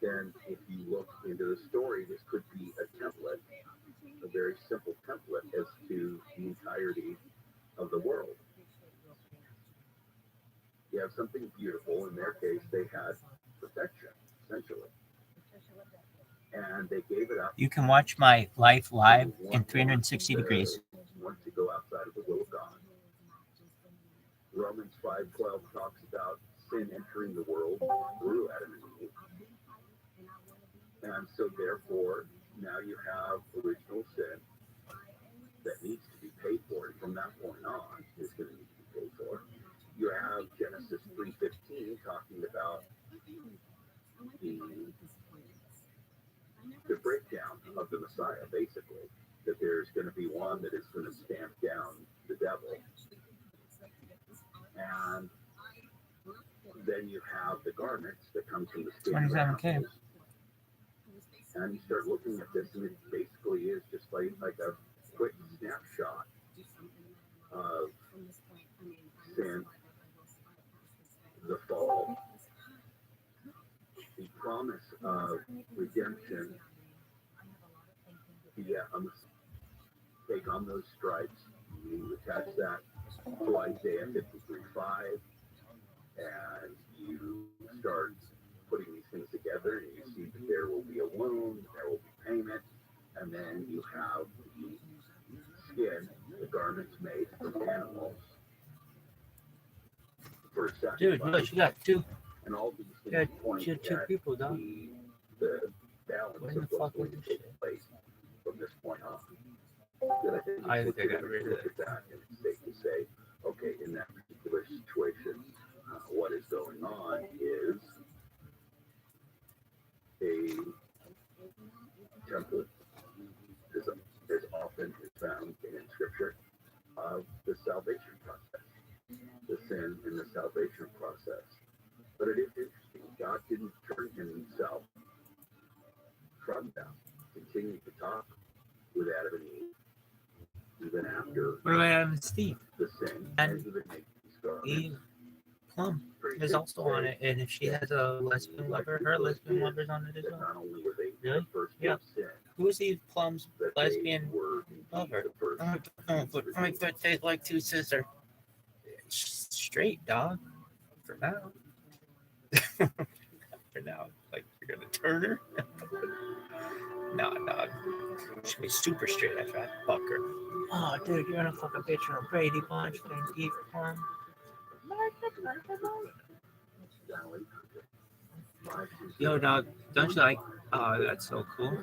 then if you look into the story, this could be a template, a very simple template as to the entirety of the world. You have something beautiful. In their case, they had perfection, essentially. And they gave it up. You can watch my life live in 360 degrees. Once you go outside of the will of God. Romans 5:12 talks about sin entering the world through Adam and Eve. And so therefore, now you have original sin that needs to be paid for. And from that point on, is going to need to be paid for. You have Genesis 3:15 talking about the breakdown of the Messiah, basically, that there's going to be one that is going to stamp down the devil. And then you have the garments that come from the skin. 27K. And you start looking at this, and it basically is just like a quick snapshot of sin, the fall, the promise of redemption. Take on those stripes. You attach that to Isaiah 53:5, and you start putting these things together, and you see that there will be a wound, there will be payment, and then you have the skin, the garments made from animals for sacrifice. Dude, look, you got two. And all these things point two at people, dog. the balance When of the what's fuck going was to this take place from this point on. I think I got rid of it. That, and it's safe to say, okay, in that particular situation, what is going on is a template, as often is found in Scripture, of the salvation process, the sin and the salvation process. But it is interesting, God didn't turn himself from them, continued to talk with Adam and Eve, even after What about Adam and Steve? the sin, And even make these garments. Eve Plum is also on it, and if she has a lesbian lover, her lesbian lover's on it as well. Not only were they Really? first Yeah. sin, Who is Eve Plum's that lesbian they were indeed lover? the first I'm gonna take like two sister. Straight dog. For now. For now. Like you're gonna turn her? Nah, dog. She's gonna be super straight after I fuck her. Oh, dude, you're gonna fuck a bitch in a Brady Bunch and Eve Plum. Yo, dog, don't you like? Oh, that's so cool.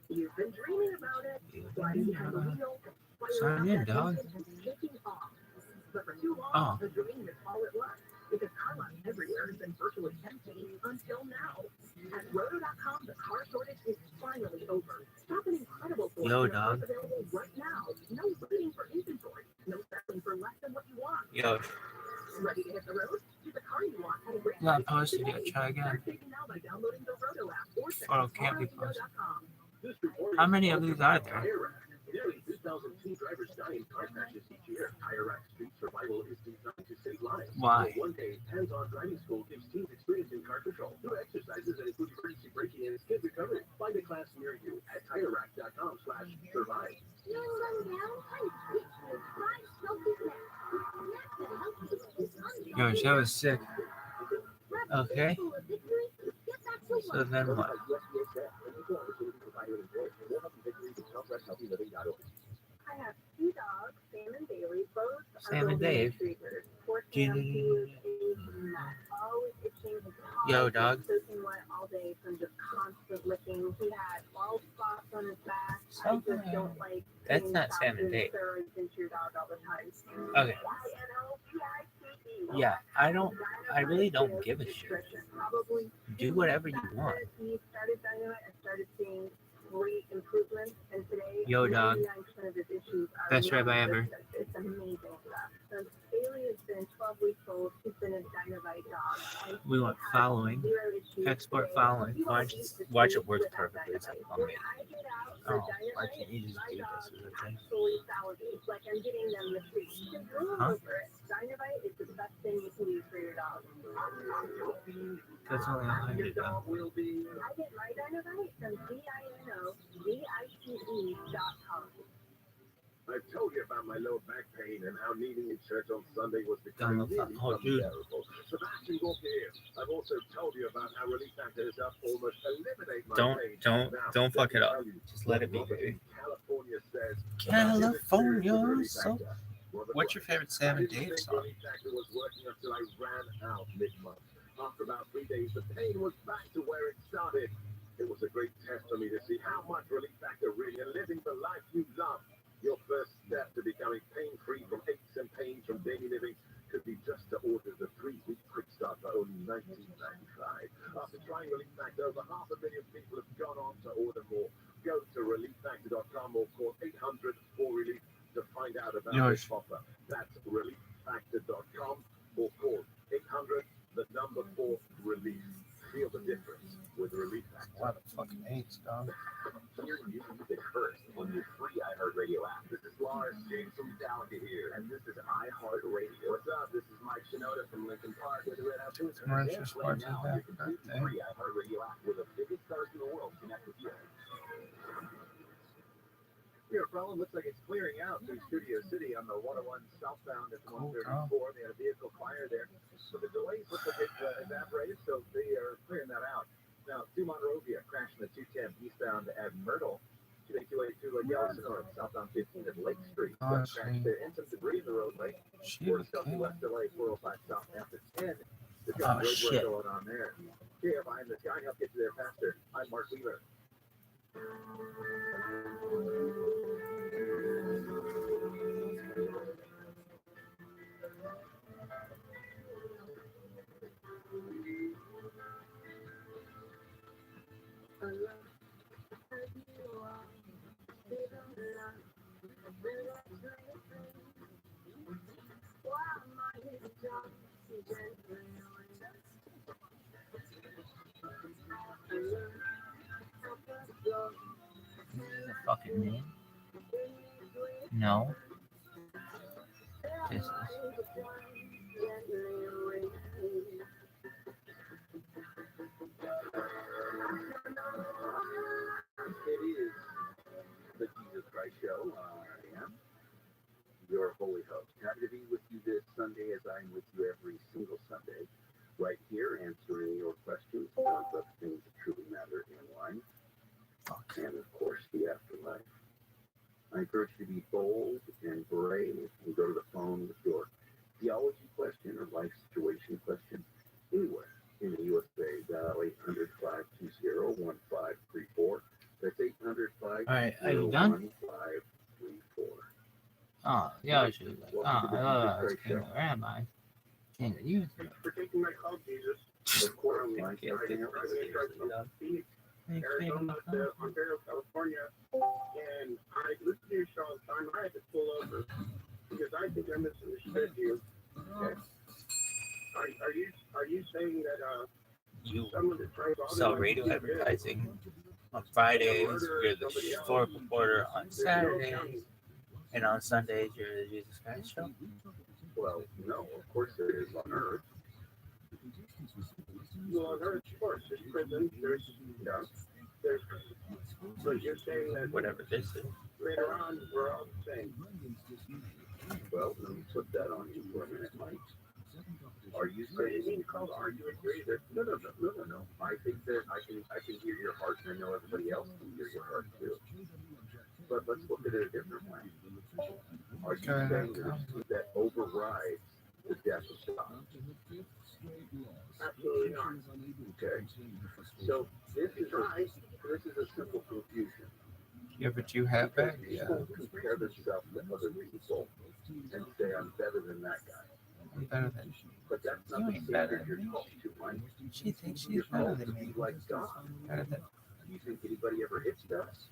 You've been dreaming about it. Why do you have a wheel? Sign in, dog. But for too long, the dream is all it was. Because car lots everywhere has been virtually empty until now. At Roto.com, the car shortage is finally over. Stop an incredible Yo, dog. available right now. No waiting for inventory. No settling for less than what you want. Yo, Ready to hit the road? Get the car you want at a great not posted yet. Try again. Start saving now by downloading the Roto app or Photo can't be posted. Roto.com. How many of these are there? Nearly 2,002 drivers die in car crashes each year. Tire Rack Street Survival is designed to save lives. Why? One day, hands-on driving school gives teens experience in car control through exercises that include emergency braking and skid recovery. Find a class near you at TireRack.com/survive. Yo, that was sick. Okay. So then what? I have two dogs, Sam and Bailey, both Sam and Dave. retrievers. Do you- Always itching his paws, Yo, dog. soaking wet all day from just constant licking. He had bald spots on his back. I Okay. just don't like That's putting not Sam and toxins, Dave. steroids into your dog all the time. Okay. YNOPICE. Yeah, I really don't give a shit. Probably Do whatever you want. he started Dynamite and started seeing great improvements, and today Yo, dog. 99% of his issues are Best Rabbi ever. non-existent. It's amazing stuff. Since Bailey has been 12 weeks old, he's been a Dynamite dog. And We want he has following. 0 issues Export today. following. You Watch, won't eat the watch it treats work without perfectly. It's like, Dynamite. oh, When man. I get out for Oh, why Dynamite, can't you just my do this dogs as a thing? actually salivate like I'm getting them the treats. Just drool Huh? over it. Dynamite is the best thing you can use for your dog. That's only 100 though. will be. I get my dynamite from DINOVITE.com. I told you about my low back pain and how needing in church on Sunday was becoming Download nearly dude. unbearable. Sebastian Gaultier. I've also told you about how Relief Factor has helped almost eliminate my pain. Don't fuck it up. Just let it be, baby. California says. California. So, what's your favorite Sam and Dave song? Relief Factor was working until I ran out mid-month. After about 3 days, the pain was back to where it started. It was a great test for me to see how much Relief Factor really and living the life you love. Your first step to becoming pain-free from aches and pains from daily living could be just to order the 3-week quick start for only $19.95. After trying Relief Factor, over 500,000 people have gone on to order more. Go to relieffactor.com or call 800-4RELIEF to find out about this offer. That's relieffactor.com or call 800-4RELIEF. Feel the difference with Relief Factor. What the fucking AIDS, dog? Hear you music first on your free iHeartRadio app. This is Lars James from Metallica here, and this is iHeartRadio. What's up? This is Mike Shinoda from Lincoln Park with the Red Hot Chili Peppers. Commercial Right sports now, is you can use the free iHeartRadio app with the biggest stars in the world connect with you. Your problem looks like it's clearing out through Studio City on the 101 southbound at 134. They had a vehicle fire there. So the delays look like it's evaporated, so they are clearing that out. Now, to Monrovia, crashing the 210 eastbound at Myrtle. 28282 Lake Ellison North, southbound 15 at Lake Street. Crashed there and some debris in the roadway. Or southwest LA 405 south after 10. There's got road work going on there. Here, behind the sky, help get you there faster. I'm Mark Wheeler. Is this a fucking name? No. This is. It is the Jesus Christ Show. I am your holy host. Happy to be with you this Sunday as I'm with you every single Sunday, right here answering your questions about the things that truly matter in life. And of course, the afterlife. I encourage you to be bold and brave and go to the phone with your theology question or life situation question anywhere in the USA. Dial 800-520-1534. That's 800-520-1534. All right, are you done? Oh, yeah, I should. Where am I? King of you. Thanks for taking my call, Jesus. Of course, I'm like, Arizona to Ontario, California, and I listen to your show all the time. I had to pull over because I think I misunderstood you. Okay. Are you saying that You someone that drives all sell radio advertising on Fridays, you're the store reporter on Saturdays, and on Sundays, you're the Jesus Christ Show? Well, no, of course there is on Earth. Well, on Earth, of course, there's prison, there's, but you're saying that Whatever this is. later on, we're all the same. Well, let me put that on you for a minute, Mike. Are you saying you call to argue with me? No. I think that I can hear your heart, and I know everybody else can hear your heart too. But let's look at it a different way. Are you saying that overrides the death of God? Absolutely not. Okay. So this is a simple confusion. Yeah, but you have that? Yeah. People compare themselves to other people and say, I'm better than that guy. I'm better than you. But that's not You the ain't better standard you're than me. called to, Mike. She thinks she's You're better called to than be me. like God. Better than Do you think anybody ever hits us?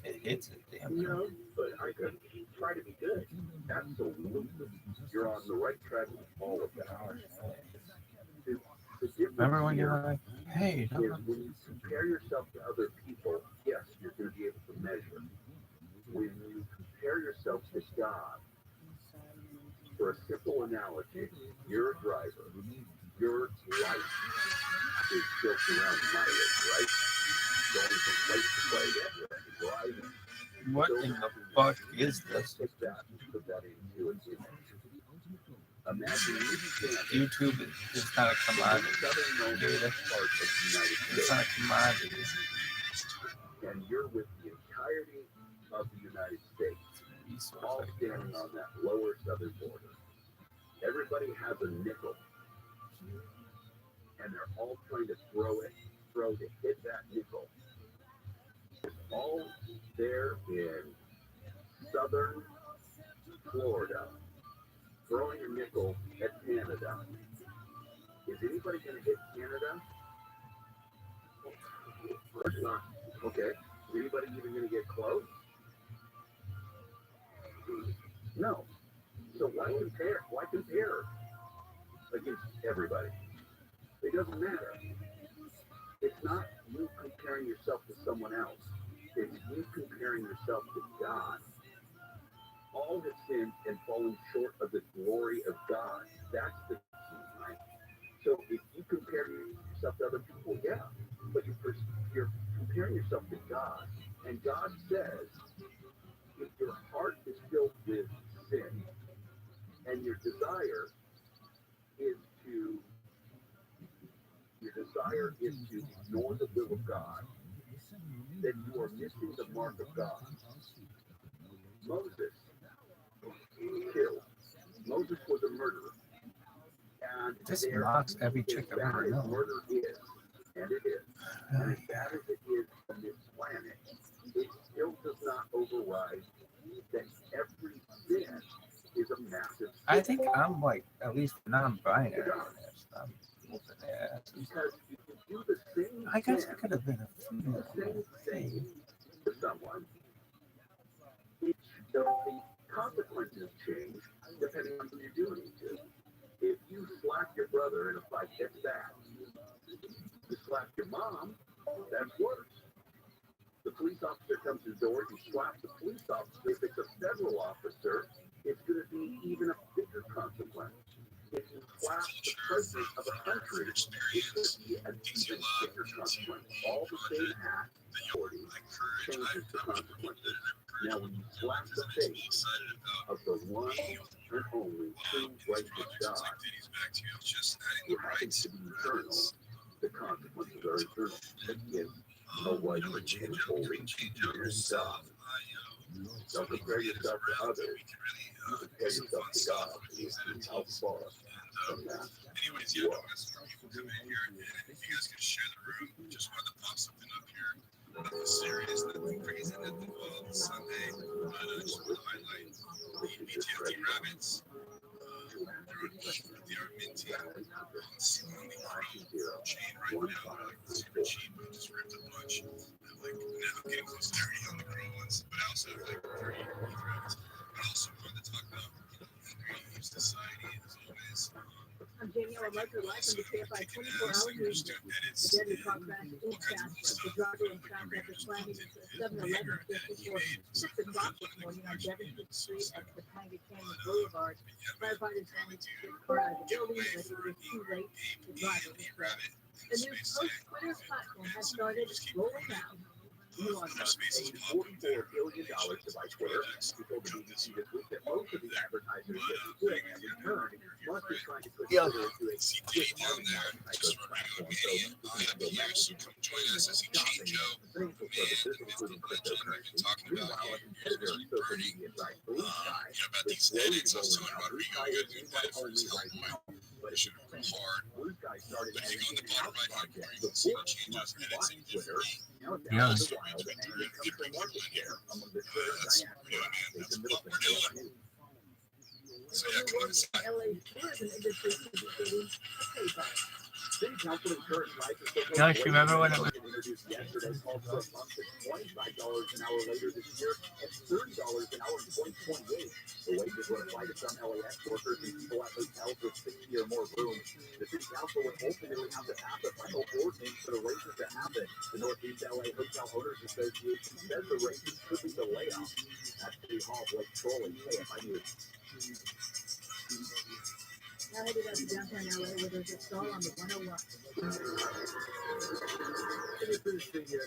it's a damn. No, but I could try to be good. Absolutely. You're on the right track with all of that. The difference Remember when you here were like, hey, is when you compare yourself to other people, yes, you're going to be able to measure. When you compare yourself to God, for a simple analogy, you're a driver. your life is built around mileage, right? Going from place to place, driving. What in the fuck is this? Take that, put that into an image. Imagine you stand YouTube is not a commodity. southern Dude, part of the United it's States, not a commodity. and you're with the entirety of the United States, all standing on that lower southern border. Everybody has a nickel, and they're all trying to throw to hit that nickel. It's all there in southern Florida, throwing a nickel at Canada. Is anybody going to hit Canada? Of course not. Okay. Is anybody even going to get close? No. So why compare? Why compare against everybody? It doesn't matter. It's not you comparing yourself to someone else. It's you comparing yourself to God. All have sinned and fallen short of the glory of God. That's the key, right? So if you compare yourself to other people, yeah, but you're comparing yourself to God. And God says, if your heart is filled with sin and your desire is to ignore the will of God, then you are missing the mark of God. Moses killed. Moses was a murderer. And This mocks every chick I've ever known. Murder is, and it is. And as bad as it is on this planet, it still does not override that every sin is a massive sin. I think I'm like at least non-binary. I'm whooping ass. Because if you do the same I guess sin, it could have been a the same thing to someone, the consequences change depending on who you're doing it to. If you slap your brother in a fight, that's bad. You slap your mom, that's worse. The police officer comes to the door, you slap the police officer. If it's a federal officer, it's going to be even a bigger consequence. If you slap the president of a country, it's going to be an even bigger consequence. All the same act, changes the consequences. Now, when you slap the face of the one and only true righteous God, who happens to be eternal, the consequences are eternal. Again, no one can holy God. Don't compare yourself to others. You compare yourself to God. How far from that? Anyways, yeah, guys, people come in here, and if you guys can share the room, just wanted to pop something up here. Nothing serious, nothing crazy, nothing wild. Sunday, just want to highlight the BTFD rabbits. They are minting on the chrome chain right now. Super cheap. I just ripped a bunch. Now I'm getting close to 30 on the chrome ones, but I also have 30 rabbits. I also wanted to talk about Green Leaf Society as always. I'm Danielle. I'd like your life and to stay by 24 hours. The deadly car crash is fast. The driver in fact after slamming into a 7-Eleven just before 6 o'clock this morning on Devonshire Street at the Topanga Canyon Boulevard. Firefighters managed to get the car out of the building, but it was too late. The driver was crushed. The new post-Twitter platform has started rolling out. Elon Musk paid $44 billion to buy Twitter. He told the BBC this week that most of the advertisers that he would in return, Musk is trying to put Twitter into a disarming platform. So you can go back So come join us as he change out financial services, including cryptocurrency. Meanwhile, editor of social media site Blue Sky is slowly rolling out. Blue Sky is invite only right now, but it's hard. Blue Sky started as an in-house project before Musk bought Twitter. Now it's out of the wild, and it comes from market share among the Twitter diaspora. It's the middle finger. So yeah, come on inside. LA tourism industry is PayPal. City Council encouraged license Don't you remember when it was introduced yesterday called for a month at $25 an hour later this year and $30 an hour in 2028. The wages would apply to some LAX workers and people at hotels with 60 or more rooms. The City Council would ultimately have to pass a final ordinance for the raises to happen. The Northeast LA Hotel Owners Association says the raises could be the layoff. At City Hall, Blake Trolley, KFI News. I headed out to downtown LA where there's a stall on the 101. It is the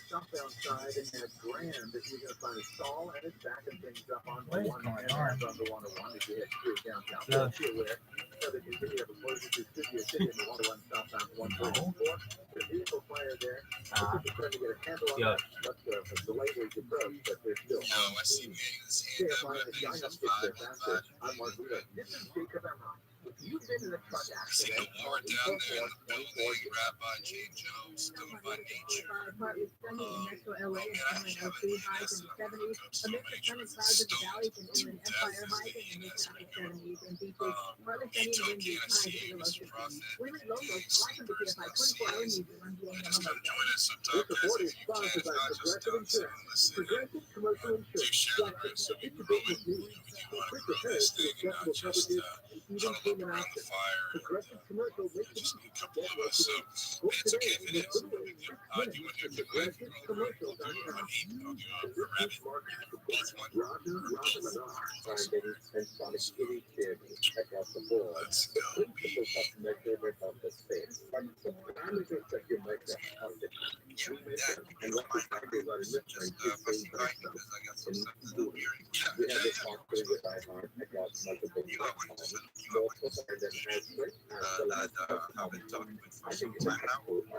southbound side and at Grand that you're going to find a stall and it's backing things up on the What is 101 going on? and on the 101 as you head through downtown. Yeah. Be aware so that you continue to have a closure to City in the 101 southbound 134. There's a vehicle fire there. We're trying to get a handle on Yeah. that. But the labels approach, but they're still Yo, I see Megan's hand up. I think it's just 515. I'm Mark Rita. This is Jacob Emma. If you've been in a truck I see the accident, war down there in the building. Rabbi J. Jones, done by nature. Partly sunny in metro LA and Man, I summer haven't LC had highs in the 70s. Amidst the sunny clouds of the valleys and inland empire highs in the mid-to-upper 70s and beaches. Partly sunny and windy highs in the low 60s. Women low lows flash into KFI 24-hour news and run I viewing just on gotta join us sometime, This guys. report If is you can, sponsored if by not, just Progressive sit Insurance. and listen. Progressive Commercial Do Insurance. share the room so we can grow it. We want to grow this thing and not just huddle up around the fire. Progressive Commercial makes it Just a couple of us. So it's okay if it is. Do you want to do it? Commercial. I'll do Rabbi. Both one. And Sonic Kitty Kid across the board. Let's go. Principal customer service of the state. Parameters that you might have on the Yeah, that, and you know, what my the are just fussy right because I got some stuff to do here. we Yeah, have yeah, this yeah. software with iHeart across multiple You know what? platforms. You know what? Multiple more than has with I've been talking with for some time now. Wait, I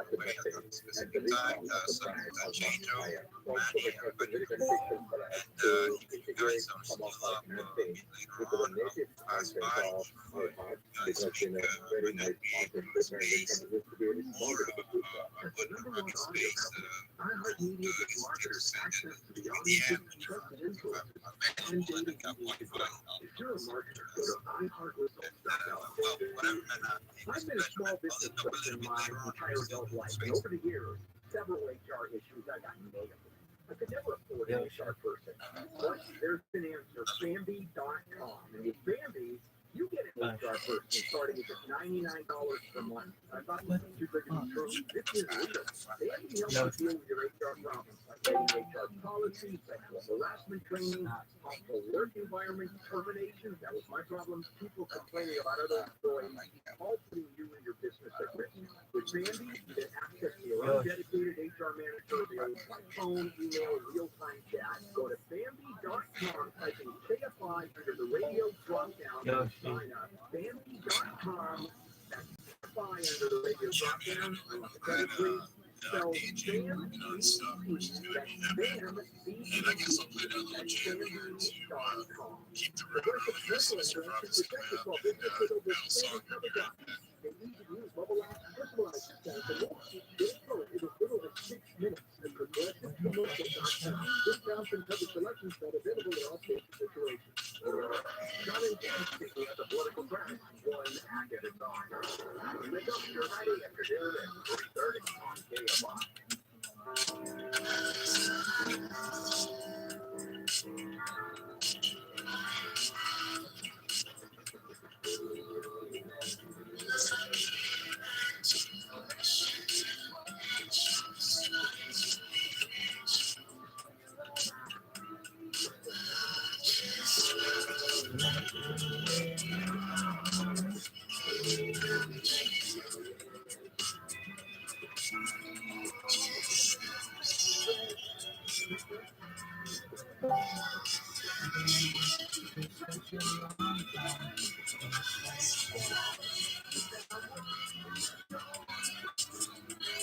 thought this was a good time. Something that changed over. Manny, everybody. And if you guys are still up, meet later on, I'll pass by. You guys make my night meeting space more a good running space. Ticker said that in the end, I'm manual and I got Wi-Fi. You're a marketer, go to iHeartResults.com. Well, whatever. And I've been a small business person my entire adult life, and over the years, several HR issues I got nailed. I could never afford an HR person. But there's an answer, Bambi.com. And with Bambi, you get an HR person starting at just $99 per month. I thought this was too good to be true. This is real. Bambi helps you deal with your HR problems, like getting HR policies, sexual harassment training, hostile work environment, terminations. That was my problem. People complaining about other employees, all putting you and your business at risk. With Bambi, you get access to your own dedicated HR manager available by phone, email, real-time chat. Go to Bambi.com, type in KFI under the radio drop-down and sign up. Bambi.com, that's KFI under the radio drop-down. So aging and stuff, which is going to be heavy. And I guess I'll play that little jam here to keep the river rolling as Mr. Roberts come out and battle song and be right back. They need to use mobile apps, personalized stats, and more. Get it going. It was literally 6 minutes. The Progressive Commercial.com. Discounts and cover selections that are available in all sorts of situations. Not in speaking at the political track. One hack at a time. Wake up your Friday afternoon at 3:30 on KFI.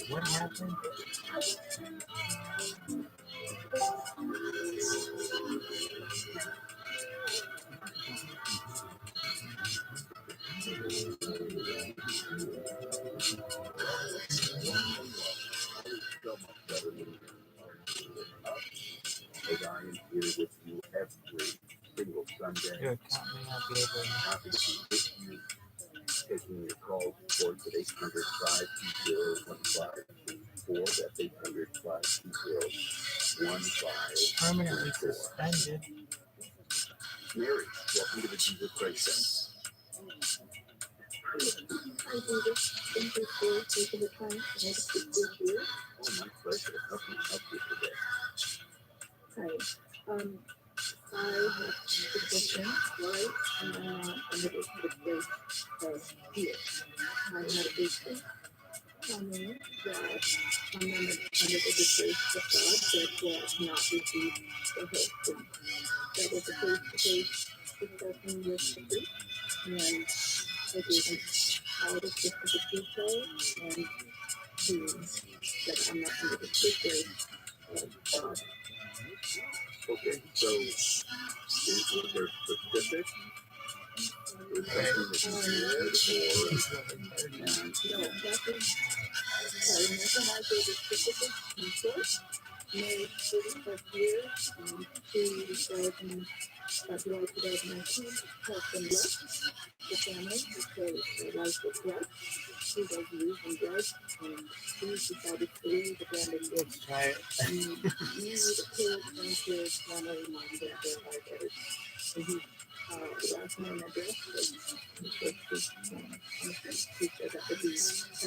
What happened? As I am here with you every single Sunday. Your account may not be able to. Happy to be with you, taking your calls towards at 800-520-1534. That's 800-520-1534. Permanently suspended. Mary, welcome to the Jesus Christ Show. Hi, Jesus. Thank you for taking the time to make a speak with you. Oh, my pleasure. How can I help you today? Hi. I have suspicion, right? And I'm not under the place of fear. I had a big thing coming that I'm under the disgrace of God that will not receive the hosting. That was a face-to-face discussion with the priest, and I gave him all the specific details and to that I'm not under the disgrace of God. Okay, so is there specific? Is something that you did, or and No, that is, whenever I gave a specific resource, May 31st year, 2019, husband left the family because their life was rough. He was using drugs and he decided to leave, abandon kids. Me, the kids, grandkids, family, mom, dad, their life, everything. And he, the last name address was he said that would be.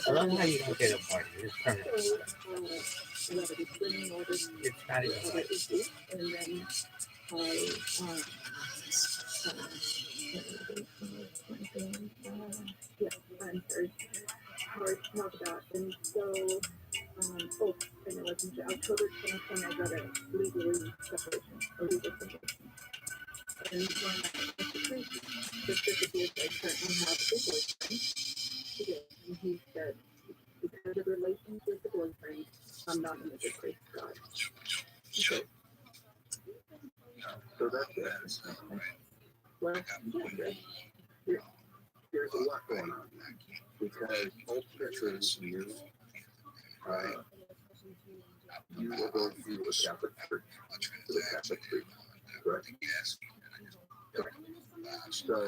I love how you don't get a party. It's permanent. So, a lot of restraining orders, It's not even other like issues, and then I, yeah, I'm sorry, hard to talk about. And so, and it was in October 2020, I got a legally separation, a legal separation. And when I was the specifically, I currently have a boyfriend. And he said, because of relations with the boyfriend, I'm not in a good place to God. Okay. so that's it. Well, yeah, There's a lot going on because ultimately you will go to a Catholic church, to the Catholic priest, correct? So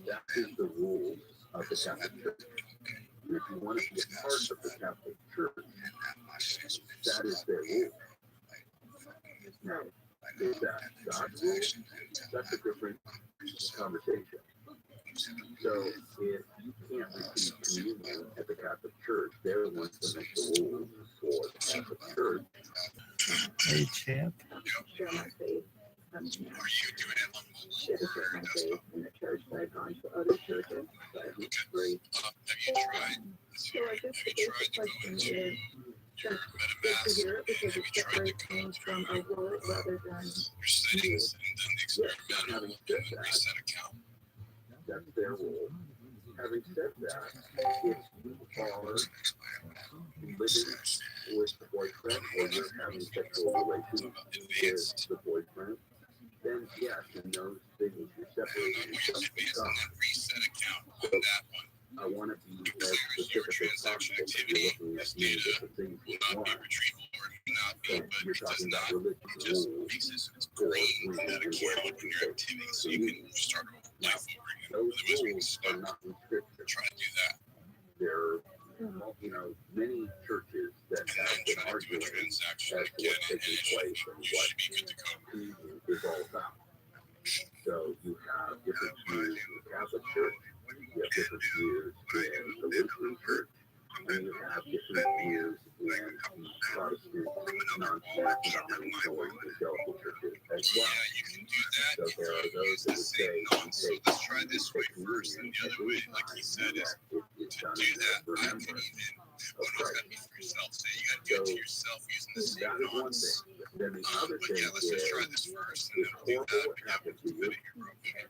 that is the rules of the Catholic Church. And if you want to be a part of the Catholic Church, that is their rule. Now, is that God's rule? That's a different conversation. So if you can't receive communion at the Catholic Church, they're the ones that make the rules for the Catholic Church. hey, champ. share my faith. Are you doing it on mobile Share or my desktop? faith in the church that I've gone to other churches, but it's free. Have you tried? So I guess the basic question is, that's good to hear because it separates me from a word rather than Your settings and then the experimental reset account. That's their rule. Having said that, if you are living with the boyfriend or you're having sexual relations with the boyfriend, then yes, in those things you're separating yourself from Space God. and then reset account on that one. I want to be as Clears your specific as transaction possible. If activity. you're looking This at many data different things will with not be one. retrieval or it may not be, So but you're it does talking about not religious just rules makes it so it's for green when that and account where when you you're take activity so you can start a whole life over again. those Otherwise we get rules are stuck. not restricted. Try to do that. There are, many churches that have been Try to do a arguing transaction as to again what's and taking it place should, and you what should be good to go. communion is all about. So you have different views in the Catholic Church, you have different views in the Lutheran Church, and you have different views in the Protestant, non-denominational, or evangelical churches as Yeah, well. you can do that. So there are those Use that the would same say, notes. So let's try this way take first, and communion the other way, like he said, is it's to done do in that. I could remembrance even, of what does that Christ. mean for yourself? Say you got to do it to yourself using the same That is one notes. thing. Then the other But thing yeah, let's just try is, this first, and it's then we'll do horrible that. what But yeah, happened to we'll you, fit it real quick.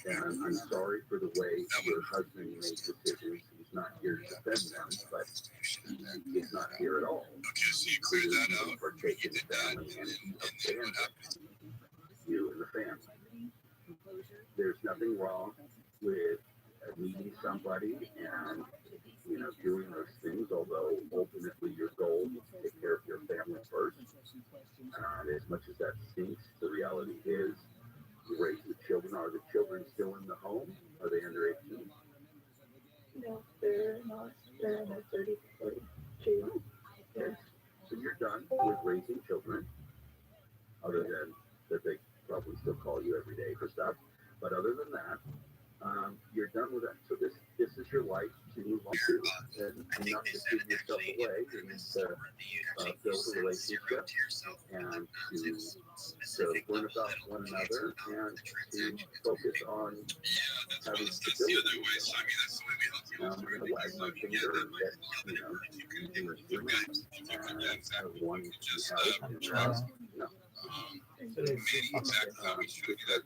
and I'm sorry for the way your husband made decisions. He's not here to defend them, but he's not here at all. Okay, so you cleared that out. You Partake in the did that, and family, and he then what abandoned happened? you and the family. There's nothing wrong with meeting somebody and doing those things, although ultimately your goal is to take care of your family first. As much as that stinks, the reality is you raise the children. Are the children still in the home? Are they under 18? no, they're not. They're in their 30s, 42. Yes. So you're done with raising children, other than that they probably still call you every day for stuff. But other than that, you're you're done with that, so this is your life to move on to, and not to give yourself away, and to build a relationship, and to learn about one another, and to focus on having stability. Now I'm going to wag my finger that, you're human, and wanting to be held, I'm and trying. because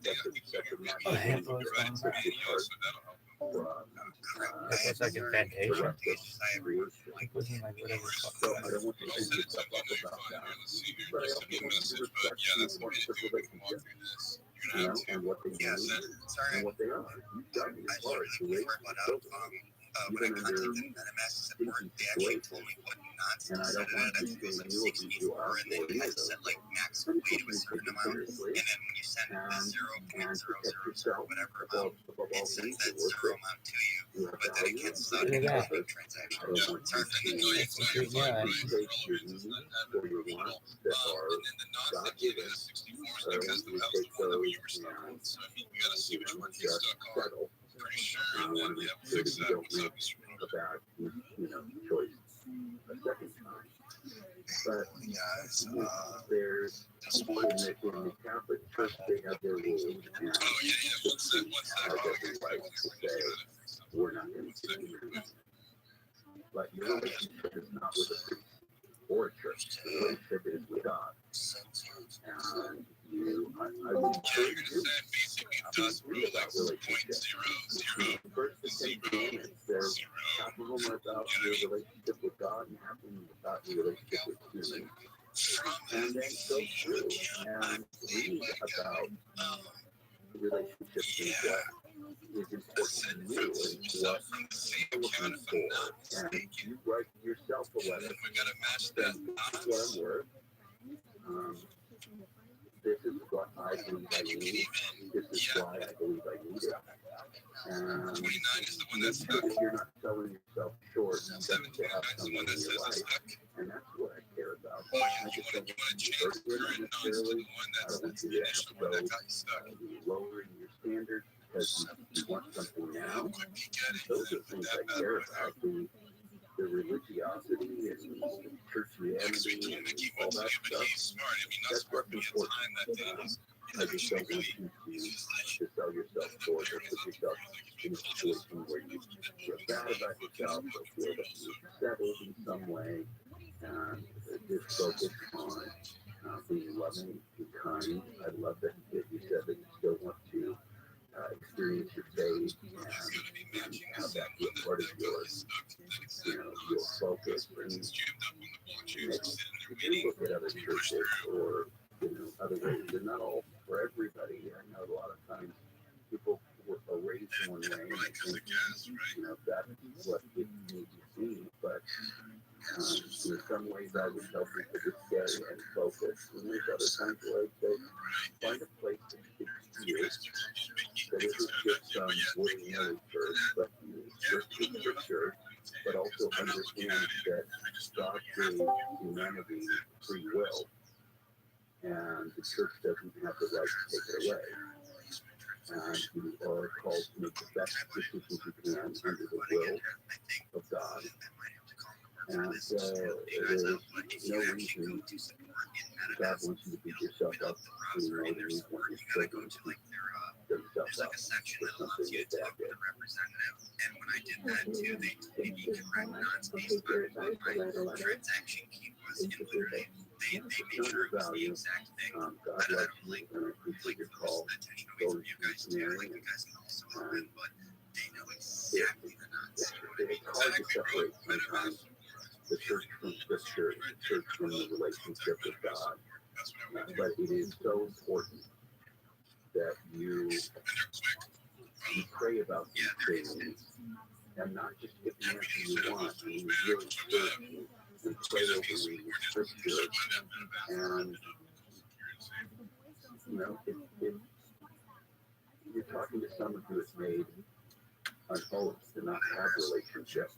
that's a natural Oh, heck, thing. what's going on? That was like a From plantation. creation. It wasn't like whatever the fuck So it I was. don't want you to beat yourself up about that. But I also want you to respect the importance of relationships, and what they mean, and what they are. You've done your part to raise your children, even under stinky situations. And I don't want you to feel you are for either. But it's something you take it seriously, and protect yourself above all things. You're worth it. You have value. Look at that. I don't want you to That's a great guy. take your needs or your wants that are God-given. I don't want you to take those and just settle. And I want to make sure that you don't make a bad, choice a second time. But there's in the Catholic Church, they have their rules, and the priest has every right to say, we're not going to do that. But your relationship is not with a priest or a church. The relationship is with God. And I would encourage you to read about relationships. First, the 10 Commandments, there's half of them are about your relationship with God, and half of them are about your relationship with humans. And then go through and read about the relationships and what is important to you and what you're looking for. And you write yourself a letter saying, this is what I'm worth. This is what I believe I need. This is why I believe I need it. And make sure that you're not selling yourself short just to have someone in your life. And that's what I care about. I just don't want you to hurt them necessarily. I don't want you to have to go lowering your standards because you want something now. Those are things I care about. The religiosity and the churchianity and all that stuff, that's what's important. I just don't want you to sell yourself short or put yourself in a situation where you feel bad about yourself or feel that you're settled in some way. And just focus on being loving and kind. I love that you said that you still want to experience your faith and have that be a part of your focus. And if you look at other churches or other ways, they're not all for everybody. I know a lot of times people are raised one way and they think that's what it needs to be. But in some ways, I would tell people to stay and focus. And there's other times where I'd say, find a place that speaks to you. That isn't just some willy-nilly church, but church is your church. But also understand that God gave humanity free will, and the church doesn't have the right to take it away. And you are called to make the best decisions you can under the will of God. And there's no reason God wants you to beat yourself up for no reason want your children to beat themselves up for something that they did. And when I did that too, they told me you could write non-space about my transaction key was, and literally they made sure it was the exact thing. God loves you, and I appreciate your call. Go for you guys too. Like you guys can also open, but they know exactly the nonsense. It's hard to separate sometimes the church from scripture, the church from the relationship with God. But it is so important that you pray about these things and not just get the answer you want. I mean, really search and pray over reading scripture. And, you're talking to someone who has made an oath to not have relationships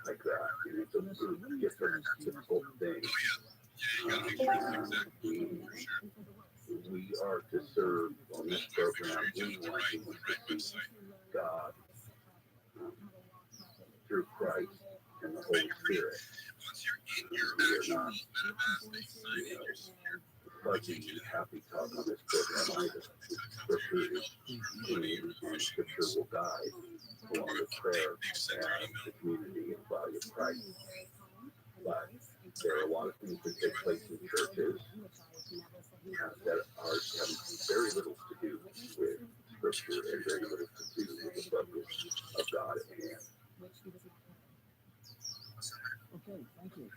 like that. And it's a really different, difficult thing. We are to serve on this program anyone who wants to see God Christ and the Holy Spirit. Once you're in your We are actual not metaplastic side in your spirit, fuzzy, happy talk on this program either. Scripture is clean and Scripture will guide, along with prayer and the community and body of Christ. But there are a lot of things that take place in churches that are have very little to do with Scripture and very little to do with the focus of God at hand. Okay, thank you.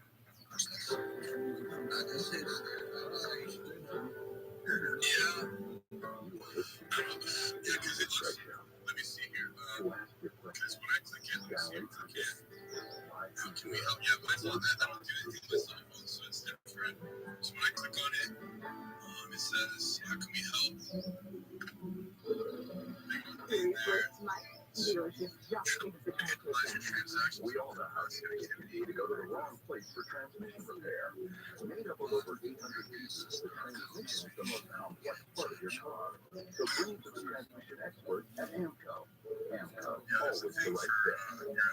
yeah, because it's just, let me see here. Because when I click in, how can we help? Yeah, mine's on that. I don't do anything with my cell phone, so it's different. So when I click on it, it says, how can we help? We all know how to get you to go to the wrong place for transmission repair. Made up of over 800 pieces, the transmission is the most complex part of your car. So bring it to the transmission expert at AMCO. AMCO, always the right fit.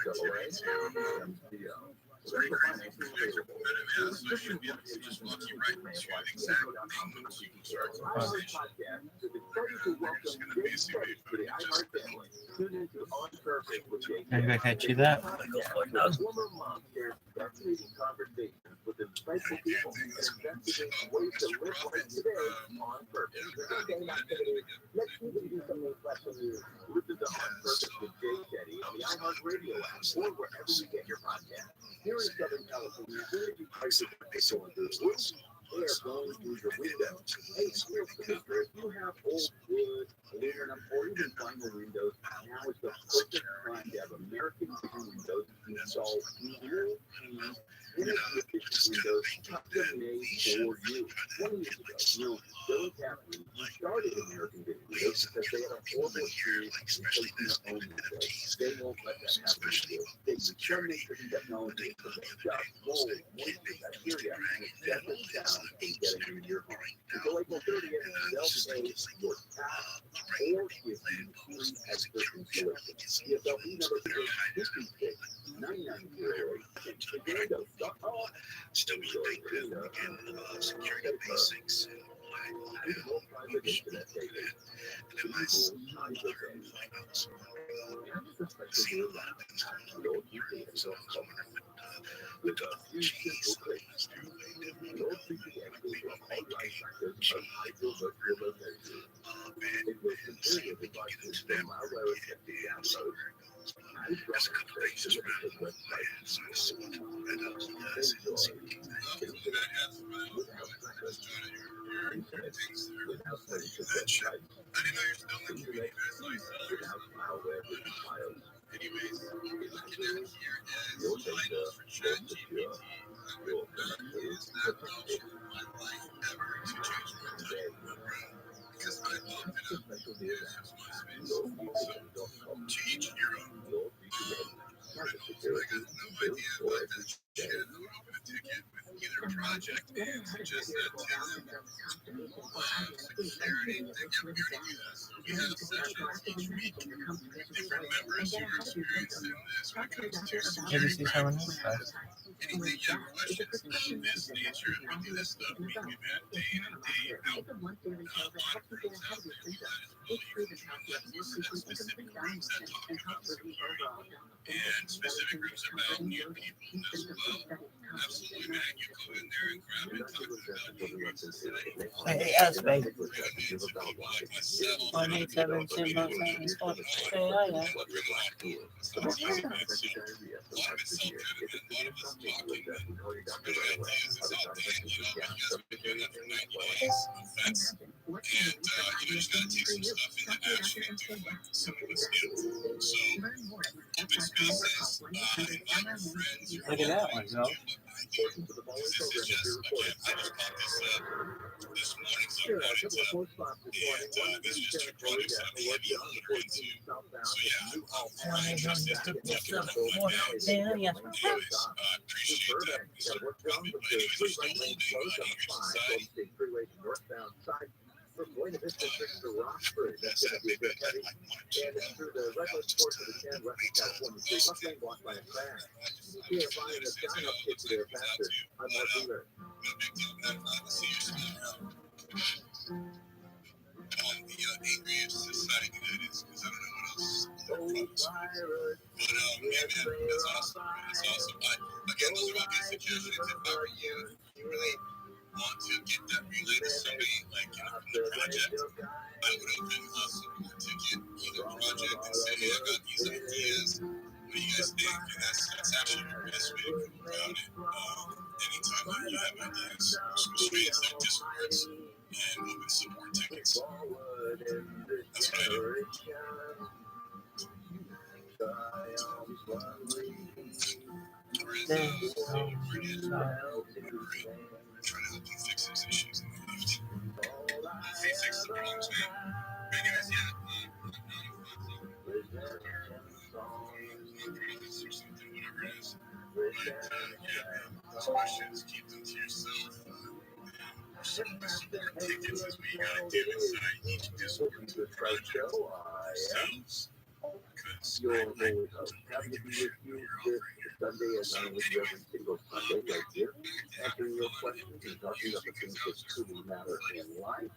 AA, MCO. There's the financing available. So I should be able to just walk you right to the exact thing once you start the conversation. To the iHeart family. Tune into On Purpose with Jake. I'm gonna catch you that. Former mom shares fascinating conversations with insightful people and investigating ways to live life today on purpose. Let's see if we do some reflection news. Listen to On Purpose with Jake Teddy on the iHeart Radio app or wherever you get your podcast. Here in Southern California, energy prices are going through the roof. They are going through your window. Hey, here's the picture. If you have old wood, aluminum, or even vinyl windows, now is the perfect time to have American Vision windows install new, clean, energy-efficient windows custom-made for you. 20 years ago, Bill and Kathleen, who started American Vision windows because they had a horrible experience replacing their own windows. They won't let that happen again. They use germination technology to just mold, moisture, bacteria, and it shuts us down from getting into your home. Until April 30th, they'll pay your tax or give you free expert installation. TSLP number is 56-9908. Windows.com. Still be like good in security basics and Private internet data. and then my mother finance. See a lot of things going on here. So I was wondering with the cheese things, there's a couple things just around my head, so I just want to read out some guys and see what you I didn't know you're still making video guys, so I saw anyways, looking at here is titles for ChatGPT. Is that option in my life ever to change my title? Because I looked it up. There's my space. So to each your own. So I got no idea about that shit. I would open a ticket with either project and just tell them security. We have sessions each week. Different members who are experienced in this when it comes to security practices. Anything you have questions of this nature and we do this stuff we've had day in and day out. A lot of rooms out there for that as well. You can have specific rooms that talk about security and specific groups about new people as well. Absolutely, man. You go in there and grab it, talk about new groups and say, Hey, yes, babe. people like myself. 187 just gotta take some stuff into action and do like something with skill. So, open spaces, invite your friends. Look at that one, though. This is just, again, I just caught this this morning, so I brought it up. And this is just two projects that I'm heavy older into. So yeah, I'm interested to look at that. Anyways, appreciate that. We started probably, but anyways, there's still holding igers inside. From Buena Vista to Rockford, that's going to be a bit heavy. And it's through the reckless course of the 10 west of California Street, must lane blocked by a crash. You can't find a sign up kids there faster. I'm Mark Wheeler. No big deal, man. Glad to see you somehow. On the angriest society that is, because I don't know what else Oh, virus. But yeah, man, that's awesome. That's awesome. Again, those are all good suggestions. If I were you, you really want to get that relay to somebody like in a project, I would open support to get either project and say, hey, I got these ideas. What do you guys think? And that's actually the best way to go about it. Anytime that you have ideas, especially it's like Discords and open support tickets. That's what I do. Whereas, trying to help them fix those issues in their life. They fix the problems, man. But anyways, yeah. Or something, whatever it is. But yeah, man. Those questions, keep them to yourself. Support tickets is what you gotta do inside each Discord project themselves. Your role is happy to be with you this Sunday, as I'm with you every single Sunday right here, answering your questions and talking about the things that truly matter in life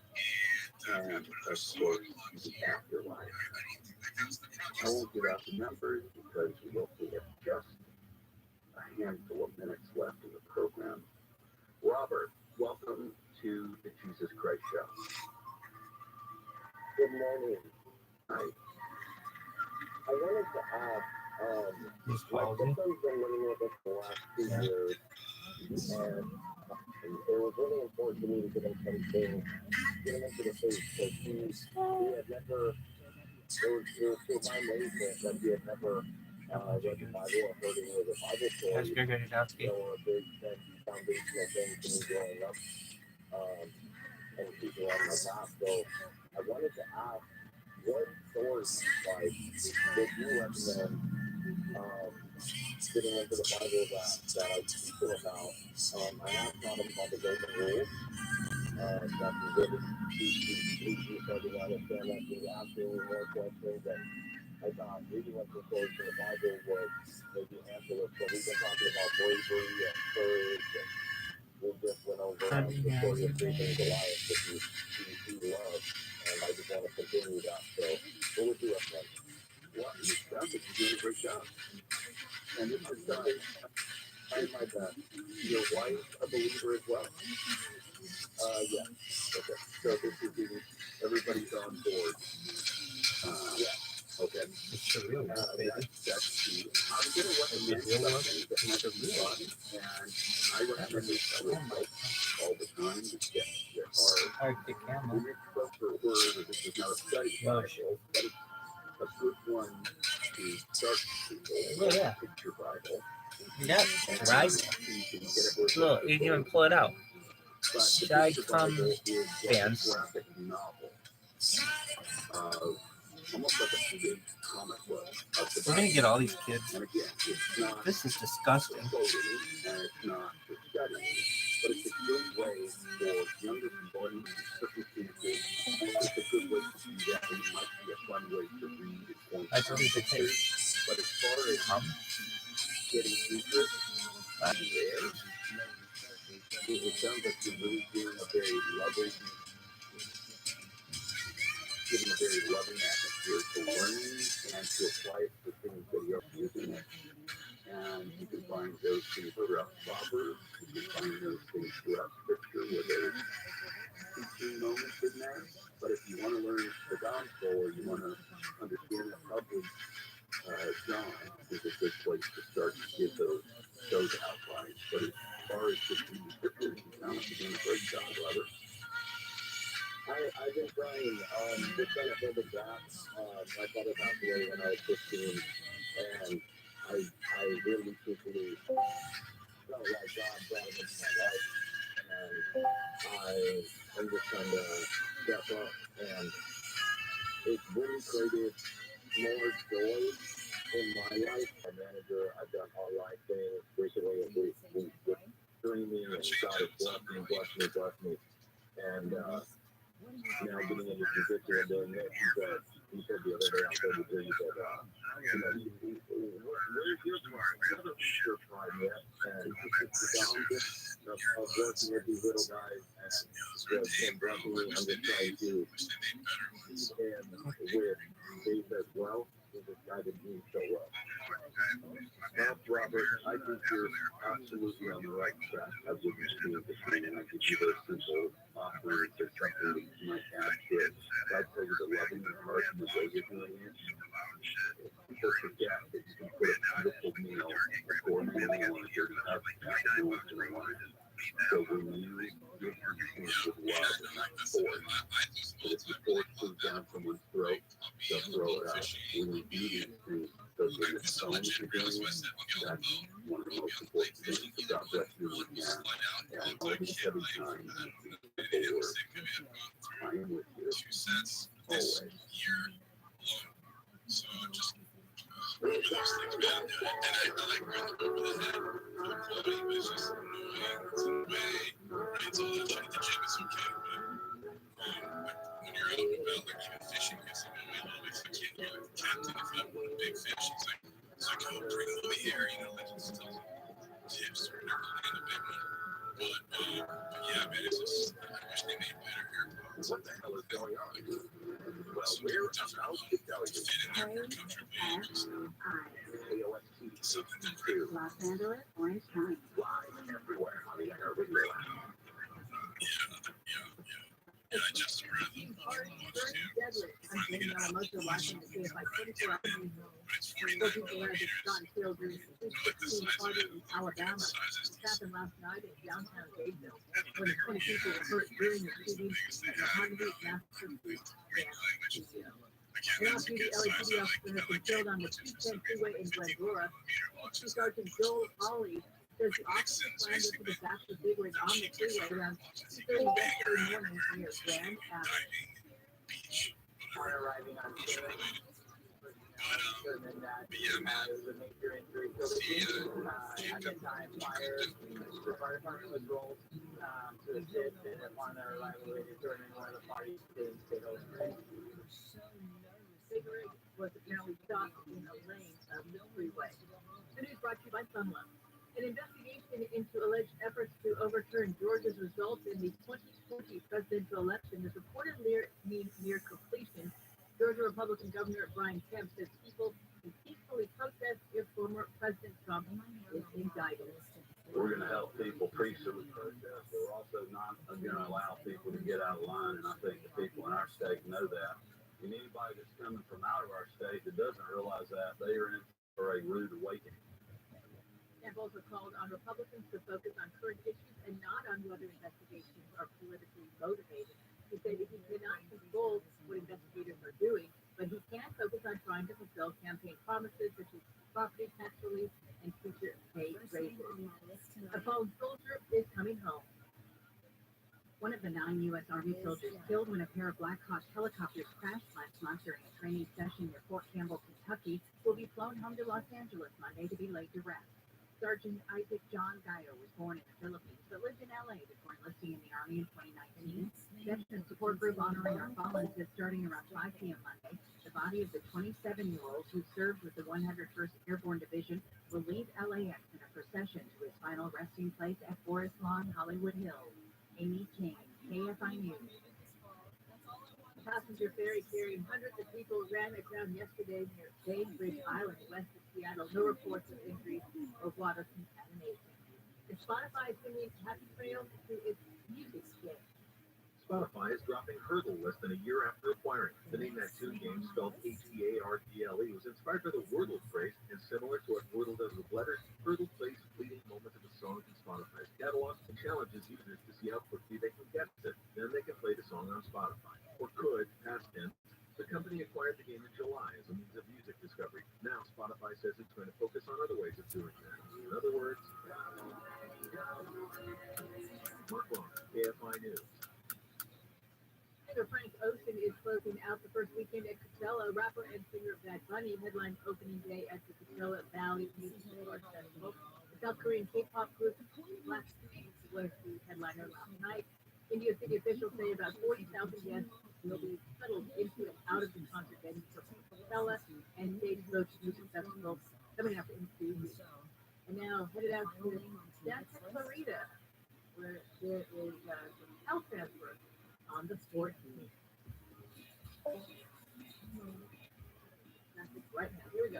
and, of course, the afterlife. I won't give out the numbers because we only have just a handful of minutes left in the program. Robert, welcome to the Jesus Christ Show. Good morning. Hi. I wanted to ask, my sister's been living with us for the last 2 years, and it was really important to me to get him something, get him into the faith, because he had never, it was to my amazement that he had never read the Bible or heard any of the Bible stories. They were a big foundational thing to me growing up, and keeping on my path. So I wanted to ask, what stories would you recommend getting into the Bible that I teach him about? I asked him about the golden rule. That's really easy for everyone to understand that he's asking me more questions. And I thought reading up the stories in the Bible would maybe answer it. So we've been talking about bravery and courage, and we just went over the story of David and Goliath, which he loved. And I just want to continue that. So what would you recommend? Well, you sound like you're doing a great job. And this is Trying my best. your wife a believer as well? Yeah. Okay. So this is being, everybody's on board. Yeah. Okay. That's key. I'm going to recommend something that might be fun, and I recommend this to myself all the time. There are weird stuff for word. This is not a study Bible, but it's a good one to start people. Yeah. Picture Bible. Yeah, right. Look, you can even pull it out. Side fans. Graphic novel. Almost like a big comic book. We're gonna get all these kids. And again, it's not This is disgusting. quoting, and it's not for studying, but it's a good way for younger people in circumstances. It's a good way to do that, and it might be a fun way to read and point That's what we could take. But as far as getting interest there, it sounds like you're really doing a very loving, giving a very loving atmosphere to learning and to apply it to things that you're using it. And you can find those things throughout Proverbs. You can find those things throughout Scripture where there's teaching moments in there. But if you want to learn the gospel or you want to understand it, probably John is a good place to start to get those outlines. But as far as just reading Scripture, you sound like you're doing a great job, Robert. I've been trying, just trying to build a gap. My father passed away when I was 15, and I really truthfully felt like God brought him into my life, and I'm just trying to step up, and it's really created more joy in my life. My manager, I've done online things recently, and we're streaming, and God has blessed me, and now getting into position and doing this. He said the other day out there to do, he said, where's your pride? I haven't reached your pride yet. And it's the challenges of working with these little guys and brotherly. I'm just trying to see him with faith as well. He's a guy that means so well. Robert, I think you're absolutely on the right track. I wouldn't change the thing, and I give you those simple offerings or something that you might have kids. I tell you the loving your heart and the way you're doing it. People forget that you can put a beautiful meal, a gourmet meal on a dirty house, and no one's going to want it. So when you give things with love and not force, but if you force food down someone's throat, they'll throw it out. When you do these things, those are the stones you're doing, that's one of the most important things. So God bless you and and every time you work, I am with you always. So just those things, man. And I like running over the head. Quality, but it's just annoying. It's in the way. It's all that shit at the gym. It's okay, but when you're out and about, like even fishing gets in the way a little bit. So I can't be like the captain if I'm on a big fish. He's like, oh, bring him over here. You know, like just tells him tips or whatever. Land a big one. But yeah, man, it's just I wish they made better haircuts. What the hell is going on? Well, So we're different about to tell you. fit in there more comfortably. Something different. Los Angeles, Orange County. Live everywhere on the internet. Yeah, I just read the watch too. I'm getting on a motor watching to see if I put it around. But it's Four 49 people had just millimeters. gotten killed during the Like the 16 size of party it. in Alabama. The size is It happened last night in downtown Gainesville. and When 20 people were hurt during the shooting biggest they at the had. Hundred Master Green light, which is An again, that's a LAPD good size. LAPD I like officer has been killed on the 210 freeway in Glendora. watches. Sergeant Joel Hawley says the officer Nixon's slammed into the basically back of the big rig on the freeway around 2:30 yesterday morning near Grand Avenue. diving beach. Arriving on Beach related. determined that But yeah, man. it was a major injury. So at the time, the fire department was rolled to assist, and upon their arrival, they determined one of the parties didn't stay over. Big rig was apparently shot in a lane of the freeway. The news brought to you by Sunlight. An investigation into alleged efforts to overturn Georgia's results in the 2020 presidential election is reportedly near completion. Georgia Republican Governor Brian Kemp says people can peacefully protest if former President Trump is indicted. We're going to help people peacefully protest. We're also not going to allow people to get out of line, and I think the people in our state know that. And anybody that's coming from out of our state that doesn't realize that, they are in for a rude awakening. Kemp also called on Republicans to focus on current issues and not on whether investigations are politically motivated. He said that he cannot control what investigators are doing, but he can focus on trying to fulfill campaign promises such as property tax relief and future pay raises. A fallen soldier is coming home. One of the 9 U.S. Army soldiers killed when a pair of Black Hawk helicopters crashed last month during a training session near Fort Campbell, Kentucky, will be flown home to Los Angeles Monday to be laid to rest. Sergeant Isaac John Gaio was born in the Philippines but lived in L.A. before enlisting in the Army in 2019. Veteran support group honoring our fallen is starting around 5 p.m. Monday. The body of the 27-year-old who served with the 101st Airborne Division will leave LAX in a procession to his final resting place at Forest Lawn, Hollywood Hills. Amy King, KFI News. Passenger ferry carrying hundreds of people ran aground yesterday near Bainbridge Island, west of Seattle. No reports of injuries or water contamination. And Spotify is singing Happy Trails to its music game. Spotify is dropping Hurdle less than a year after acquiring it. The name that tune game, spelled H-E-A-R-D-L-E, was inspired by the Wordle phrase, and similar to what Wordle does with letters, Hurdle plays fleeting moments of a song in Spotify's catalog and challenges users to see how quickly they can guess it. Then they can play the song on Spotify. Or could, past tense. The company acquired the game in July as a means of music discovery. Now Spotify says it's going to focus on other ways of doing that. In other words, Mark Long, KFI News. Singer Frank Ocean is closing out the first weekend at Coachella. Rapper and singer Bad Bunny headlined opening day at the Coachella Valley Music Arts Festival. The South Korean K-pop group Blackpink was the headliner last night. India City officials say about 40,000 guests coming up in 2 weeks. And now headed out to Santa Clarita, where there is some health transfer on the 14th. Right now, here we go.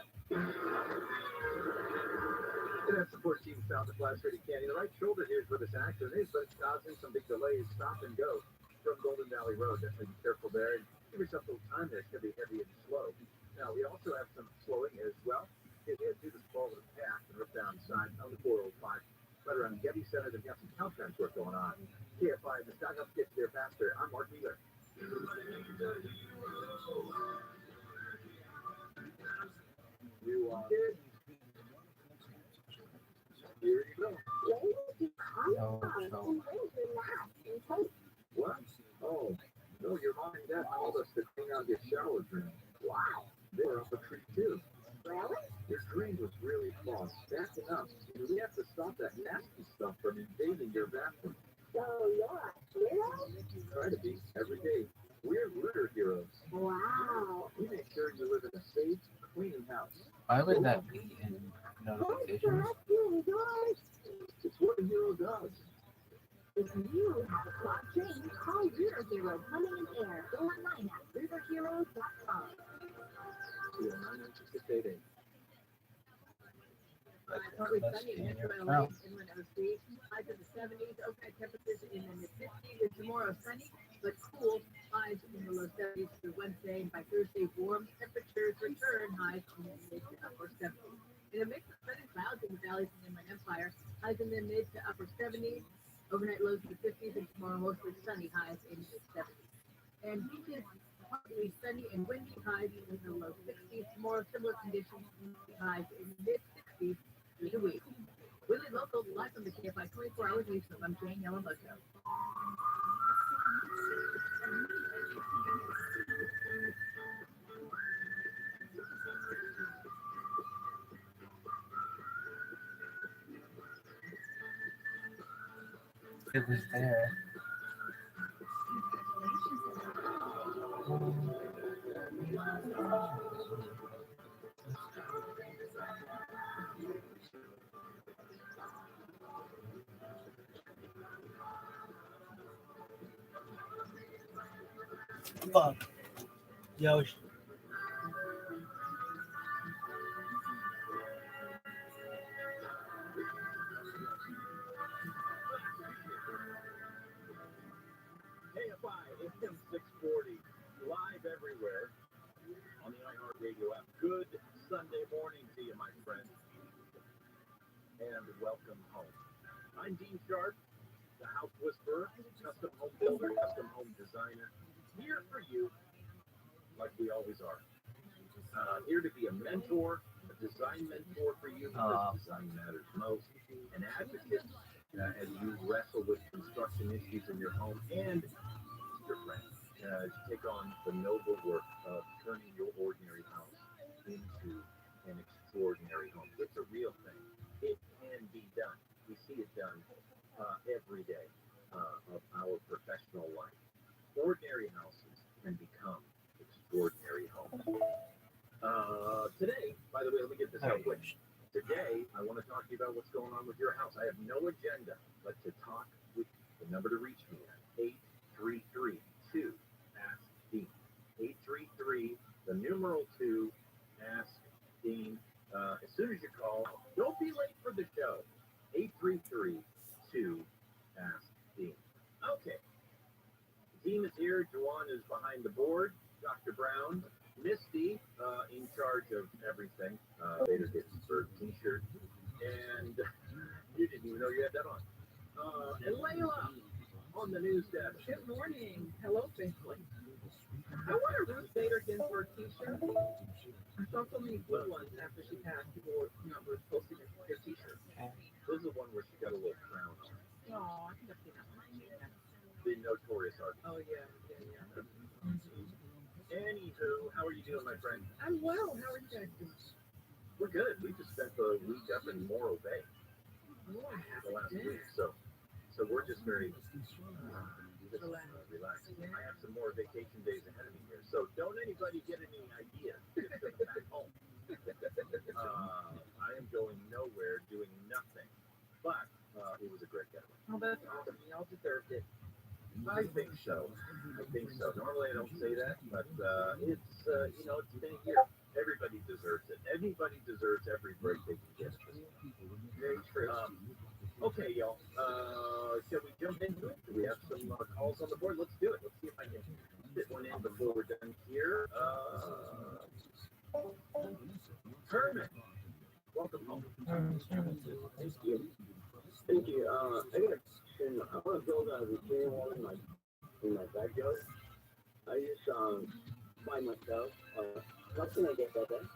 That support team found the flash ready candy. The right shoulder here is where this accident is, but it's causing some big delays. Stop and go from Golden Valley Road. Definitely be careful there. Give yourself a little time there. It's going to be heavy and slow. Now, we also have some slowing as well. It is due to the fall of the path and rip down side on the 405. Right around Getty Center, they've got some health transport going on. KFI, the stock up gets there faster. I'm Mark Wheeler. You did. Here you go. What? Oh, no, your mom and dad told us to clean out your shower drain. Wow. They were up a tree too. Really? Your drain was really clogged, backing up. We have to stop that nasty stuff from invading your bathroom. So you're a hero? Try to be every day. We're litter heroes. Wow. We make sure you live in a safe, clean house. Why would that be in notifications? It's what a hero does. If you have a clogged drain, call River Hero Plumbing and Air online at riverheroes.com. Yeah, 99688. Partly sunny in Metro LA, inland OC. Highs in the 70s, overnight temperatures in the mid-50s. And tomorrow sunny, but cool. Highs in the low 70s through Wednesday. And by Thursday, warm temperatures return. Highs in the mid to upper 70s. In a mix of sun and clouds in the valleys of the Inland Empire. Highs in the mid to upper 70s. Overnight lows in the 50s. And tomorrow mostly sunny. Highs in the 70s. And beaches partly sunny and windy. Highs in the low 60s. Tomorrow similar conditions. Highs in the mid-60s. Through the week. Willie Local, live from the KFI 24 Hours News. I'm Jane Yamamoto. It was there. Fuck. Yo. KFI AM 640, live everywhere on the iHeartRadio app. Good Sunday morning to you, my friend, and welcome home. I'm Dean Sharp, the House Whisperer, custom home builder, custom home designer, here for you, like we always are. Here to be a mentor, a design mentor for you, because design matters most, an advocate as you wrestle with construction issues in your home and your friends, as you take on the noble work of turning your ordinary house into an extraordinary home. It's a real thing. It can be done. We see it done every day of our professional life. Ordinary houses can become extraordinary homes. Today, by the way, let me get this out quick. Today, I want to talk to you about what's going on with your house. I have no agenda but to talk with you. The number to reach me at 833-2-ASK-DEAN. 833, the numeral 2, Ask Dean. As soon as you call, don't be late for the show. 833-2-ASK-DEAN. Okay. The team is here. Juwan is behind the board. Dr. Brown. Misty, in charge of everything. Vader Gettysburg t-shirt. And you didn't even know you had that on. And Layla on the news desk. Good morning. Hello, Facebook. I want a Ruth Bader Ginsburg t-shirt. I saw so many blue ones after she passed. People were posting her t-shirt. This is the one where she got a little crown on. Oh, I think I've seen that one. The notorious artist. Oh, yeah. Anywho, how are you doing, my friend? I'm well. How are you guys doing? We're good. We just spent the week up in Morro Bay the last week, so we're just very relaxed. I have some more vacation days ahead of me here, so don't anybody get any ideas. Just go back home. I am going nowhere, doing nothing. But it was a great getaway. Oh, that's awesome. Y'all deserved it. I think so. I think so. Normally I don't say that, but it's it's been a year. Everybody deserves it. Everybody deserves every break they can get. Very true. Okay, y'all. Shall we jump into it? Do we have some calls on the board? Let's do it. Let's see if I can fit one in before we're done here. Herman, welcome home. Thank you. Thank you. I got a question. I want to build a retaining wall in my backyard. I just by myself. How can I get that done?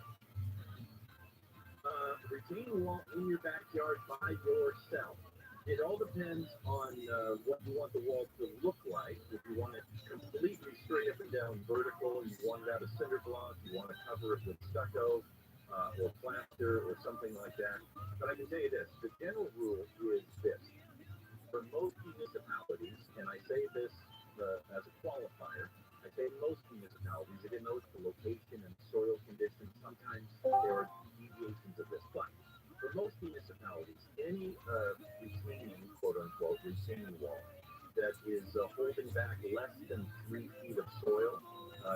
Retaining wall in your backyard by yourself. It all depends on what you want the wall to look like. If you want it completely straight up and down vertical, you want it out of cinder block, you want to cover it with stucco or plaster or something like that. But I can tell you this, the general rule is this. For most municipalities, and I say this as a qualifier, I say most municipalities, again, those for location and soil conditions, sometimes there are deviations of this, but for most municipalities, any retaining, quote unquote, retaining wall that is holding back less than 3 feet of soil,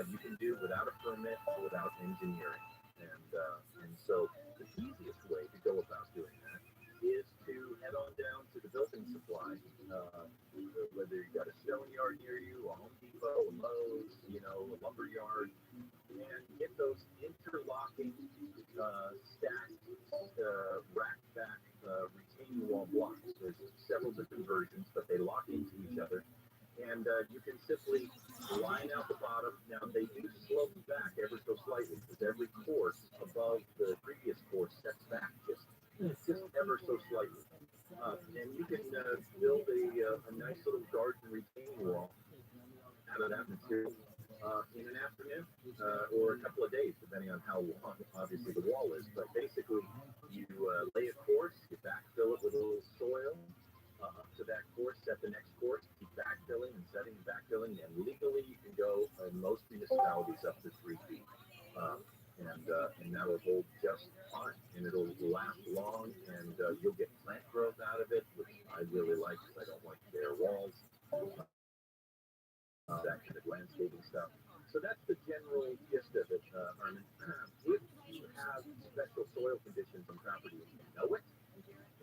you can do without a permit or without engineering. And so the easiest way to go about doing that is to head on down to the building supply, whether you got a stone yard near you, a Home Depot, a Lowe's, a lumber yard, and get those interlocking stacked rack back retaining wall blocks. There's several different versions, but they lock into each other. And you can simply line out the bottom. Now, they do slope back ever so slightly because every course above the previous course sets back just ever so slightly. And you can build a nice little garden retaining wall out of that material in an afternoon or a couple of days, depending on how long, obviously, the wall is. But basically, you lay a course, you backfill it with a little soil. Up to that course, set the next course, keep backfilling and setting and backfilling, and legally you can go in most municipalities up to 3 feet. And that'll hold just fine, and it'll last long, and you'll get plant growth out of it, which I really like because I don't like bare walls, that kind of landscaping stuff. So that's the general gist of it, Armin. If you have special soil conditions on property and you know it,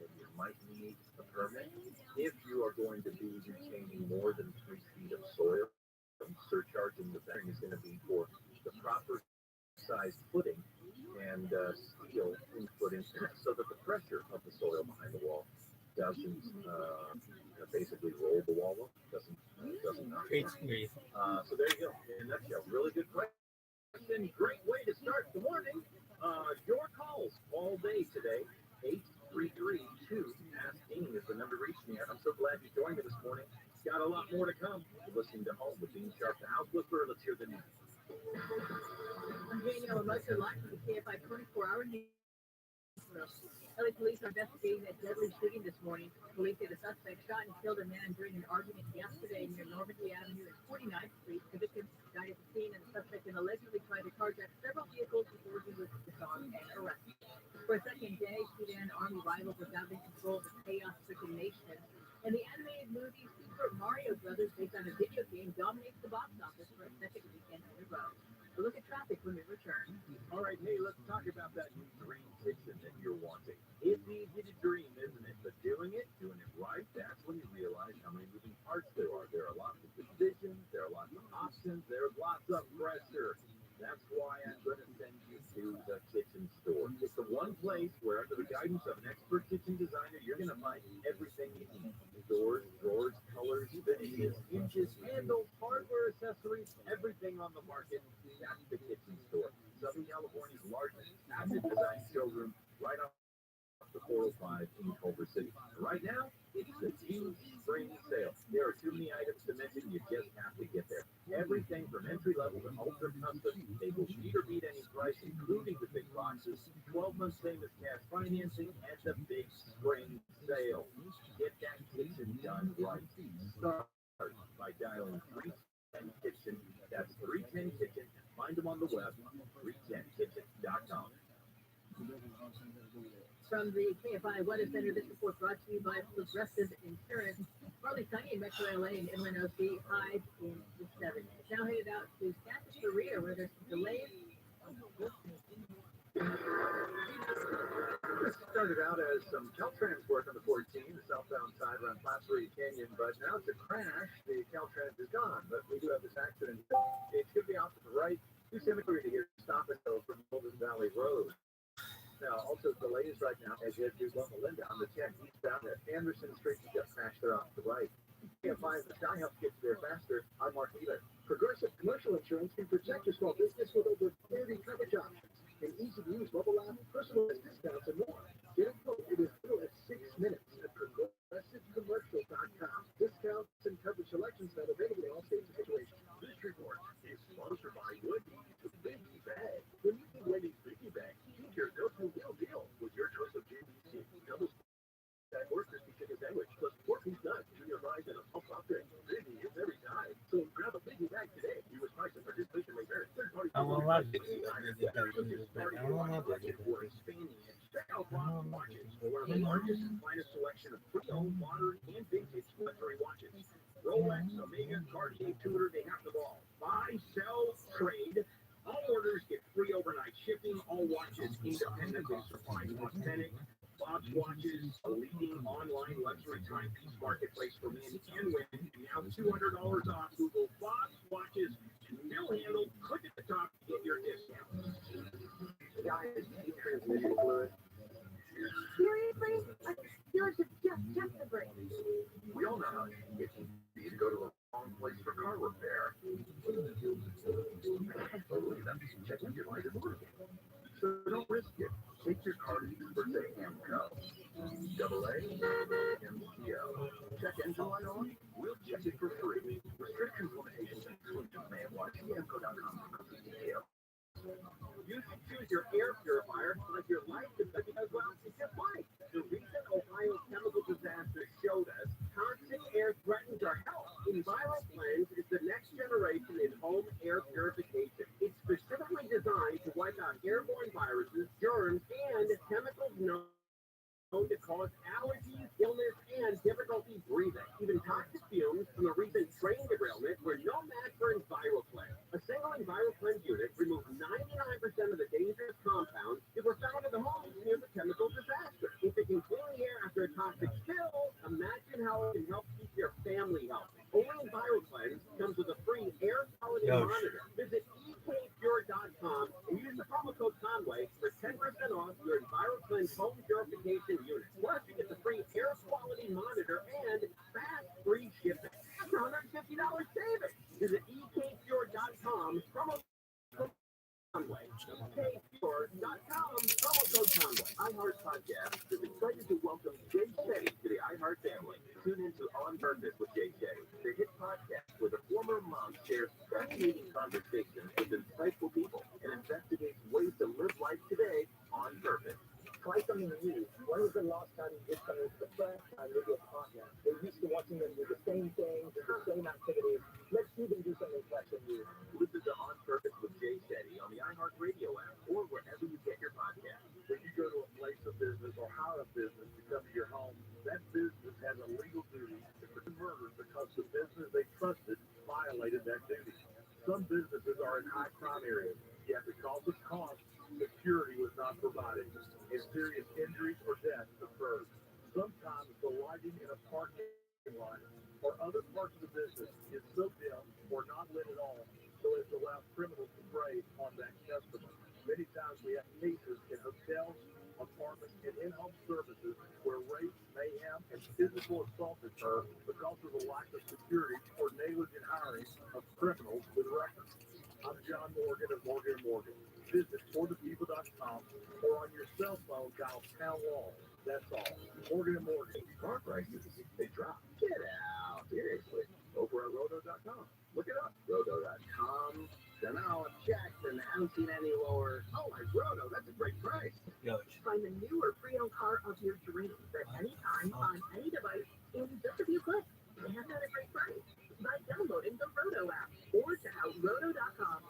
then you might need a permit. If you are going to be retaining more than 3 feet of soil, surcharging the bearing is going to be for the proper size footing and steel inputting so that the pressure of the soil behind the wall doesn't basically roll the wall up, doesn't knock it down. So there you go. In a nutshell, really good question. Great way to start the morning. Your calls all day today. 8332 Ask Dean is the number to reach me at. I'm so glad you joined me this morning. Got a lot more to come. You're listening to Home with Dean Sharp, the House Whisperer. Let's hear the news. I'm Danielle Musser, live from the KFI 24-hour news. LA police are investigating a deadly shooting this morning. Police say the suspect shot and killed a man during an argument yesterday near Normandy Avenue and 49th Street. The victim died at the scene, and the suspect then allegedly tried to carjack several vehicles before he was disarmed and arrested. For a second day, Sudan Army rivals are battling control of the chaos-stricken nation. And the animated movie Super Mario Brothers, based on a video game, dominates the box office for a second weekend in a row. A look at traffic when we return. All right, hey, let's talk about that new dream kitchen that you're wanting. It's easy to dream, isn't it? But doing it right, that's when you realize how many moving parts there are. There are lots of decisions, there are lots of options, there's lots of pressure. That's why I'm going to send you to the kitchen store. It's the one place where, under the guidance of an expert kitchen designer, you're going to find everything you need. Doors, drawers, colors, finishes, inches, handles, hardware, accessories, everything on the market. That's the kitchen store. Southern California's largest passive design showroom right off the 405 in Culver City. Right now, it's the huge spring sale. There are too many items to mention, you just have to get there. Everything from entry level to ultra custom, they will beat or beat any price, including the big boxes, 12 months famous cash financing, and the big spring sale. Get that kitchen done right. Start by dialing 310 Kitchen. That's 310 Kitchen. Find them on the web, 310kitchen.com. From the KFI Weather Center, this report brought to you by Progressive Insurance. Partly sunny in Metro LA and Inland OC, highs in the 70s. Now headed out to Santa Maria, where there's some delays. This started out as some Caltrans work on the 14, the southbound side around Placerita Canyon, but now it's a crash. The Caltrans is gone, but we do have this accident. It should be off to the right. 273 here, stop and go from Golden Valley Road. Now, also delays right now as you head to Loma Linda on the 10 eastbound at Anderson Street. You just smashed there off to the right. KFI the Sky helps get you there faster. I'm Mark Wheeler. Progressive Commercial Insurance can protect your small business with over 30 coverage options, an easy-to-use mobile app, personalized discounts, and more. Get a quote in as little as 6 minutes at progressivecommercial.com. Discounts and coverage selections that are available in all states and situations. This report is sponsored by Woodie's Biggie Bag. When you need Woodie's Biggie Bag, keep your go-to real deal with your choice of JBC, double stack or crispy chicken sandwich, plus 4-piece nuts, junior fries, and a pulp drink. Biggie is every time. So grab a Biggie Bag today. You was priced and participation may vary. Third-party. I won't lie to you. We're expanding it. Check out Roth Watches, one of the largest and finest selection of pre-owned, modern, and vintage military watches. Rolex, Omega, Cartier, Tudor, they have them all. Buy, sell, trade. All orders get free overnight shipping. All watches independently supplied. Authentic Bob's Watches, a leading online luxury timepiece marketplace for men and women. Now $200 off. Google Bob's Watches. Still handle. Click at the top to get your discount. Guys, transmission fluid. Seriously? I feel like it's just the break. We all know how it's easy to go to the wrong place for car repair. Totally, that's checking your light is working. So don't risk it. Take your car to Birthday AMCO. AA MCO. Check engine light on? We'll check it for free. Restrictions, limitations, and exclusions may apply. AMCO.com for details. You should choose your air purifier like your life is because, well, it's just like the recent Ohio chemical disaster showed us toxic air threatens our health. EnviroCleanse is the next generation in home air purification. It's specifically designed to wipe out airborne viruses, germs, and chemicals known to cause allergies, illness, and difficulty breathing. Even toxic fumes from the recent train derailment were no match for EnviroCleanse. A single EnviroCleanse unit removes 99% of the dangerous compounds that were found in the homes near the chemical disaster. If it can clean the air after a toxic spill, imagine how it can help keep your family healthy. Only EnviroCleanse comes with a free air quality monitor. Visit ekpure.com and use the promo code Conway for 10% off your EnviroCleanse home purification unit. Plus, you get the free air quality monitor and fast free shipping. That's $150 savings. Visit ekpure.com, promo code Conway. ekpure.com, promo code Conway. iHeart Podcast is excited to welcome Jay Shetty to the iHeart family. Tune into On Purpose with Jay Shetty, the hit podcast where the former mom shares fascinating conversations with insightful people and investigates ways to live life today on purpose. Try something new. When was the last time you did something for the first time with your partner? They're used to watching them do the same things, do the same activities. Let's see them do something fresh and new. Listen to On Purpose with Jay Shetty on the iHeart Radio app or wherever you get your podcast. When you go to a place of business or hire a business to come to your home, that business has a legal duty to prevent murder because the business they trusted violated that duty. Some businesses are in high crime areas, yet because of cost, security was not provided, and serious injuries or deaths occurred. Sometimes the lighting in a parking lot or other parts of the business is so dim or not lit at all, so as to allow criminals to prey on that customer. Many times we have cases in hotels, apartments, and in-home services where rape, mayhem, and physical assault occur because of the lack of security or negligent hiring of criminals with records. I'm John Morgan of Morgan & Morgan. Visit forthepeople.com or on your cell phone dial #1. That's all. Morgan & Morgan. Car prices, they drop. Get out. Seriously. Over at roto.com. Look it up. Roto.com. Then I'll check and haven't seen any lower. Oh, like Roto. That's a great price. Find the new or pre-owned car of your dreams at any time on any device in just a few clicks. And at a great price by downloading the Roto app or check out roto.com.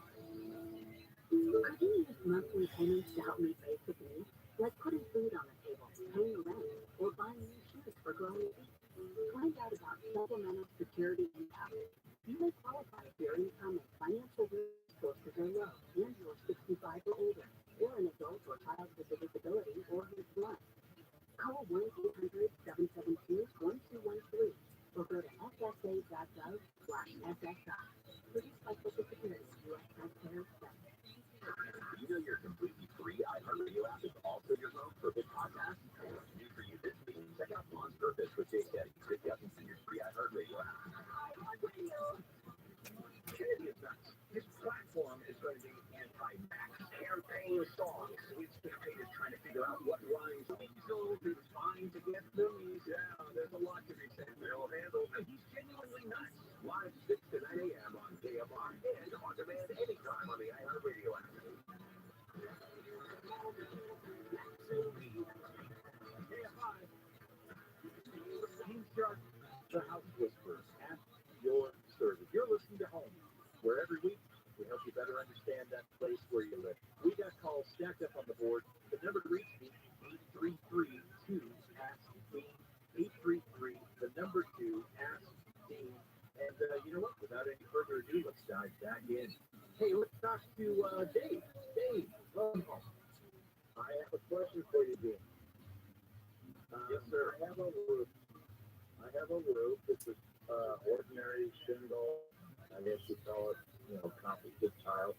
Could you use monthly payments to help meet basic needs? New for you this week, check out Monster Fish with Jake Daddy. Pick up and see your free iHeartRadio app. Kennedy is nuts. His platform is going to be anti-max campaign songs. His campaign is trying to figure out what rhymes weasel to find to get these. Yeah, there's a lot to be said. They'll handle. And he's genuinely nuts. Live 6 to 9 a.m. on KMR and on demand anytime on the iHeartRadio app. The House Whisperers at your service. You're listening to Home, where every week we help you better understand that place where you live. We got calls stacked up on the board. The number to reach me, 833-2-ASK-DEAN, 833, the number 2-ASK-DEAN. And you know what? Without any further ado, let's dive back in. Hey, let's talk to Dave. Dave, welcome home. I have a question for you, Dean. Yes, sir. I have a roof. It's an ordinary shingle. I guess you call it, composite tile.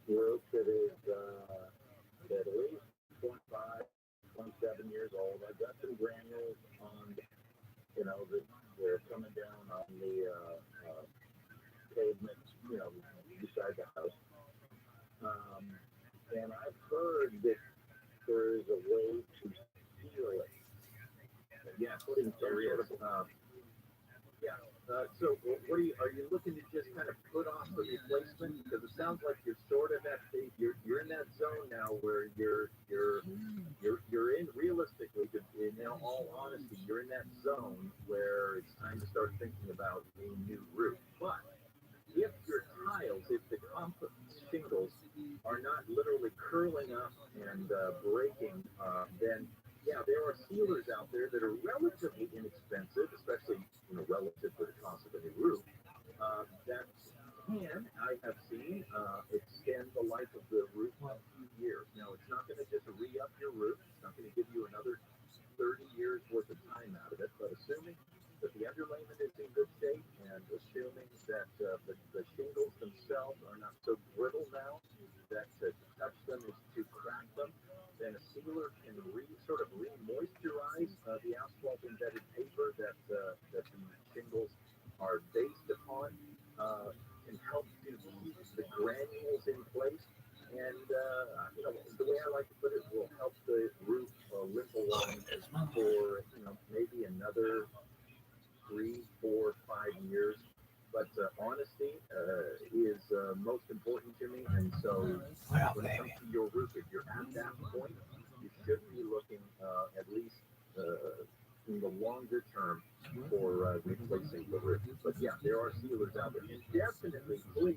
Roof that is at least 25, 27 years old. I've got some granules on, they're coming down on the pavement, beside the house. And I've heard that there is a way to seal it. Yeah, putting some sort of, so what are you looking to just kind of put off the replacement? Because it sounds like you're sort of at the, you're in that zone now where you're in, realistically, in all honesty, you're in that zone where it's time to start thinking about a new roof. But if your tiles, if the composite shingles are not literally curling up and breaking, then yeah, there are sealers out there that are relatively inexpensive, especially relative to the cost of a new roof. That can, I have seen, extend the life of the roof by a few years. Now, it's not going to just re-up your roof. It's not going to give you another 30 years worth of time out of it. But assuming that the underlayment is in good shape and assuming that the shingles themselves are not so brittle now that to touch them is to crack them, then a sealer can sort of re-moisturize the asphalt embedded paper that the shingles are based upon, can help to keep the granules in place. And, the way I like to put it, will help the roof limp along for, maybe another 3, 4, 5 years. But honesty is most important to me. And so when it comes to your roof, if you're at that point, you should be looking at least in the longer term for replacing the roof. But yeah, there are sealers out there. And definitely, please,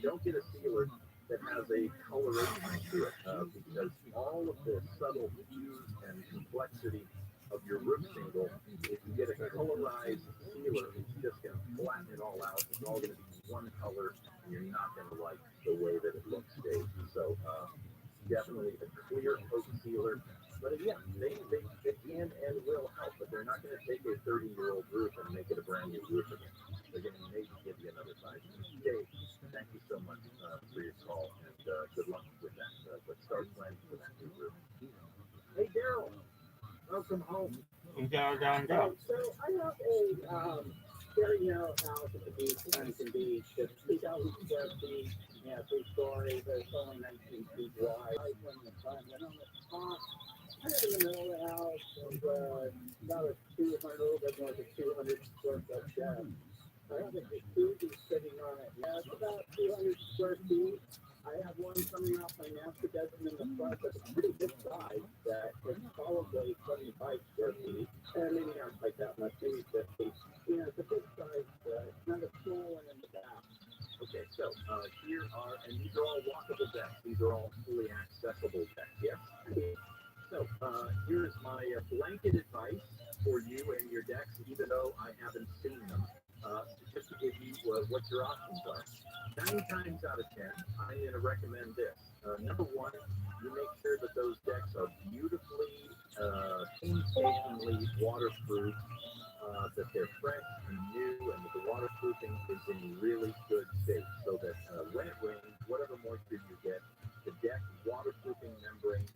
don't get a sealer that has a coloration to it, because all of the subtle hues and complexity of your roof shingle, if you get a colorized sealer, it's just going to flatten it all out. It's all going to be one color, and you're not going to like the way that it looks staged. So definitely a clear coat sealer. But yeah, they can and will help, but they're not going to take a 30-year-old roof and make it a brand new roof again. They're going to maybe give you another 5 years. Dave, thank you so much for your call, and good luck with that. Let's start planning for that new roof. Hey, Daryl, welcome home. Down. So I have a very narrow house at the beach, Huntington Beach, just 2,000 square feet, 3 stories, it's only 19 feet wide. When the sun went on the top, kind of in the middle of the house, and about a 200, a little bit more than 200 square foot shed. I have a jacuzzi sitting on it. Yeah, it's about 200 square feet. I have one coming off my master bedroom in the front that's a pretty good size, that is probably 25 square feet, and maybe not quite that much, maybe 50. It's a big size, it's not a pool and in the back. Okay, so here are, and these are all walkable decks. These are all fully accessible decks, yes? So here's my blanket advice for you and your decks, even though I haven't seen them, just to give you what your options are. 9 times out of 10, I'm going to recommend this. Number one, you make sure that those decks are beautifully, painstakingly waterproof, that they're fresh and new, and that the waterproofing is in really good shape, so that when it rains, whatever moisture you get, the deck waterproofing membrane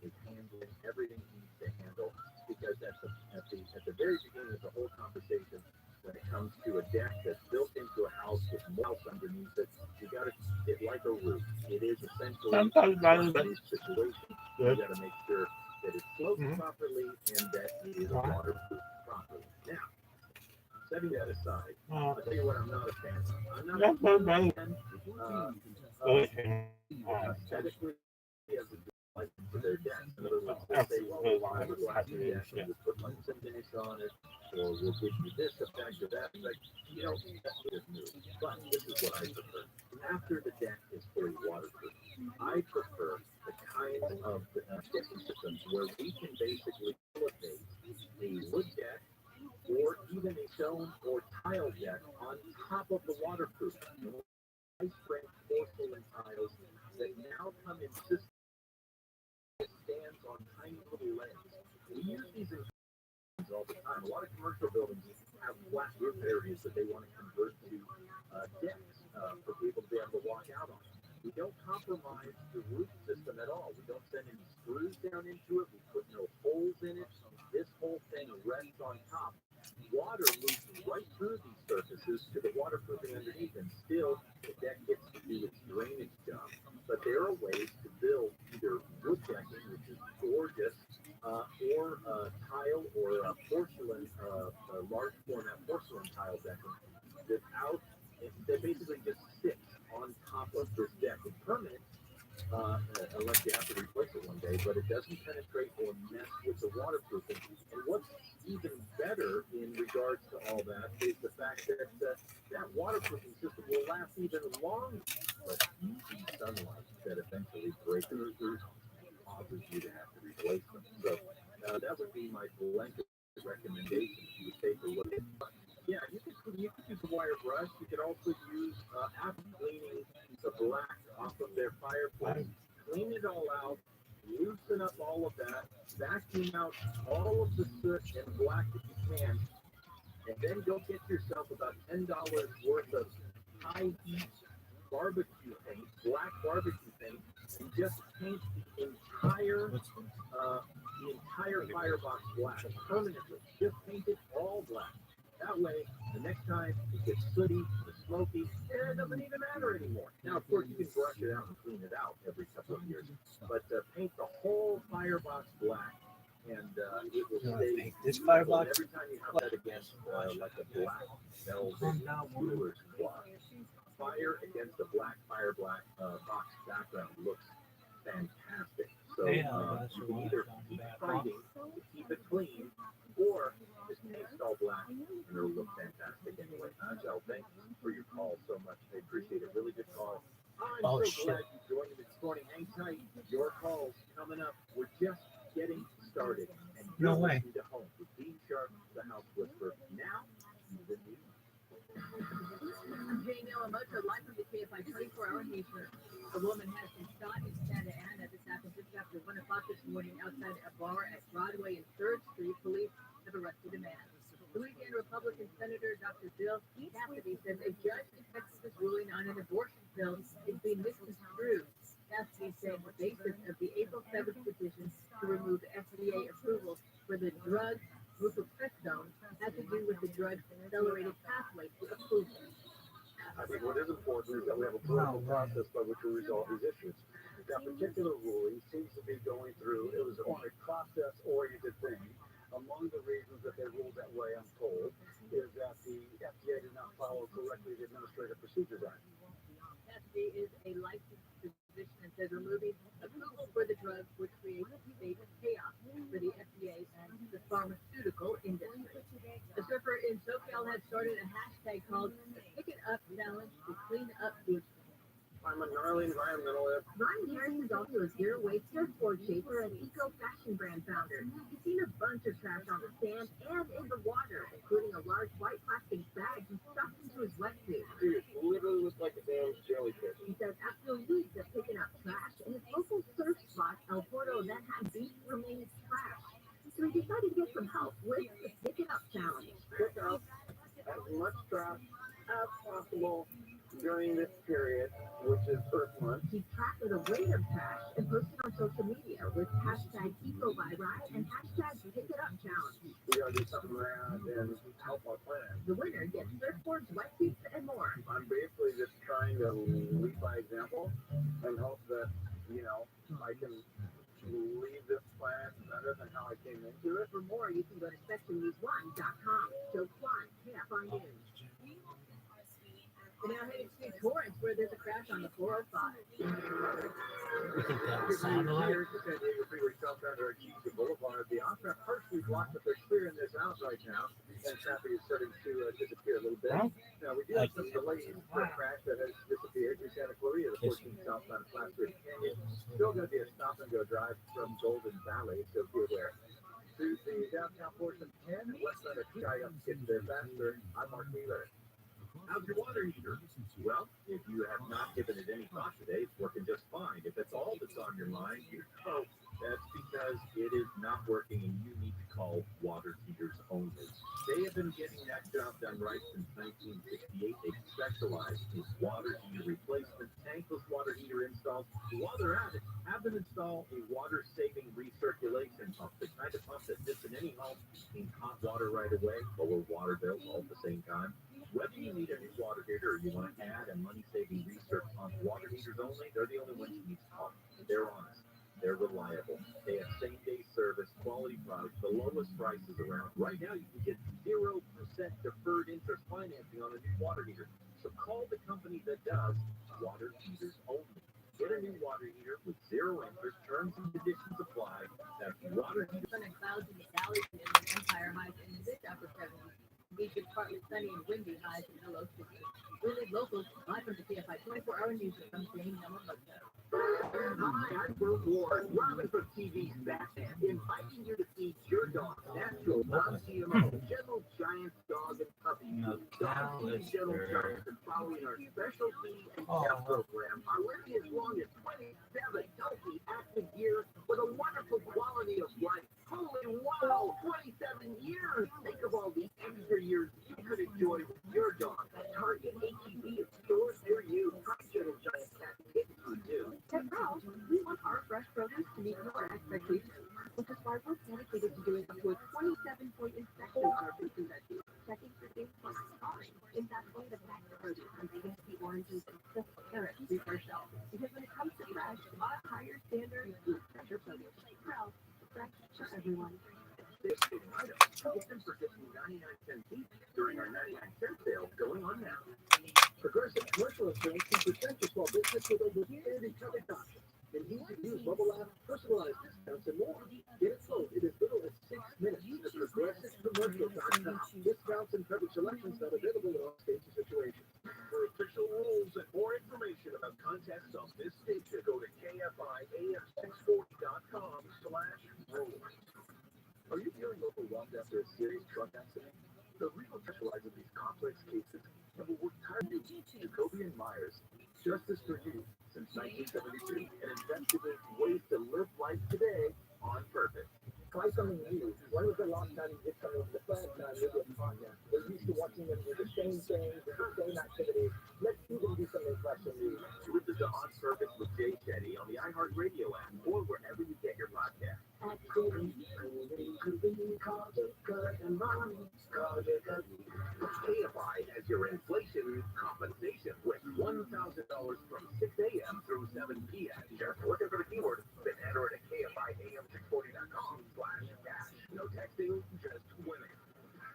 sometimes I in these situations, you got to make sure that it's sloped properly and that it is waterproof properly. Now, setting that aside, I'll tell you what I'm not a fan of. I'm not a fan aesthetically as a like for their decks. In other words, they say, well, we'll have a glass deck and we'll put like some finish on it, or we'll give you this effect or that effect. You know, that's just new. But this is what I prefer. After the deck is fully waterproof, I prefer the kind of decking systems where we can basically elevate a wood deck or even a stone or tile deck on top of the waterproof. High strength porcelain tiles that now come in systems that stands on tiny little legs. We use these in all the time. A lot of commercial buildings have flat roof areas that they want to convert to decks for people to be able to walk out on. We don't compromise the roof system at all. We don't send any screws down into it. We put no holes in it. This whole thing rests on top. Water moves right through these surfaces to the waterproofing underneath, and still the deck gets to do its drainage job. But there are ways to build either wood decking, which is gorgeous, or tile or porcelain, large format porcelain tile decking without that basically just sits on top of this deck. It's permanent, unless you have to replace it one day, but it doesn't penetrate or mess with the waterproofing. And what's even better in regards to all that is the fact that that waterproofing system will last even longer. But UV sunlight that eventually breaks through causes you to have to replace them. So that would be my blanket recommendation. You would take a look at. Yeah, you could use a wire brush. You could also use after cleaning the black off of their fireplace, clean it all out, loosen up all of that, vacuum out all of the soot and black that you can, and then go get yourself about $10 worth of high heat barbecue paint, black barbecue paint, and just paint the entire firebox black permanently. Just paint it all black. That way, the next time it gets sooty, it's smoky, it doesn't even matter anymore. Now, of course, you can brush it out and clean it out every couple of years, but paint the whole firebox black, and it will stay. This firebox. Every time you have that against like a black velvet jeweler's cloth, fire against a black box background looks fantastic. So you can either keep fighting to keep it clean, or just paint it all black, and it'll look fantastic anyway. So thank you for your call so much. I appreciate it. Really good call. I'm so glad you joined me this morning. Hang tight. Your calls coming up. We're just getting started. And you're listening to Home with Dean Sharp, the House Whisperer. Now, the news. I'm Jane Yamamoto, live from the KFI 24-hour news. A woman has been shot in Santa Ana. This happened just after 1 o'clock this morning outside a bar at Broadway and 3rd Street. Police have arrested a man. Louisiana Republican Senator Dr. Bill Cassidy says a judge in Texas' ruling on an abortion pill is being misconstrued. Cassidy said the basis of the April 7th decision to remove FDA approval for the drug mifepristone had to do with the drug's accelerated pathway to approval. I think what is important is that we have a political process by which we resolve these issues. That particular ruling seems to be going through, it was on a process-oriented thing. Among the reasons that they ruled that way, I'm told, is that the FDA did not follow correctly the Administrative Procedures Act. Cassidy is a licensed physician and says removing approval for the drug would create a state of chaos for the FDA and the pharmaceutical industry. A surfer in SoCal has started a hashtag called Pick It Up Challenge to clean up beaches. I'm a gnarly environmentalist. Ryan Harris is also a zero-waste surfboard chaser and eco-fashion brand founder. He's seen a bunch of trash on the sand and in the water, including a large white plastic bag he stuffed into his wetsuit. Dude, it literally looks like a damn jellyfish. He says after weeks of picking up trash, and his local surf spot, El Porto, that had beach remains trash. So he decided to get some help with the Pick It Up Challenge. Pick up as much trash as possible during this period, which is Earth Month. He tracked the weight of trash and posted on social media with hashtag EcoViRi and hashtag Pick It Up Challenge. We gotta do something around and help our planet. The winner gets surfboards, wetsuits, and more. I'm basically just trying to lead by example and hope that better than how I came into it. For more, you can go to sectionnews1.com. So fly, KFI News. And now heading to Torrance, where there's a crash on the 405. You think that's satellite? Here to San Diego Freeway southbound or Keystone Boulevard. The on-ramp partially blocked, but they're clearing this out right now. And traffic is starting to disappear a little bit. Huh? Now, we do have some delays for a crash that has disappeared in Santa Clarita, the 14 southbound of Plattsburgh Canyon. Still going to be a stop-and-go drive from Golden Valley, so be aware. To the downtown portion 10, west side of TI, up to get there faster. I'm Mark Wheeler. How's your water heater? Well, if you have not given it any thought today, it's working just fine. If that's all that's on your mind, you know that's because it is not working and you need to call Water Heaters Only. They have been getting that job done right since 1968. They specialize in water heater replacement, tankless water heater installs. While they're at it, have them install a water-saving recirculation pump, the kind of pump that sits in any home, means hot water right away, lower water bills all at the same time. Whether you need a new water heater or you want to add a money-saving recirc pump, Water Heaters Only, they're the only ones you need to call. They're honest. They're reliable. They have same-day service, quality products, the lowest prices around. Right now, you can get 0% deferred interest financing on a new water heater. So call the company that does Water Heaters Only. Get a new water heater with 0 interest. Terms and conditions apply. That's Water Heaters. Sun and clouds in the valleys and in the Empire highs in the mid-upper 70s. Beaches partly sunny and windy, highs in the low 60s. We leave locals live from the CFI 24-hour news from Jane Yamamoto. Hi, I'm Bert Ward, Robin from TV's Batman, inviting you to feed your dog natural, non-GMO, Gentle Giant dog and puppy. Dog feeding Gentle Giants and following our specialty and care program are living as long as 27 healthy, active years with a wonderful quality of life. Holy wow, 27 years! Think of all the extra years you could enjoy with your dog. Target HEB of stores near you. Try Gentle Giant cat kittens for you. At Ralph's, we want our fresh produce to meet your expectations, which is why we're dedicated to doing up to a 27-point inspection on our fruits and veggies, checking for things like scarring, in that way the back produce and fancy oranges and crisp carrots reach our shelves. Because when it comes to fresh, our higher standards is fresher produce. Ralph's, fresh for everyone. This item, get them for just 99 cents each during our 99-cent sale going on now. Progressive Commercial Insurance can protect your small business with over 30 coverage options. And easy-to-use mobile app, personalized discounts, and more. Get it sold in as little as 6 minutes at progressivecommercial.com. Discounts and coverage selections not available in all states and situations. For official rules and more information about contests on this station, go to kfiam640.com/rules. Are you feeling overwhelmed after a serious truck accident? The legal specializes in these complex cases have worked tirelessly to Jacoby and Myers, Justice for You, since 1972, and investigates ways to live life today on purpose. Try something new. When was the last time you did something the first time you did a podcast? We're used to watching them do the same things, the same activities. Let's see them do something fresh and new. Listen to On Purpose with Jay Shetty on the iHeartRadio app or wherever you get your podcast. KFI has your inflation compensation with $1,000 from 6 a.m. through 7 p.m. Just looking for the keyword, then enter it at kfiam640.com/cash. No texting, just winning.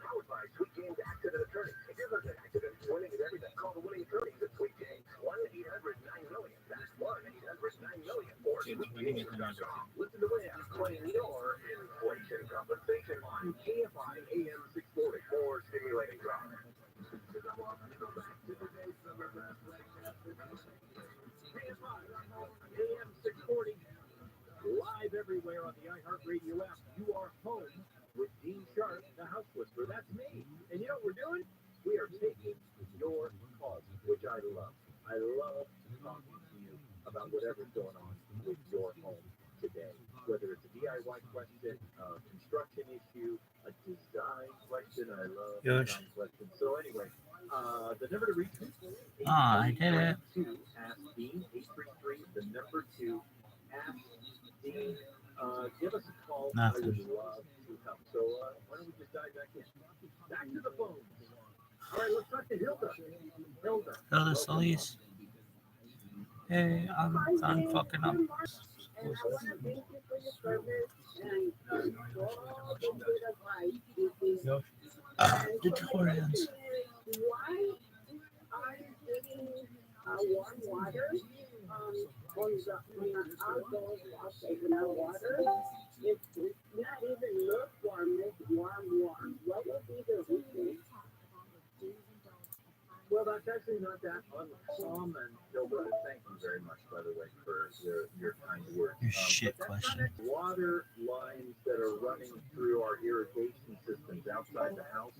Powered by Sweet James Accident Attorneys. If you're looking at accidents, winning is everything. Call the winning attorneys at Sweet James. 1-800-9-MILLION. That's 1-800-9-MILLION. Or sweetjames.com. Listen to win. Claim your inflation compensation line. KFI AM 640. More stimulating drama. AM 640. Live everywhere on the iHeartRadio app. You are home with Dean Sharp, the House Whisperer. That's me. And you know what we're doing? We are taking your calls, which I love. I love talking to you about whatever's going on with your home today. Whether it's a DIY question, a construction issue, a design question. I love design questions. So anyway, the number to reach me. I did it. Ask Dean, 833, the number 2, ask Dean. Give us a call. Nothing. I would love to help. So why don't we just dive back in? Back to the phones. All right, let's talk to Hilda. Hilda Solis. Hey, I'm fucking up. And I want to thank you for your service and Tutorials. Why are you putting warm water on the outdoor water? It's not even lukewarm, it's warm. What would be the reason? Well, that's actually not that uncommon, Gilbert. Thank you very much, by the way, for your kind words. Your shit but question. Water lines that are running through our irrigation systems outside the house,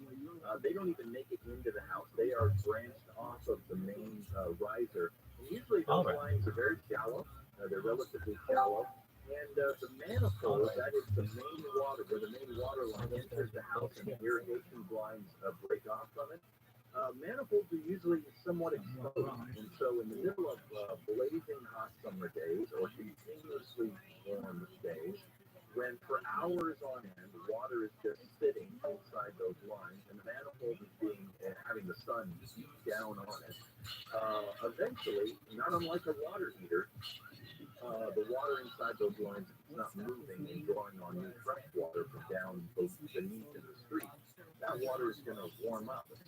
they don't even make it into the house. They are branched off of the main riser. And usually those lines are very shallow. They're relatively shallow. And the manifold, that is the main water, where the main water line enters the house and the irrigation lines break off from it. Manifolds are usually somewhat exposed, and so in the middle of blazing hot summer days or continuously warm days, when for hours on end water is just sitting inside those lines and the manifold is having the sun beat down on it, eventually, not unlike a water heater, the water inside those lines is not moving and drawing on new fresh water from down beneath in the street. That water is going to warm up. Make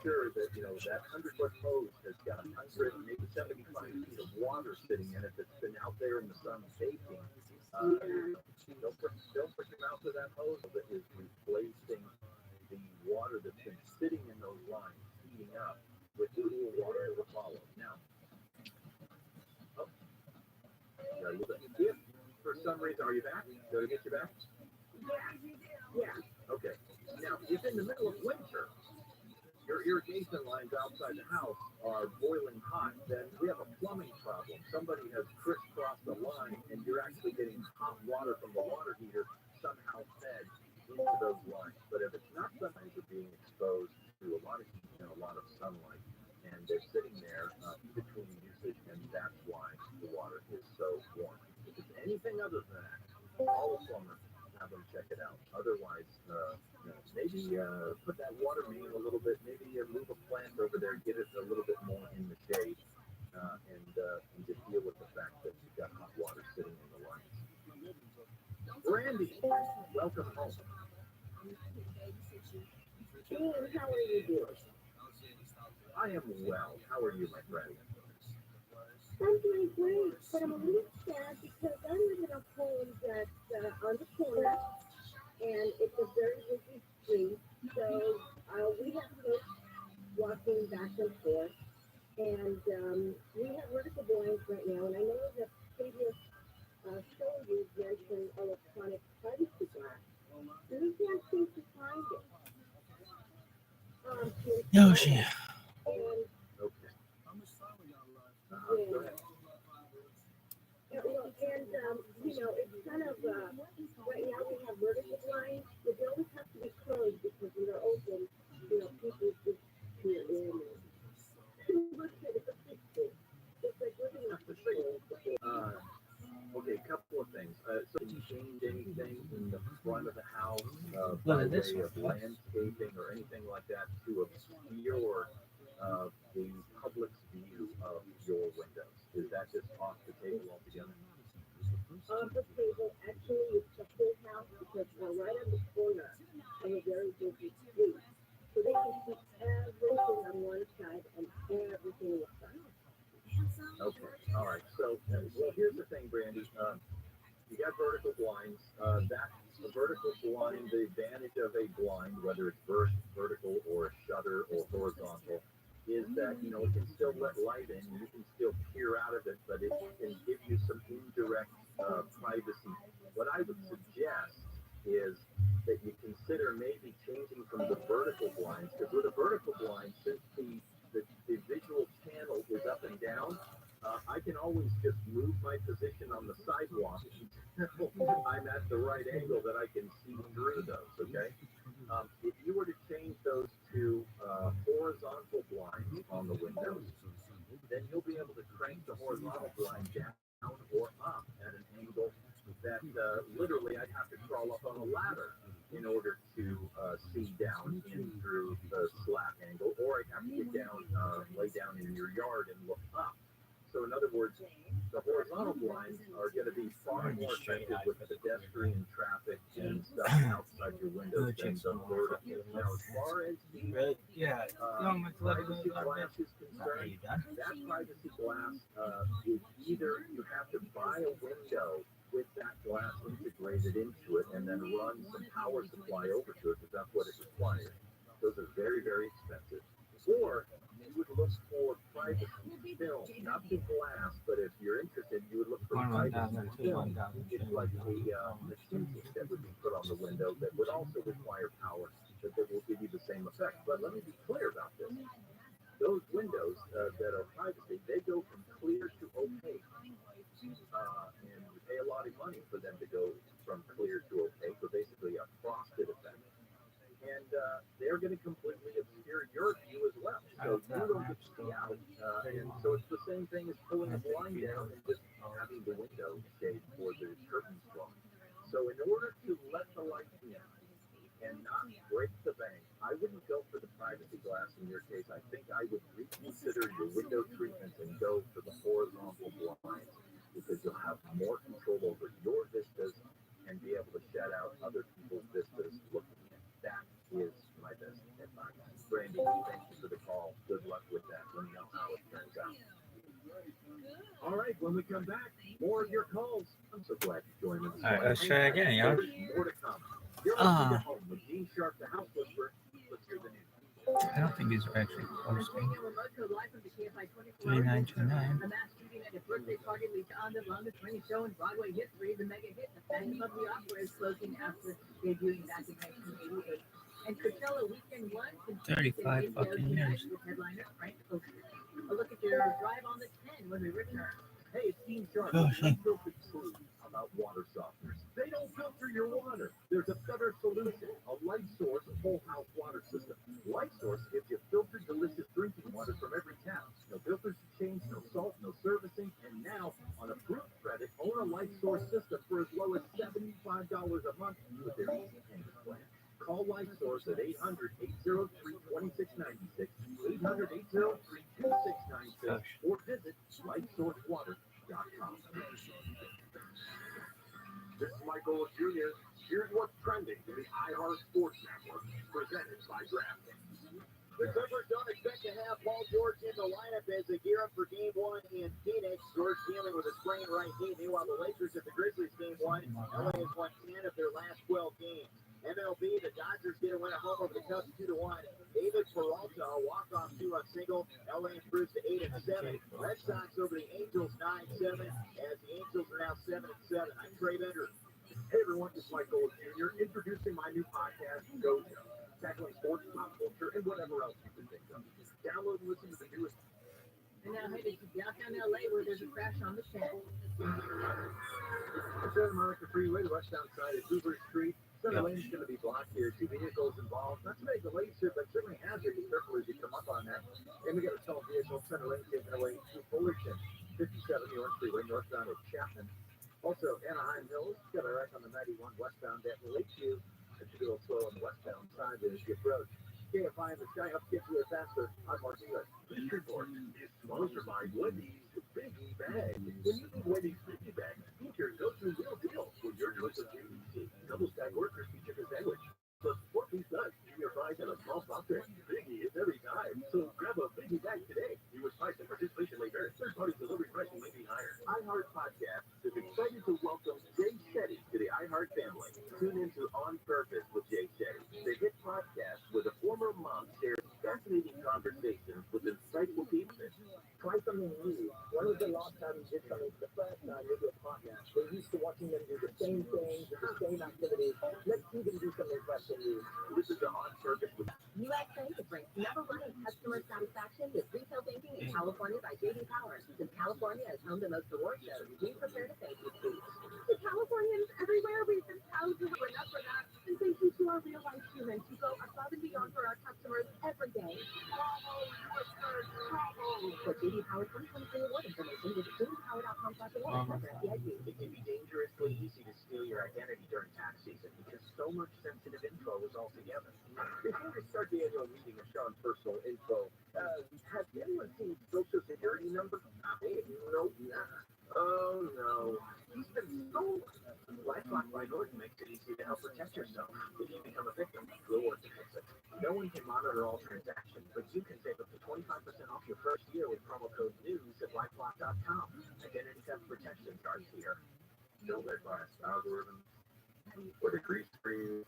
sure that that 100-foot hose has got 100, maybe 75 feet of water sitting in it that's been out there in the sun baking. Don't put your mouth to that hose that is replacing the water that's been sitting in those lines, heating up with cool water that will follow. Now, if for some reason, are you back? Did I get you back? Yeah. Okay. Now, if in the middle of winter, your irrigation lines outside the house are boiling hot, then we have a plumbing problem. Somebody has crisscrossed the line, and you're actually getting hot water from the water heater somehow fed into those lines. But if it's not, sometimes they're being exposed to a lot of heat and a lot of sunlight, and they're sitting there in between usage, and that's why the water is so warm. If it's anything other than that, call a plumber, have them check it out. Otherwise, maybe put that water main a little bit, maybe move a plant over there, get it a little bit more in the shade, and just deal with the fact that you've got hot water sitting in the lines. Brandy, welcome home. Dean, how are you doing? I am well. How are you, my friend? I'm doing great, but I'm a little sad because I live in a home that's on the corner, and it's a very busy street. So we have kids walking back and forth, and we have vertical blinds right now. And I know that previous show you mentioned electronic privacy glass. So we can't seem to find it. Yoshi. And Okay. Go ahead. well, it's kind of right now we have vertical blinds, but they always have to be closed because when they're open, people just peer in. It's like living in a Okay, a couple of things. So did you change anything in the front of the house Look by at this way of one. landscaping or anything like that to obscure the public's view of your windows? Is that just off the table altogether? off the table. Actually, it's the whole house because we're right on the corner of a very busy street. So they can see everything on one side and everything on the side. Okay, all right. So, well, here's the thing, Brandy. You got vertical blinds. That's a vertical blind. The advantage of a blind, whether it's vertical or a shutter or horizontal, is that it can still let light in. You can still peer out of it, but it can give you some indirect privacy. What I would suggest is that you consider maybe changing from the vertical blinds, because with a vertical blind, since the visual channel is up and down, I can always just move my position on the sidewalk until I'm at the right angle that I can see through those, okay? If you were to change those to horizontal blinds on the windows, then you'll be able to crank the horizontal blind down or up at an angle that literally I'd have to crawl up on a ladder in order to see down in through the slat angle, or I'd have to get down, lay down in your yard and look up. So in other words, the horizontal blinds are going to be far more effective with pedestrian traffic and stuff outside your windows than the vertical. Now, as far as the Yeah. privacy glass is Are concerned, you done? that privacy glass is either you have to buy a window with that glass integrated into it and then run some power supply over to it because that's what it requires. Those are very, very expensive. Or you would look for privacy film, not the glass, but if you're interested, you would look for privacy film. It's like a tinting that would be put on the window that would also require power, but that will give you the same effect. But let me be clear about this. Those windows that are privacy, they go from clear to opaque. And you pay a lot of money for them to go from clear to opaque, or basically a frosted effect. And they're going to completely obscure your view as well. So you don't get to see out. And so it's the same thing as pulling a blind down and just having the window shade or the curtains drawn. So in order to let the light in and not break the bank, I wouldn't go for the privacy glass in your case. I think I would reconsider your window treatments and go for the horizontal blinds because you'll have more control over your vistas and be able to shut out other people's vistas looking in. That is my best advice. Brandy, thank you for the call. Good luck with that. Let me know how it turns out. All right, when we come back, more of your calls. I'm so glad you joined us. All right, let's try again, y'all. More to come. You're listening to Home with Gene Sharp, the House Whisperer. Let's hear the news. I don't think these are actually posting. 3929. A mass shooting at a birthday party leads on the longest running show in Broadway history. The mega hit, The Phantom of the Opera, is closing after debuting back in 1988. And Coachella Weekend 1 35 fucking years. with headliner Frank Ocean. A look at your drive on the 10 when we return. Hey, it's Gene Sharp. Oh, Let's build the truth about water softeners. They don't filter your water. There's a better solution, a Light Source whole house water system. Light Source gives you filtered, delicious drinking water from every tap. No filters to change, no salt, no servicing, and now on approved credit, own a Light Source system for as low as $75 a month with their easy payment plan. Call Light Source at 800-803-2696, 800-803-2696, or visit lightsourcewater.com. This is Michael Jr. Here's what's trending to the iHeart Sports Network, presented by DraftKings. The Clippers don't expect to have Paul George in the lineup as they gear up for Game 1 in Phoenix. George dealing with a sprained right knee. Meanwhile, the Lakers at the Grizzlies Game 1. LA has won 10 of their last 12 games. MLB, the Dodgers get a win at home over the Cubs 2-1. David Peralta, a walk-off 2-run single. LA improves to 8-7. Red Sox over the Angels 9-7, as the Angels are now 7-7. I'm Trey Bender. Hey everyone, it's Michael Jr. introducing my new podcast, Dojo, tackling sports, pop culture, and whatever else you can think of. Download and listen to the newest. And now headed to downtown LA where there's a crash on the 10. The Santa Monica Freeway, the westbound side of Hoover Street. Center lane is going to be blocked here. 2 vehicles involved. Not too many delays here, but certainly hazard. Be careful as you come up on that. And we got a stalled vehicle. Center lane taken away to Fullerton. 57 North Freeway, northbound at Chapman. Also, Anaheim Hills, got a wreck on the 91 westbound at Lakeview. It's a little slow on the westbound side as you approach. KFI in the Sky Up gets you there faster. I'm Mark Nealon. This report is sponsored by Wendy's Biggie Bag. When you need Wendy's Biggie Bag, think your go-to real deal with your choice of ABC. Double stack workers feature the sandwich. Plus 4-piece nuts, your fries, and a small soft drink. Biggie is every time. So grab a Biggie Bag today. You would price and participation may vary. Third-party delivery pricing may be higher. iHeart Podcast is excited to welcome Jay Shetty to the iHeart family. Tune into On Purpose with Jay Shetty, the hit podcast where the former mom shares fascinating conversations with insightful people. Try something new. When was the last time you did something for the first time you do a podcast? We're used to watching them do the same things, do the same activities. Let's see them do something fresh and new. This is the On Purpose with U.S. Bank brings number one in customer satisfaction with retail banking in California by J.D. Power. Since California is home to most award shows, be prepared to face with speech. To Californians everywhere, we've been proud to win up for that. And thank you to our real-life humans who go above and beyond for our customers every day. For J.D. Power 2023 award information, visit jdpower.com/award. It can be dangerously easy to steal your identity during tax season because so much sensitive info is all together. Before we start the annual meeting of Sean's personal info, has anyone seen Social Security number? Norton makes it easy to help protect yourself. If you become a victim, we'll work to fix it. No one can monitor all transactions, but you can save up to 25% off your first year with promo code NEWS at likeforlike.com. Identity theft protection starts here. Don't let biased algorithms or the grease screens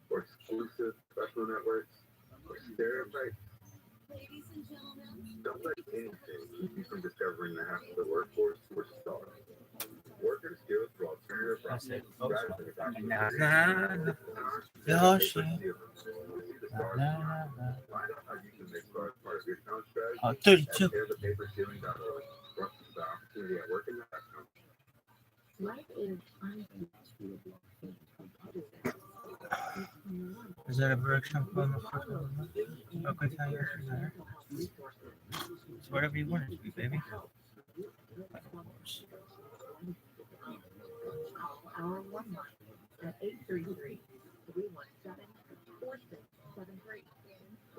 or exclusive special networks or stereotypes. Don't let anything keep you from discovering the half of the workforce or stars. Workers skills through alternative That's it, processes folks. rather than a doctor's Nah, degree. nah, Yoshi. Find out how you can make stars part of your account strategy Oh, at 32. tearthepaperceiling.org. Brought to you by Opportunity at Work in the Background. Life is uncontrollable. Is that a direction from the first one? Okay, tell you there. It's whatever you want it to be, baby. Call our one line at 833-317-4673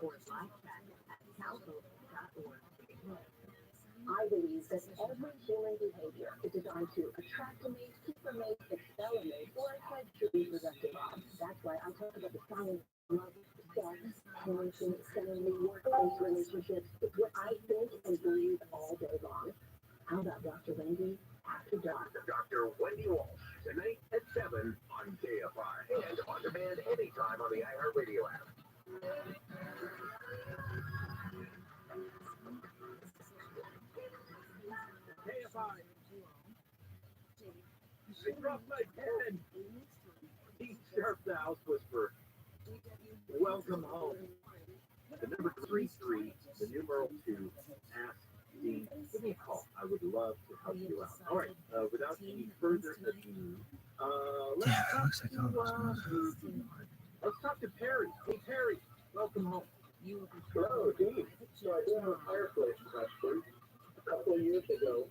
or live chat at calvo.org. I believe that every human behavior is designed to attract a mate, keep a mate, expel a mate, or head to reproductive odds. That's why I talk about the science of love, sex, parenting, family, workplace relationships. It's what I think and believe all day long. How about Dr. Wendy after dark? Dr. Wendy Walsh, tonight at 7 on KFI and on demand anytime on the iHeartRadio app. KFI. I dropped my pen. He sharp the house whisperer. Welcome home. The number 33, the numeral 2, ask Dean. Give me a call. I would love to help you out. All right. Without any further ado, let's talk to Perry. Hey, Perry. Welcome home. Hello, Dean. So I do have a fireplace question. A couple of years ago,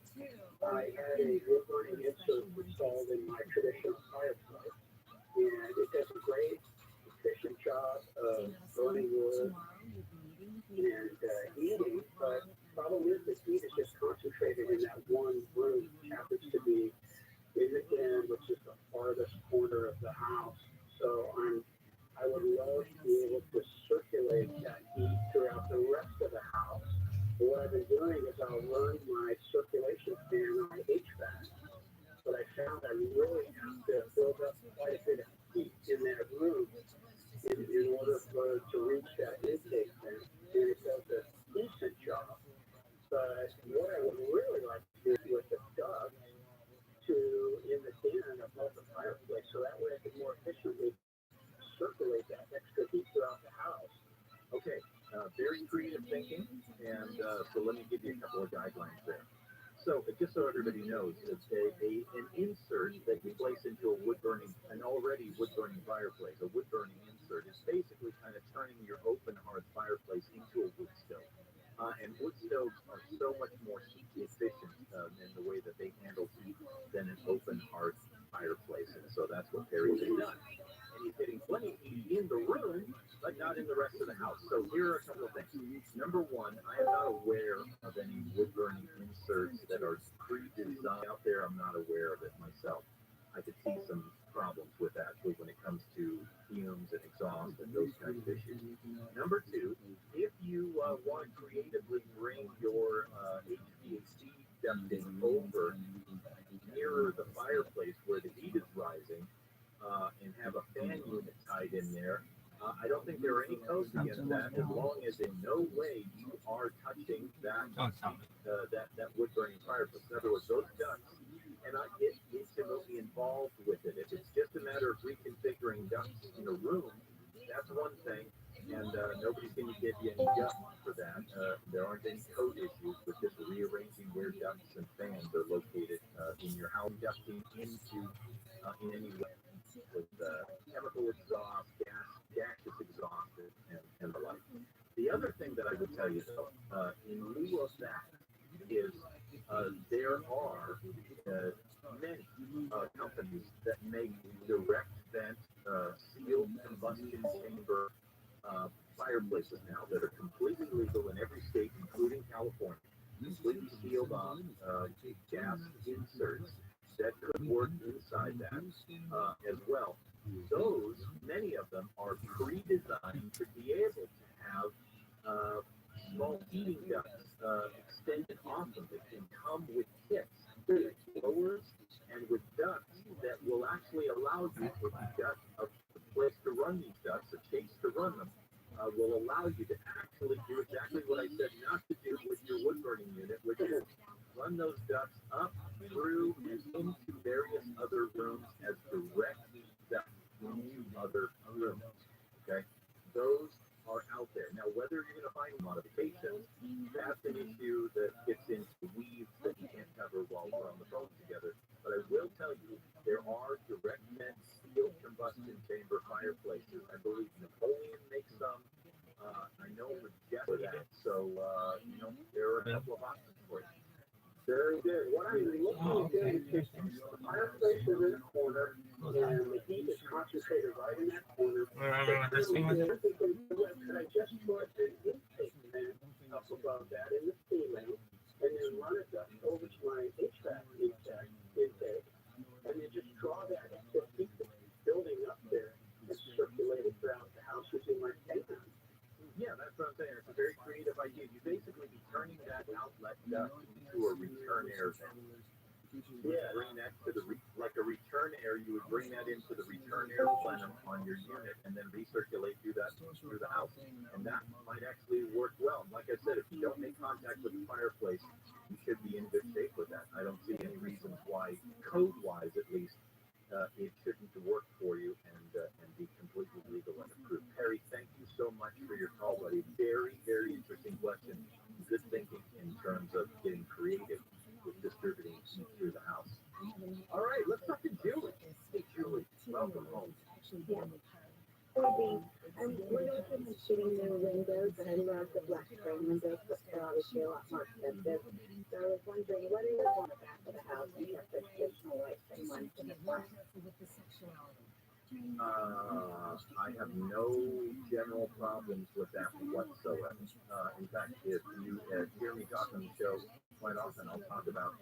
I had a wood burning insert installed in my traditional fireplace, and it does a great, efficient job of burning wood and heating, but the problem is the heat is just concentrated in that one room, which happens to be in the den, which is the farthest corner of the house. So I would love to be able to circulate that heat throughout the rest of the house. But what I've been doing is I'll run my circulation fan on HVAC, but I found I really have to build up quite a bit of heat in that room in order for it to reach that intake vent, and it does a decent job. But what I would really like to do with the duct in the den above the fireplace, so that way I can more efficiently circulate that extra heat throughout the house. Okay, very creative thinking, and so let me give you a couple of guidelines there. So, just so everybody knows, it's an insert that you place into an already wood-burning fireplace. A wood-burning insert is basically kind of turning your open hearth fireplace into a wood stove. And wood stoves are so much more heat efficient in the way that they handle heat than an open hearth fireplace. And so that's what Perry's done. And he's getting plenty of heat in the room, but not in the rest of the house. So here are a couple of things. Number one, I am not aware of any wood-burning inserts that are pre-designed out there. I'm not aware of it myself. I could see some problems with that when it comes to fumes and exhaust and those kinds of issues. Number two, if you want to creatively bring your HVAC ducting over nearer the fireplace where the heat is rising and have a fan unit tied in there, I don't think there are any codes against that, as long as in no way you are touching that wood burning fireplace. In other words, those ducts cannot get intimately involved with it. If it's just a matter of reconfiguring ducts in a room, that's one thing, and nobody's going to give you any guff for that. There aren't any code issues with just rearranging where ducts and fans are located in your house, ducting into in any way with chemical exhaust, gaseous exhaust, and the like. The other thing that I would tell you, though, in lieu of that, is there are many companies that make direct vent sealed combustion chamber fireplaces now that are completely legal in every state, including California. Completely sealed off gas inserts that that could work inside that as well. Those, many of them are pre-designed to be able to have small heating ducts extended off them that can come with kits, blowers, and with ducts that will actually allow you, if you've got a place to run these ducts, a case to run them, will allow you to actually do exactly what I said not to do with your wood burning unit, which is run those ducts up, through, and into various other rooms as direct ducts into other rooms. Okay? Those are out there. Now, whether you're going to find modifications, that's an issue that gets into weeds that you can't cover while we're on the phone together. But I will tell you, there are direct vent steel combustion chamber fireplaces. I believe Napoleon makes some. I know Majestic for that. So, there are a couple of options for you. Very good. What I'm looking at is the fireplace is in the corner, and the heat is concentrated right in that corner. This thing was Could I just put an intake fan up above that in the ceiling, and then run a duct over to my HVAC intake, and then just draw that to keep the building up there and circulate it throughout the house using my fan. Yeah, that's what I'm saying. It's a very creative idea. You basically be turning that outlet duct into a return air vent. Yeah. Bring that to the like a return air. You would bring that into the return air plenum on your unit, and then recirculate through the house, and that might actually work well. Like I said, if you don't make contact with the fireplace, you should be in good shape with that. I don't see any reasons why, code-wise at least, it shouldn't work for you and be completely legal and approved. Perry, thank you so much for your call, buddy. Very, very interesting question. Good thinking in terms of getting creative with distributing heat through the house. All right, let's talk to Julie. Hey, Julie, welcome home. We're looking at shooting new windows, and I love the black frame windows, but they're obviously a lot more expensive. So I was wondering, what is on the back of the house? You have the traditional white frame ones in the front. I have no general problems with that whatsoever. In fact, if you hear me talk on the show quite often, I'll talk about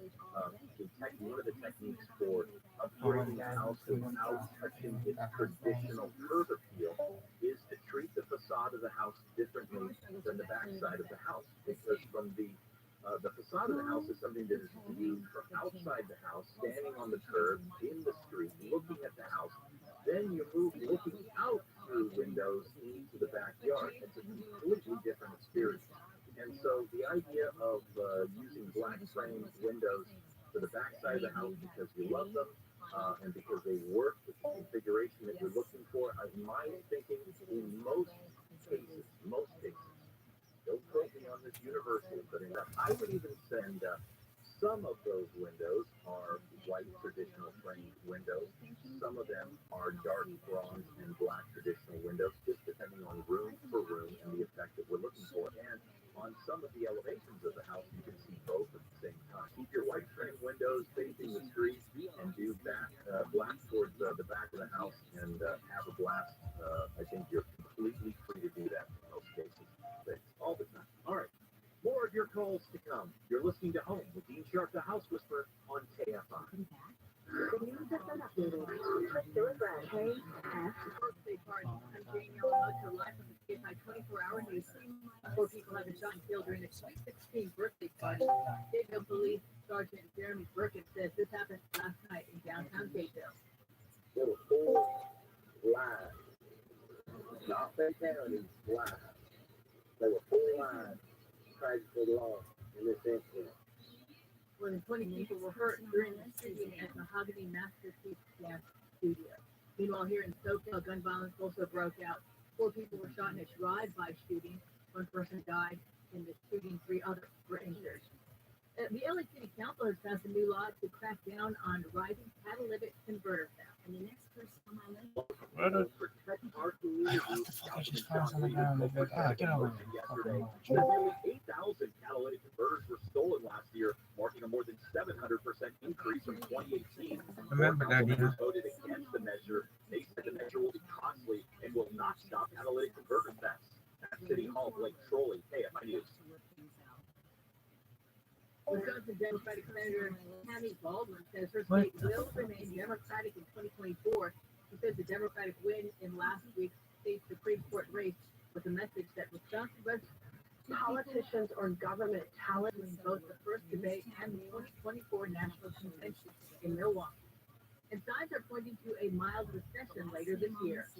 one of the techniques for upgrading a house without touching its traditional curb appeal is to treat the facade of the house differently than the back side of the house, because from the facade of the house is something that is viewed from outside the house, standing on the curb, in the street, looking at the house. Then you move looking out through windows into the backyard. It's a completely different experience. And so the idea of using black frame windows for the back side of the house because you love them and because they work with the configuration that you're looking for, my thinking in most cases, don't quote me on this universally, but I would even send some of those windows are white traditional framed windows. Some of them are dark bronze and black traditional windows, just depending on room for room and the effect that we're looking for. And on some of the elevations of the house, you can see both at the same time. Keep your white frame windows facing the street and do black towards the back of the house and have a blast. I think you're completely free to do that in most cases. Thanks. All the time. All right. More of your calls to come. You're listening to Home with Dean Sharp, the House Whisperer, on KFI. Birthday party. I'm Danielle Motor, live from the KFI 24-hour news. 4 people have been shot and killed during the 2016 birthday party. Jacob Police Sergeant Jeremy Birkin says this happened last night in downtown Kaysville. There were 4 lives. Not fatalities, lives. There were 4 lives tragically lost in this incident. More than 20 people were hurt during the shooting at Mahogany Masterpiece Dance Studio. Meanwhile, here in SoCal, gun violence also broke out. 4 people were shot in a drive-by shooting. 1 person died in the shooting. 3 others were injured. The LA City Council has passed a new law to crack down on rising catalytic converter theft. And the next person on my list. Protect our community. What the fuck? I just found something down there. Get over Yesterday, nearly 8,000 catalytic converters were stolen last year, marking a more than 700% increase from 2018. Remember that, you know. Voted against the measure. They said the measure will be costly and will not stop catalytic converter thefts. At City Hall, Blake Trolley, KFI News. Wisconsin Democratic Senator Tammy Baldwin says her state will remain Democratic in 2024. She says the Democratic win in last week's state Supreme Court race was a message that Wisconsin residents, politicians, or government talent in both the first debate and the 2024 national convention in Milwaukee. And signs are pointing to a mild recession later this year.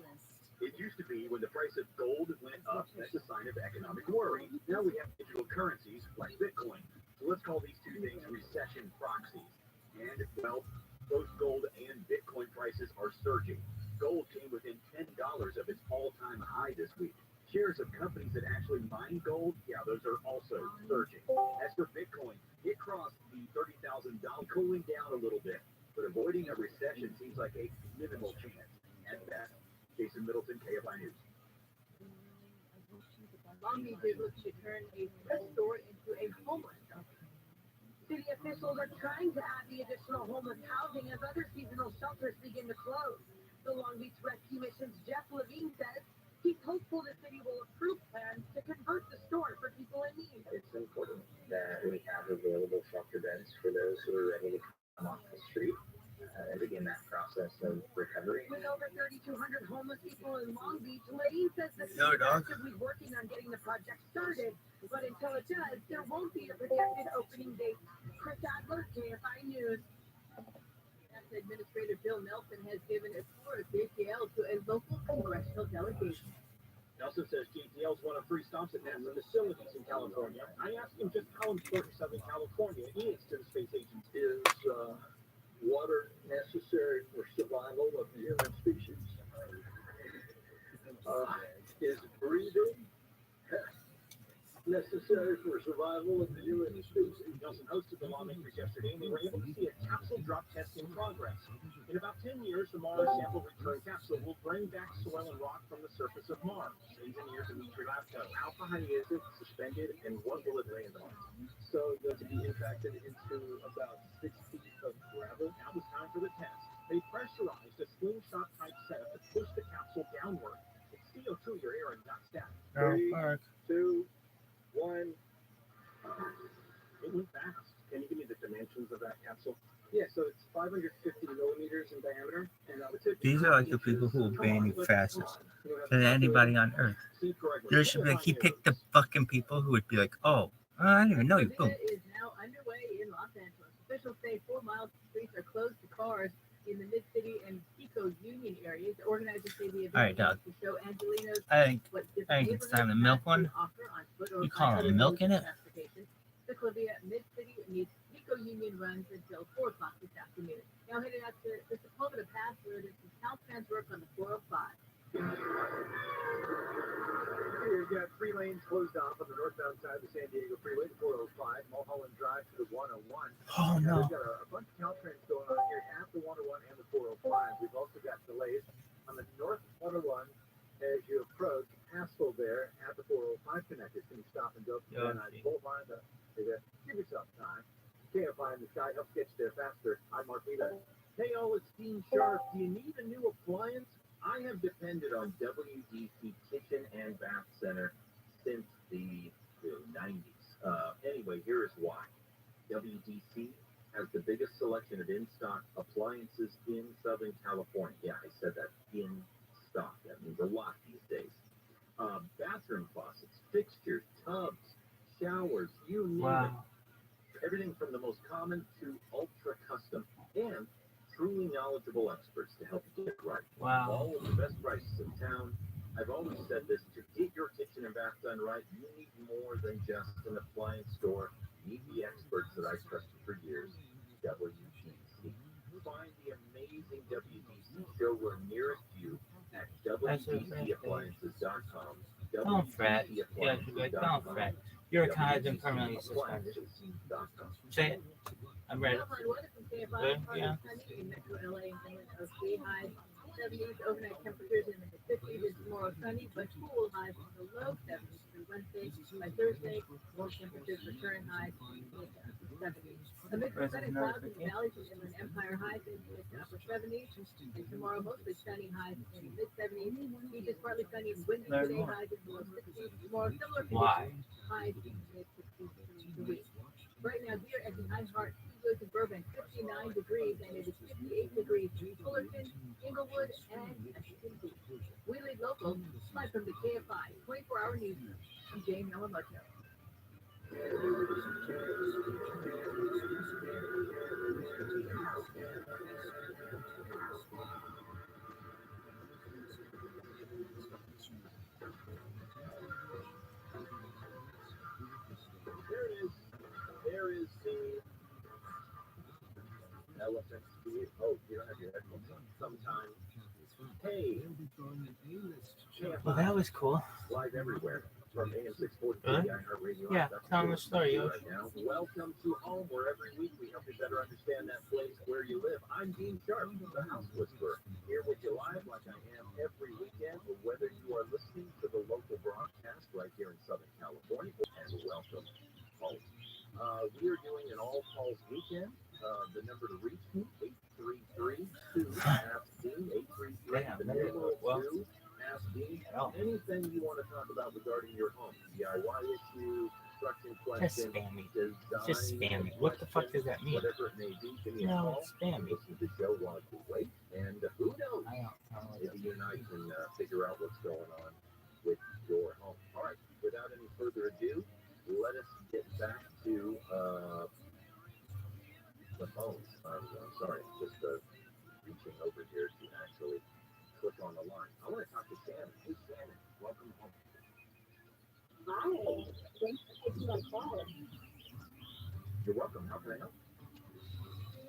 It used to be when the price of gold went up, that's a sign of economic worry. Now we have digital currencies like Bitcoin. So let's call these two things recession proxies. And, well, both gold and Bitcoin prices are surging. Gold came within $10 of its all-time high this week. Shares of companies that actually mine gold, yeah, those are also surging. As for Bitcoin, it crossed the $30,000, cooling down a little bit, but avoiding a recession seems like a minimal chance at best. Jason Middleton, KFI News. Long Beach is looking to turn a thrift store into a homeless shelter. City officials are trying to add the additional homeless housing as other seasonal shelters begin to close. The Long Beach Rescue Mission's Jeff Levine says he's hopeful the city will approve plans to convert the store for people in need. It's important that we have available shelter beds for those who are ready to come off the street and begin that process of recovery. With over 3,200 homeless people in Long Beach, Levine says the city is actively working on getting the project started, but until it does, there won't be a projected opening date. Chris Adler, KFI News. Administrator Bill Nelson has given a tour of JTL to a local congressional delegation. Nelson says JTL is one of 3 stops at NASA facilities in California. I asked him just how important Southern California is to the space agency. Is water necessary for survival of the human species? Is breathing necessary for survival of the human species? Nelson hosted the lawmakers yesterday, and they were able to see a capsule drop test in progress. In about 10 years, the Mars sample return capsule will bring back soil and rock from the surface of Mars. Engineer Dimitri Lapko. How high is it suspended, and what will it land on? So does it be impacted into about 6 feet of gravel? Now it's time for the test. They pressurized a slingshot-type setup to push the capsule downward. It's CO2 your air and not static. 3, 2, 1. It went fast. Can you give me the dimensions of that capsule? Yeah, so it's 550 millimeters in diameter, and These are like the people who will ban you fastest than anybody on earth. There should be like, he picked the fucking people who would be like, oh, I didn't even know you. Boom. Is now underway in Los Angeles. Officials say 4 miles of streets are closed to cars in the Mid-City and Pico Union areas. The organizers say the event All right, Doug. to show Angelinos I think it's time to milk one. You call it milk in it? The Columbia Mid-City meets Pico Union runs until 4 o'clock this afternoon. Now headed out to the Tacoma to pass where there's some Caltrans work on the 405. You've got 3 lanes closed off on the northbound side of the San Diego Freeway, the 405, Mulholland Drive to the 101. Oh, no. We've got a bunch of Caltrans going on here at the 101 and the 405. We've also got delays on the north 101 as you approach Haskell there at the 405 connector. Can you stop and go from the Boulevard? Give yourself time. KFI in the sky helps get you there faster. I'm Mark Lita. Hey, all, it's Dean Sharp. Do you need a new appliance? I have depended on WDC Kitchen and Bath Center since the 90s. Anyway, here is why. WDC has the biggest selection of in-stock appliances in Southern California. Yeah, I said that, in stock. That means a lot these days. Bathroom faucets, fixtures, tubs, showers, you name it. Everything from the most common to ultra custom, and truly knowledgeable experts to help you get it right. Wow. All of the best prices in town. I've always said this: to get your kitchen and bath done right, you need more than just an appliance store. You need the experts that I've trusted for years. WDC. Find the amazing WDC showroom nearest you at WDCappliances.com. Don't fret. Yeah, don't fret. Your account has been permanently suspended. Say it. I'm ready. Good? Yeah. Overnight temperatures in the 50s and tomorrow sunny, but cool highs in the low 70s through Wednesday. By Thursday, more temperatures return highs in the 70s. A mix of sunny clouds in the valleys of Inland Empire highs in the upper 70s. And tomorrow, mostly sunny highs in the mid 70s. Beaches partly sunny and windy today, highs in the low 60s. Tomorrow, similar conditions, highs in the mid 60s through the week. Right now, here at the iHeart Studios in Burbank, 59 degrees, and it is 58 degrees. Fullerton, Inglewood, and Ashton. We lead local, live from the KFI 24-hour news. I'm Jane Yamamoto. There it is. There is the elephant. Oh, you don't have your headphones on. Sometimes. Hey. Well, that was cool. Live everywhere. From AM 640 Huh? iHeartRadio. Yeah, That's tell them the what story, we do Yosh. right now. Welcome to home, where every week we help you better understand that place where you live. I'm Dean Sharp, the House Whisperer, here with you live like I am every weekend, or whether you are listening to the local broadcast right here in Southern California, and welcome home. We are doing an all calls weekend. The number to reach me, 833-2-ASK-DEAN, 833, the numeral 2, Ask Dean. Anything you want to talk about regarding your home, DIY issue, construction Just question, spammy. design, Just spammy. What the fuck does that mean? whatever it may be, give me a No, call. it's spammy. Listen to the show while you wait, and who knows? Maybe you and I can figure out what's going on with your home. All right, without any further ado, let us get back to the phone. I'm sorry, just reaching over here to actually click on the line. I want to talk to Shannon. Hey, Shannon, welcome home. Hi, thanks for taking my call. You're welcome. How can I help?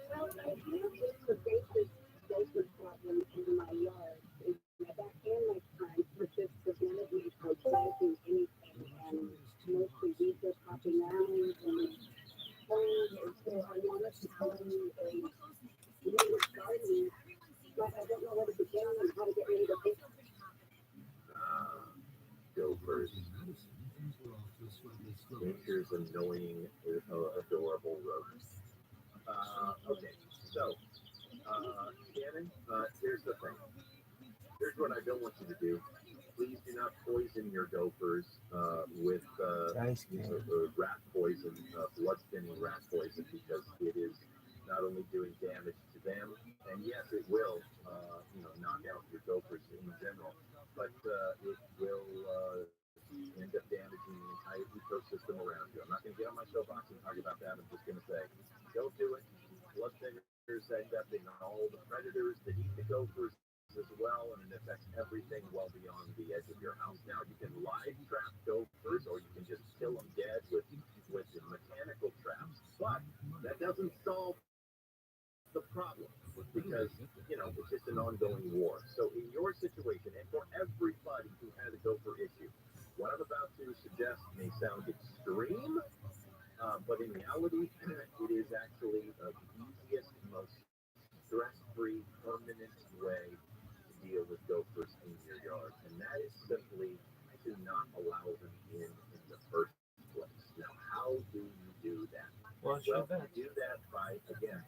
Well, I do with the basic social problem in my yard. Is my back and my front, which has prevented me from planting anything, and mostly weeds are popping out and spring, and so I wanted to go a native garden, but I don't know where to begin and how to get rid of it. Go first. Nature's annoying, adorable rodent. Okay, so, Shannon, here's the thing. Here's what I don't want you to do. Please do not poison your gophers with rat poison, blood-thinning rat poison, because it is not only doing damage to them, and yes, it will, knock out your gophers in general, but it will end up damaging the entire ecosystem around you. I'm not going to get on my soapbox and talk about that. I'm just going to say, don't do it. Blood thinners end up in all the predators that eat the gophers as well, and it affects everything well beyond the edge of your house. Now, you can live trap gophers, or you can just kill them dead with the mechanical traps, but that doesn't solve the problem, because it's just an ongoing war. So in your situation, and for everybody who has a gopher issue, what I'm about to suggest may sound extreme, but in reality, it is actually the easiest, most stress-free, permanent way to deal with gophers in your yard, and that is simply to not allow them in the first place. Now, how do you do that? Well, You do that by, again,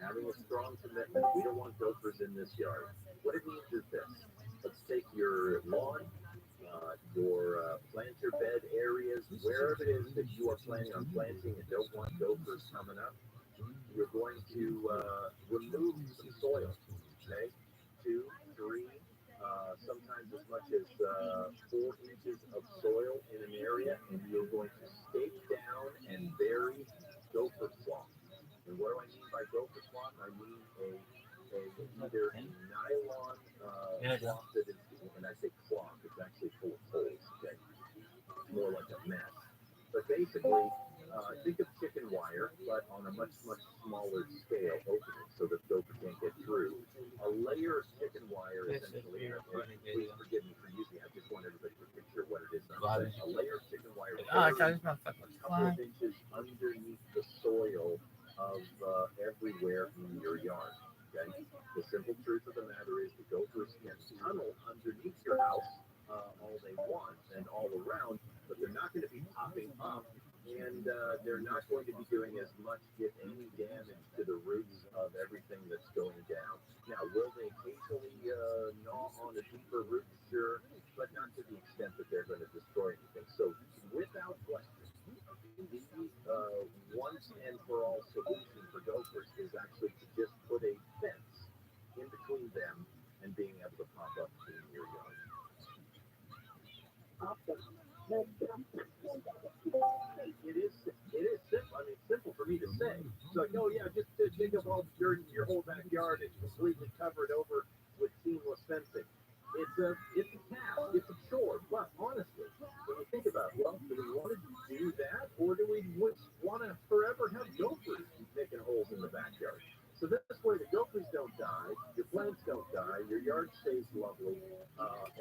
having a strong commitment. We don't want gophers in this yard. What it means is this. Let's take your lawn, your planter bed areas, wherever it is that you are planning on planting and don't want gophers coming up. You're going to remove some soil, okay? 2, 3, sometimes as much as 4 inches of soil in an area, and you're going to stake down and bury gopher cloth. And what do I mean by gopher cloth? I mean either a nylon cloth that is, and I say cloth, it's actually full of holes, okay? It's more like a mess. But basically, think of chicken wire, but on a much, much smaller scale, open it so that gopher can't get through. A layer of chicken wire, essentially, please forgive me for using it, I just want everybody to picture what it is I'm saying. A layer of chicken wire, a couple of inches underneath the soil of everywhere in your yard. Okay? The simple truth of the matter is the gophers can tunnel underneath your house all they want and all around, but they're not going to be popping up, and they're not going to be doing as much, if any, damage to the roots of everything that's going down. Now, will they occasionally gnaw on the deeper roots? Sure, but not to the extent that they're going to destroy anything. So, without question, the one It is simple. I mean, simple for me to say. So, oh yeah, just dig up all the dirt in your whole backyard and completely cover it over with seamless fencing. It's a task, it's a chore. But honestly, when you think about it, well, do we want to do that, or do we want to forever have gophers making holes in the backyard? So this way, the gophers don't die, your plants don't die, your yard stays lovely,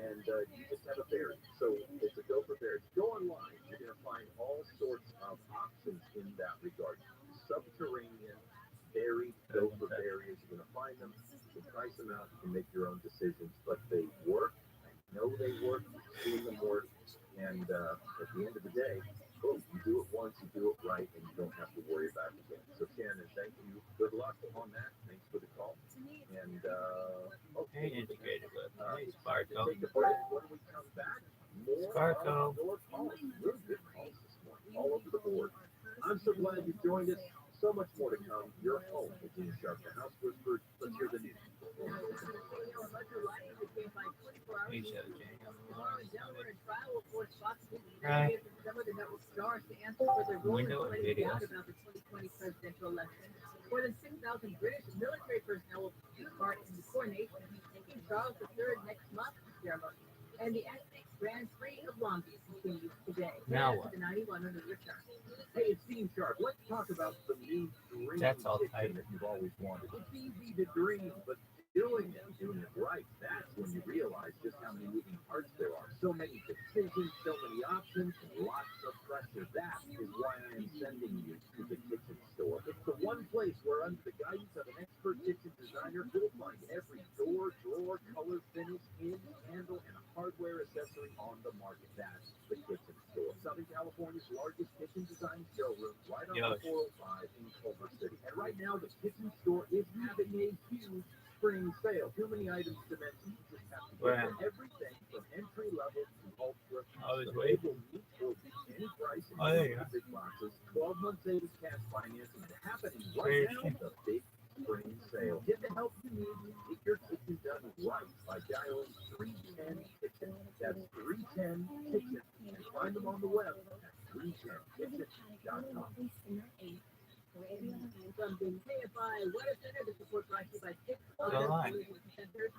and you just have a berry. So it's a gopher berry. Go online, you're going to find all sorts of options in that regard. Subterranean buried gopher berries, you're going to find them, you can price them out, you can make your own decisions, but they work. I know they work, you've seen them work, and at the end of the day, boom, you do it once, you do it right, and you don't have to worry about it again. So Shannon, thank you. Good luck on that. Thanks for the call. And Very integrated with Sparko. take a break. When we come back, more Sparko. of your calls. Really good calls this morning, all over the board. I'm so glad you joined us. So much more to come. Your home is in Sharp, the House Whispered. Let's hear the news. Please show Jay. Right. Some of the network stars to answer for their role in Window and spreading videos. doubt about the 2020 presidential election. More than 6,000 British military personnel will take part in the coronation of King Charles III next month ceremony. And the Grand Prix of Long Beach continues today. Now what? The 91 under return. Hey, it's Steve Sharp. Let's talk about the new dream That's all kitchen tight. that you've always wanted. It's easy to dream, but doing it right, that's when you realize just how many moving parts there are. So many decisions, so many options, and lots of pressure. That is why I am sending you to the kitchen store. It's the one place where, under the guidance of an expert kitchen designer, you'll find every door, drawer, color, finish, hinge, handle, and hardware accessory on the market. That's the kitchen store. Southern California's largest kitchen design showroom, right on the 405 in Culver City. And right now, the kitchen store is having a huge spring sale. Too many items to mention. You just have to get everything from entry level to ultra. So they will meet or beat any price in the big boxes. 12-month savings cash financing happening right now. The big spring sale. Get the help you need to get your kitchen done right by dialing 310 Kitchen. That's 310 Kitchen. You can find them on the web at 310kitchen.com. From the KFI Weather Center, the support brought to you by Six Go live. Centers.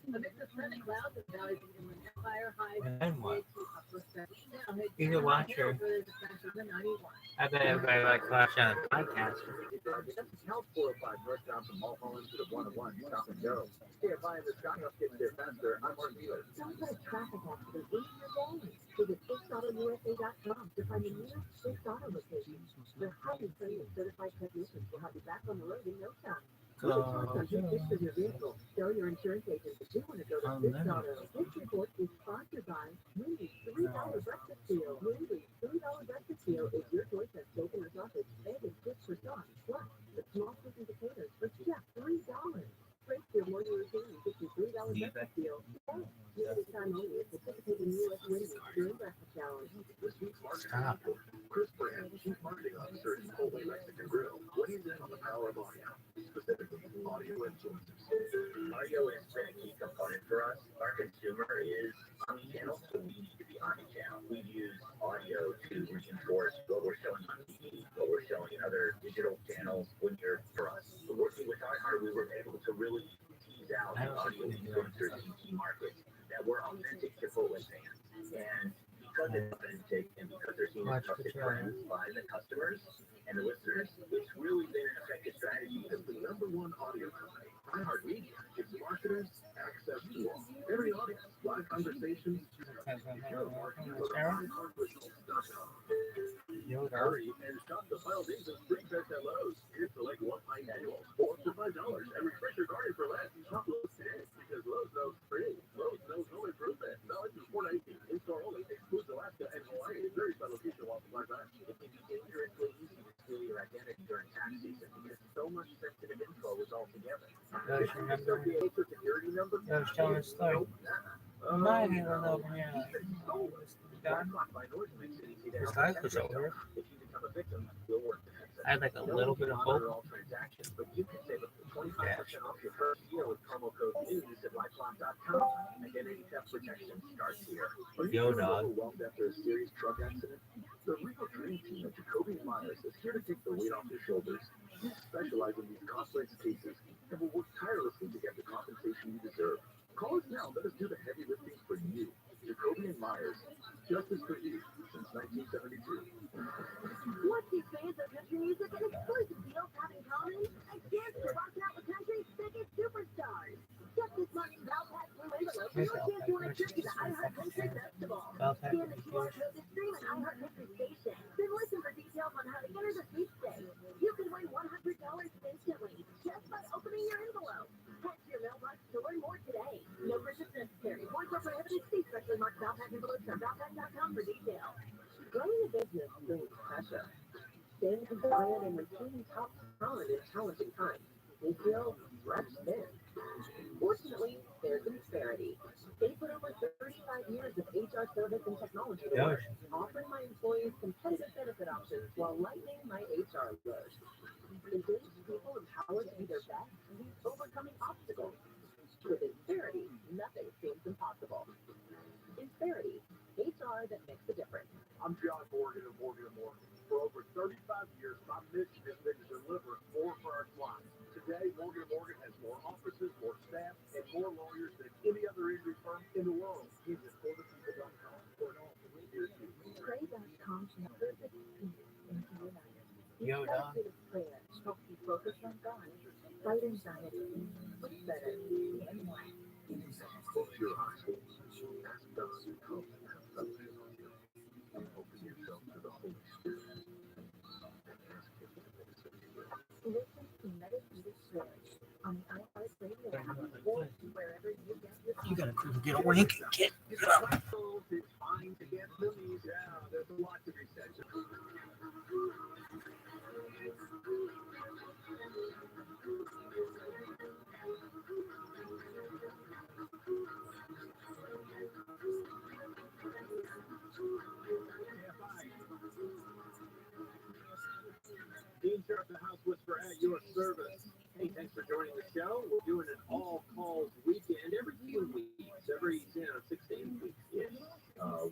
Amidst the sunny clouds and valleys of the Inland Empire, highs And then what? to upper 70. Now head You can watch her. for the Central 91. I bet everybody likes watching on the podcast. That's South 405 northbound from Mulholland to the 101. Stop and go. KFI and the Skyhouse gets there faster. I'm Mark Wheeler. Sometimes traffic accidents ruin your day. Visit FixAutoUSA.com to find the nearest Fix Auto location. Their highly trained and certified technicians will have you back on the road in no time. Fix your vehicle. Show your insurance agent that you want to go to Fix Auto. This report is sponsored by Moody's $3 breakfast deal. Moody's $3 breakfast deal is your choice of bacon or sausage, egg, and fish for sauce. Plus, the small chicken potatoes for just $3. Break your morning routine and get your $3 breakfast deal. Limited time only. Participating U.S. Wendy's during breakfast challenge. This week's marketing Chris Brand, Chief Marketing Officer at Chipotle Mexican Grill. What do you think on the power of audio? Specifically, audio influencers. Audio is a key component for us. Our consumer is omnichannel, so we need to be omnichannel. We use audio to reinforce what we're showing on TV, what we're showing in other digital channels when you're for us. Working with iHeart, we were able to really tease out the audio influencers in key markets that were authentic Chipotle fans. And because it's authentic and because they're seen as trusted friends by the customers and the listeners, it's really been an effective strategy. As the #1 audio company, iHeartMedia gives marketers access to all. Every audience, live conversations. If you're a marketer, go to iHeartResults.com. Hurry and shop the final days of Spring Fest at Lowe's. Here's the like one night annual. Or for $5 and refresh your garden for less. Shop Lowe's today because Lowe's knows free. Lowe's knows home improvement. Knowledge is 419. In-store only. Excludes Alaska and Hawaii. Very by location while supplies last. It can be dangerously easy to steal your identity during tax season because so much sensitive info is all together. Social security number? I was telling a story. Mine is over here. This life was over. If you become a victim, we'll work to fix it. I had like a little bit of hope. All transactions, but you can save up to 25% off your first year with promo code NEWS at lifelock.com. Identity theft protection starts here. Are you Yo, feeling dog. overwhelmed after a serious truck accident? The Regal Training Team at Jacoby Myers is here to take the weight off your shoulders. We specialize in these complex cases and will work tirelessly to get the compensation you deserve. Call us now. Let us do the heavy lifting for you. Jacoby and Myers. Justice for you since 1972. What's these fans of country music and exclusive deals have in common? A chance to rock out the country's biggest superstars. Just this month, Valpak Blue Envelope, your chance to win a trip to the iHeart Country Festival. Scan the QR code to stream an iHeart Country station. Then listen for details on how to enter the sweepstakes. You can win $100 instantly just by opening your envelope. Head to your mailbox to learn more today. No purchase necessary. Void for prohibited. See specially marked Valpak envelopes on Valpak.com for details. Running a business brings pressure. Staying compliant and retaining top talent in challenging times may feel stretched thin. Fortunately, there's Insperity. They put over 35 years of HR service and technology to work, offering my employees competitive benefit options while lightening my HR load. Engaged people empowered to be their best means overcoming obstacles. With Insperity, nothing seems impossible. Insperity, HR that makes a difference. I'm John Morgan of Morgan & Morgan. For over 35 years, my mission has been to deliver more for our clients. Today, Morgan & Morgan has more offices, more staff, and more lawyers than any other injury firm in the world. Visit photooftheday.com for an offer here to you. Pray.com never defeats into United. Yo, dog. Prayer helps you focus on God, fight anxiety, sleep better, and more. Close your eyes. Ask God to come and have fellowship with you. And open yourself to the Holy Spirit. And ask Him to minister to you. Listen to Meditative Prayer on the iHeart Radio app or wherever you get your You gotta get a wink, kid. It's fine to get movies. Yeah, there's a lot to be said. Dean Sheriff, the House Whisperer at your service. Hey, thanks for joining the show. We're doing an all-calls weekend every 2 weeks, every 6 to 8 weeks. Yes.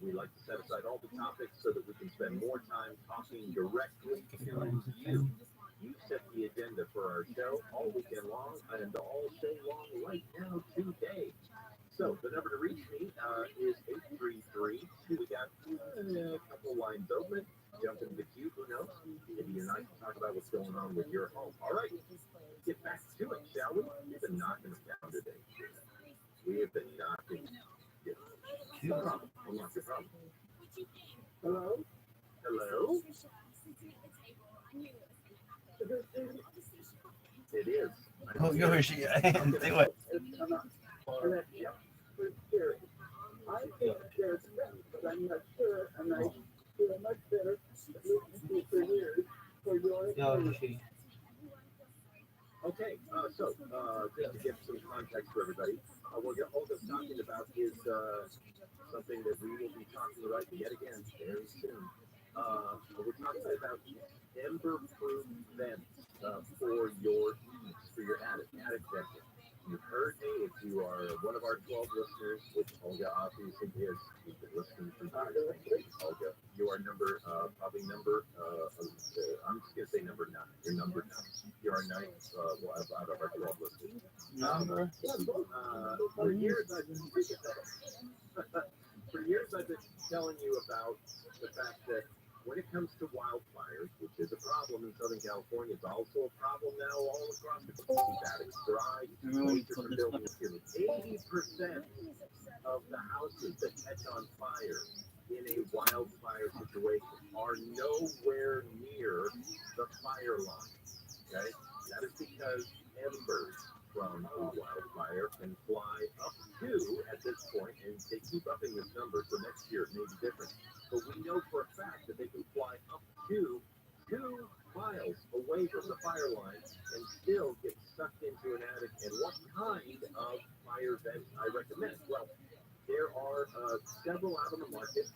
We like to set aside all the topics so that we can spend more time talking directly to you. You set the agenda for our show all weekend long and all show long right now today. So the number to reach me is 833. We got a couple lines open. Jump into the queue. Who knows? Maybe you're nice to talk about what's going on with your home. All right, get back to it, shall we? We've been knocking it down today. We have been knocking it. No problem. We'll knock your problem. Hello? Hello? It is. Oh, yours, yeah. Do it. Yeah. I think there's but I'm not sure, and I feel much better listening for years for your experience. Okay, so just to give some context for everybody, what Olga's talking about is something that we will be talking about yet again very soon. We're talking about ember-proof vents for your heats, for your attic venting. You've heard me, if you are one of our 12 listeners, which Olga obviously is, you've been listening for years. Olga, you are probably number, I'm just going to say number 9. You're number 9. You are 9 out of our 12 listeners. For years, I've been telling you about the fact that when it comes to wildfires, which is a problem in Southern California, it's also a problem now all across the country. Keep attics dry, moisture from building materials. 80% of the houses that catch on fire in a wildfire situation are nowhere near the fire line. Okay? That is because embers from a wildfire can fly up to, at this point, and they keep upping this number, so next year it may be different. But we know for a fact that they can fly up to 2 miles away from the fire line and still get sucked into an attic. And what kind of fire vent I recommend? Well, there are several out on the market.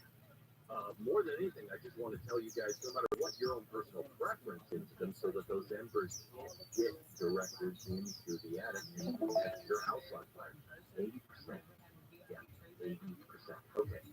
More than anything, I just want to tell you guys, no matter what your own personal preference into them, so that those embers can't get directed into the attic and catch your house on fire. 80%. Yeah, 80%. Okay.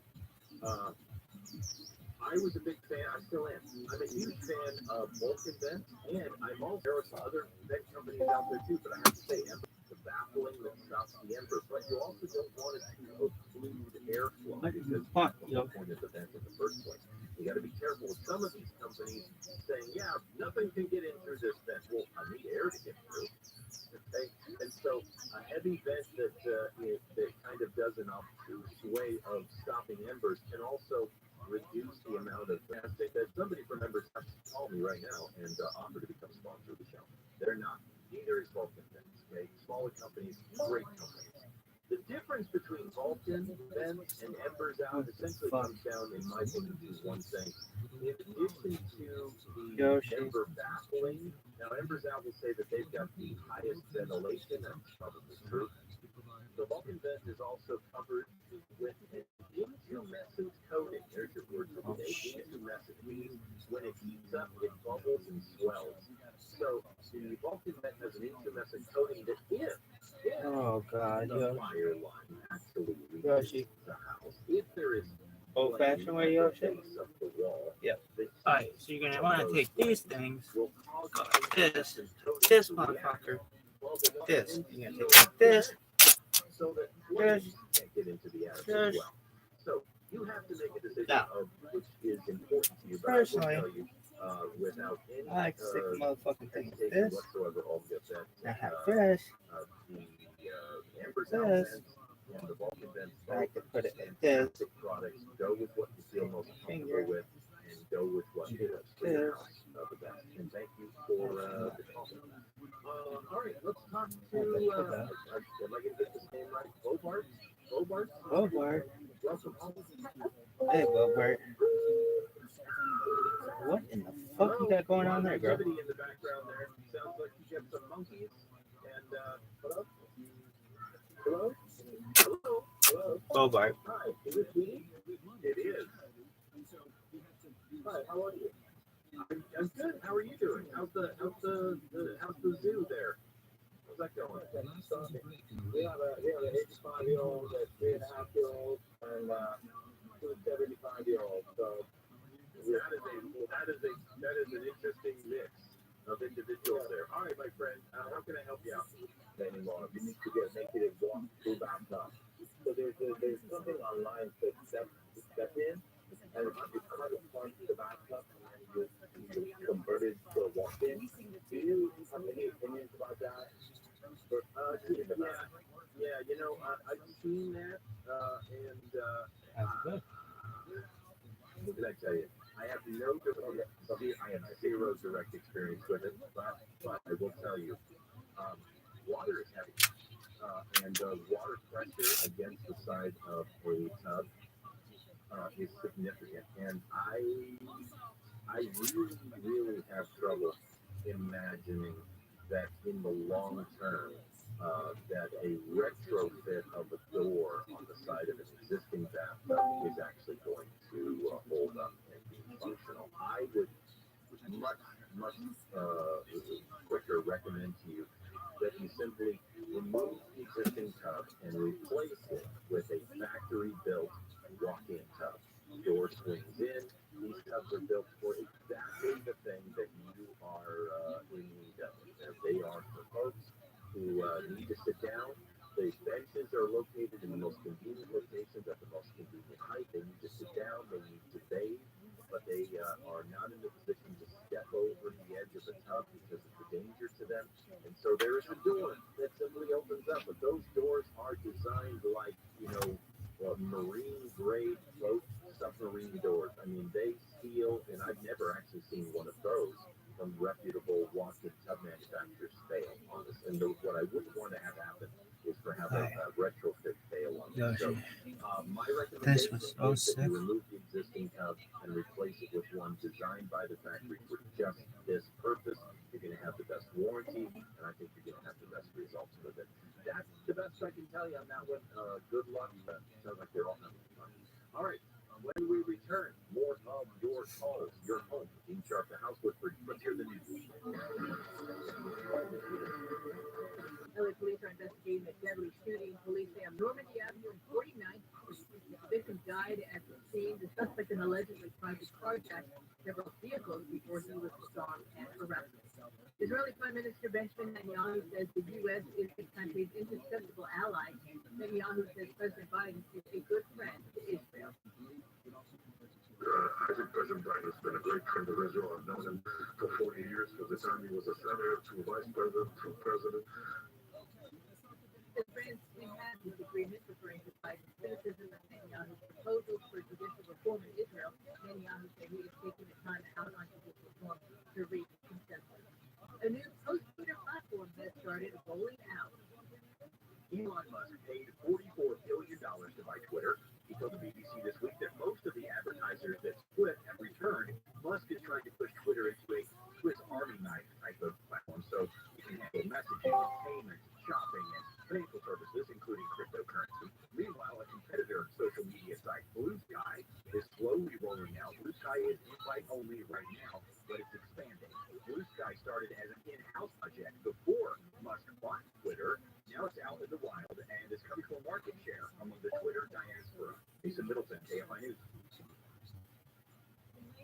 I was a big fan, I still am. I'm a huge fan of Vulcan vents, and I'm also, there are some other vent companies out there too, but I have to say, Ember, the baffling that stops the ember, but you also don't want it to occlude airflow because that's the point of the vent in the first place. You got to be careful with some of these companies saying, yeah, nothing can get in through this vent. Well, I need air to get through. Okay? And so a heavy vent that kind of does an obtuse way of stopping embers can also reduce the amount of plastic that somebody from Embers has to call me right now and offer to become a sponsor of the show. They're not. Neither is Vulcan Vents. Okay? Smaller companies, great companies. The difference between Vulcan Vents and Embers Out essentially comes down, in my opinion, to one thing. In addition to the Ember baffling, now Embers Out will say that they've got the highest ventilation. That's probably true. The Vulcan vent is also covered with an intumescent coating. There's your word for the day. Intumescent means when it heats up, it bubbles and swells. So the Vulcan vent has an intumescent coating that if Oh God, the fire line actually reaches the house, if there is old fashioned way, Yoshi. base of the wall, Yep. the Alright, so you're gonna want to take these things, will cause this this motherfucker, this. You're gonna take this, so that this, can't get into the attic as this. well. So you have to make a decision Now, of which is important to you. But personally, I will tell you, without any I like to stick the motherfucking thing with hesitation this. whatsoever, I'll get that. I have this, The Embers Out this. vents and the Vulcan vents, I like to put it like this. fantastic products. Go with what you feel most comfortable with, and go with what fits for your house the best. And thank you for the call. All right, let's talk to. Am I going to get this name right? Bobart? Bobart? Bobart. Welcome home. Hey, Bobart. What in the fuck you got going on there, girl? Activity in the background there. Sounds like you get some monkeys. And hello? Hello? Hello? Hello? Bobart. Hi, is it me? It is. Hi, how are you? I'm good. How are you doing? How's the zoo there? How's that going? We have an 85-year-old, a 3.5-year-old, and two 75-year-olds. So that is an interesting mix of individuals there. All right, my friend. How can I help you out? Anymore. You need to get naked and walk through bathtub. So there's something online to step in, and you cut apart the bathtub and you convert it to a walk-in. Do you have any opinions about that? Yeah, you know, I've seen that, and what can I tell you? I have zero direct experience with it, but I will tell you, water is heavy, and water pressure against the side of a tub is significant, and I really have trouble imagining that in the long term, that a retrofit of a door on the side of an existing bathtub is actually going to hold up and be functional. I would much quicker recommend to you that you simply remove the existing tub and replace it with a factory-built walk-in tub. Door swings in. These tubs are built for exactly the thing that you are in need of. They are for folks who need to sit down. The benches are located in the most convenient locations at the most convenient height. They need to sit down. They need to bathe, but they are not in the position to step over the edge of the tub because of the danger to them. And so there is a door that simply opens up. But those doors are designed like, marine grade boat submarine doors. I mean, they seal, and I've never actually seen one of those from reputable walk-in tub manufacturers fail on this. And what I wouldn't want to have happen is for have a retrofit fail on this. So my recommendation is that you remove the existing tub and replace it with one designed by the factory for just this purpose. You're going to have the best warranty, and I think you're going to have the best results with it. That's the best I can tell you on that one. Good luck. Sounds like they're all having fun. All right. When we return, more of your calls, your home. Team Sharp, the house whisperer. Let's hear the news. LA police are investigating a deadly shooting. Police say on Normandy Avenue and 49th Street. The victim died at the scene. The suspect then allegedly tried to carjack several vehicles before he was stopped and arrested. Israeli Prime Minister Benjamin Netanyahu says the U.S. is the country's indispensable ally. Netanyahu says President Biden is a good friend to Israel. I think President Biden has been a great friend of Israel. I've known him for 40 years, from the time he was a senator to a vice president to president. The France had this agreement referring to Biden's criticism of Netanyahu's proposals for judicial reform in Israel. Netanyahu said he is taking the time out on judicial reform to reach consensus. A new post-Twitter platform has started rolling out. Elon Musk paid $44 billion to buy Twitter. He told the BBC this week that most of the advertisers that split have returned. Musk is trying to push Twitter into a Swiss Army knife type of platform, so you can handle messaging, payments, shopping, and financial services, including cryptocurrency. Meanwhile, a competitor social media site, Blue Sky, is slowly rolling out. Blue Sky is invite only right now, but it's expanding. Blue Sky started as an in-house project before Musk bought Twitter. Now it's out in the wild and is coming to a market share among the Twitter diaspora. Lisa Middleton, KFI News.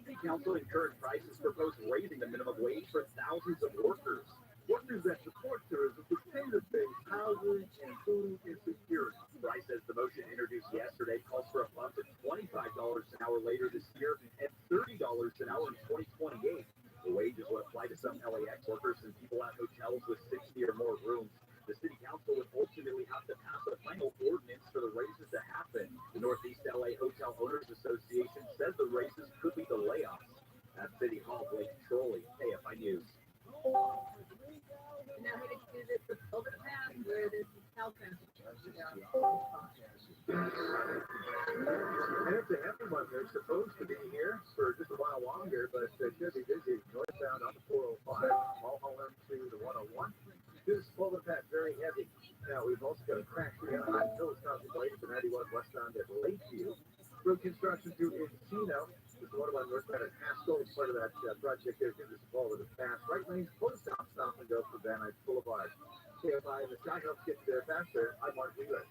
The council encouraged prices for both raising the minimum wage for thousands of workers. Workers that support tourism to pay to face housing and food insecurity. Price says the motion introduced yesterday calls for a bump to $25 an hour later this year and $30 an hour in 2028. The wages will apply to some LAX workers and people at hotels with 60 or more rooms. The city council would ultimately have to pass a final ordinance for the raises to happen. The Northeast LA Hotel Owners Association says the raises could lead to layoffs. At City Hall, Blake Trolley, KFI News. Now heading to the overpass where this Caltrans is. And it's a happy one. They're supposed to be here for just a while longer, but they should be busy northbound on the 405, Mulholland to the 101. This overpass very heavy. Now we've also got a crash here on Hills Contemplation to 91 westbound at Lakeview. Road construction through Encino. This is one of my northbound at Haskell. It's part of that project there. Give us a call with a fast right lane. Close stop and go for Van Nuys Boulevard. KFI, the sky helps get there faster. I'm Mark Wheeler.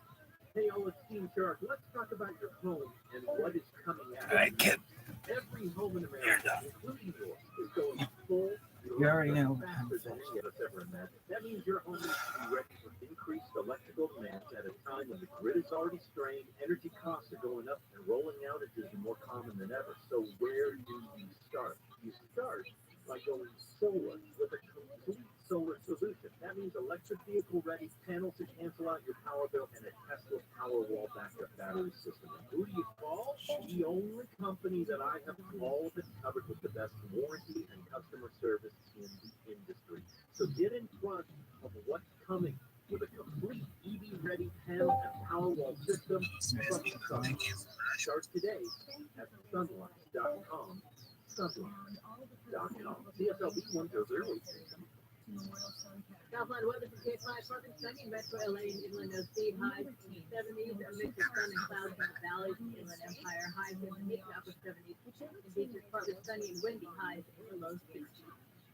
Hey, all, it's Team Sharp. Let's talk about your home and what is coming out. All right, kid. Every home in America, including yours, is going full. You already know what faster than any of us ever imagined. That means your home needs to be ready for increased electrical demands at a time when the grid is already strained, energy costs are going up, and rolling outages are more common than ever. So where do you start? You start by going solar with a complete solar solution. That means electric vehicle-ready panels to cancel out your power bill and a Tesla Powerwall backup battery system. And who do you call? The only company that I have called and covered with the best warranty and customer service in the industry. So get in front of what's coming with a complete EV-ready panel and Powerwall system from Sunlight. Start today at sunlight.com. Sunlight.com. CSLB 100. Southline weather for K5, partly sunny, Metro LA and Inland OC, highs in the 70s, a mix of sun and clouds in the valleys, Inland Empire, highs in the mid to upper 70s, and beaches partly sunny and windy, highs in the low 60s.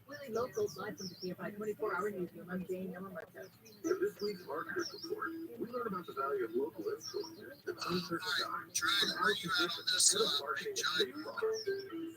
Really local, live from the KFI 24-hour newsroom. I'm Jane Yamamoto. In this week's Marketers Report, we learn about the value of local influencers in uncertain times. From Allison Griffin, head of marketing at State Farm.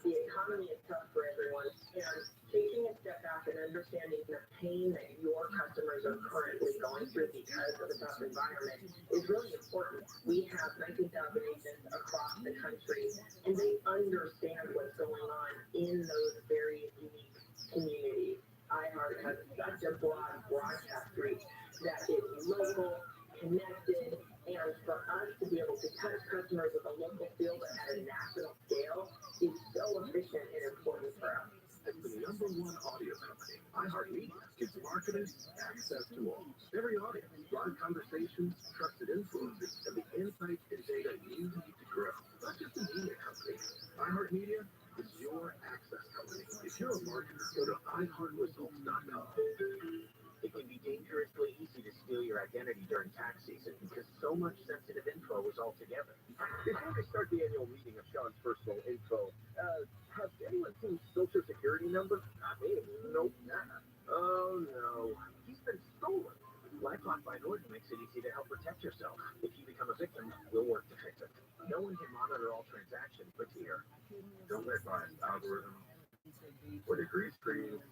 The economy is tough for everyone, and taking a step back and understanding the pain that your customers are currently going through because of the tough environment is really important. We have 19,000 agents across the country, and they understand what's going on in those very unique communities. iHeart has such a broad broadcast reach that is local, connected, and for us to be able to touch customers with a local feel but at a national scale is so efficient and important for us. As the #1 audio company, iHeartMedia gives marketers access to all. Every audience, live conversations, trusted influencers, and the insights and data you need to grow. Not just a media company. iHeartMedia is your access company. If you're a marketer, go to iHeartResults.com. It can be dangerously easy to steal your identity during tax season because so much sensitive info is all together. Before we start the annual meeting of Sean's personal info, has anyone seen Social Security number? Not me. Nope. Oh no, he's been stolen. LifeLock by Norton makes it easy to help protect yourself. If you become a victim, we'll work to fix it. No one can monitor all transactions, but here, don't let biased algorithms or degree screens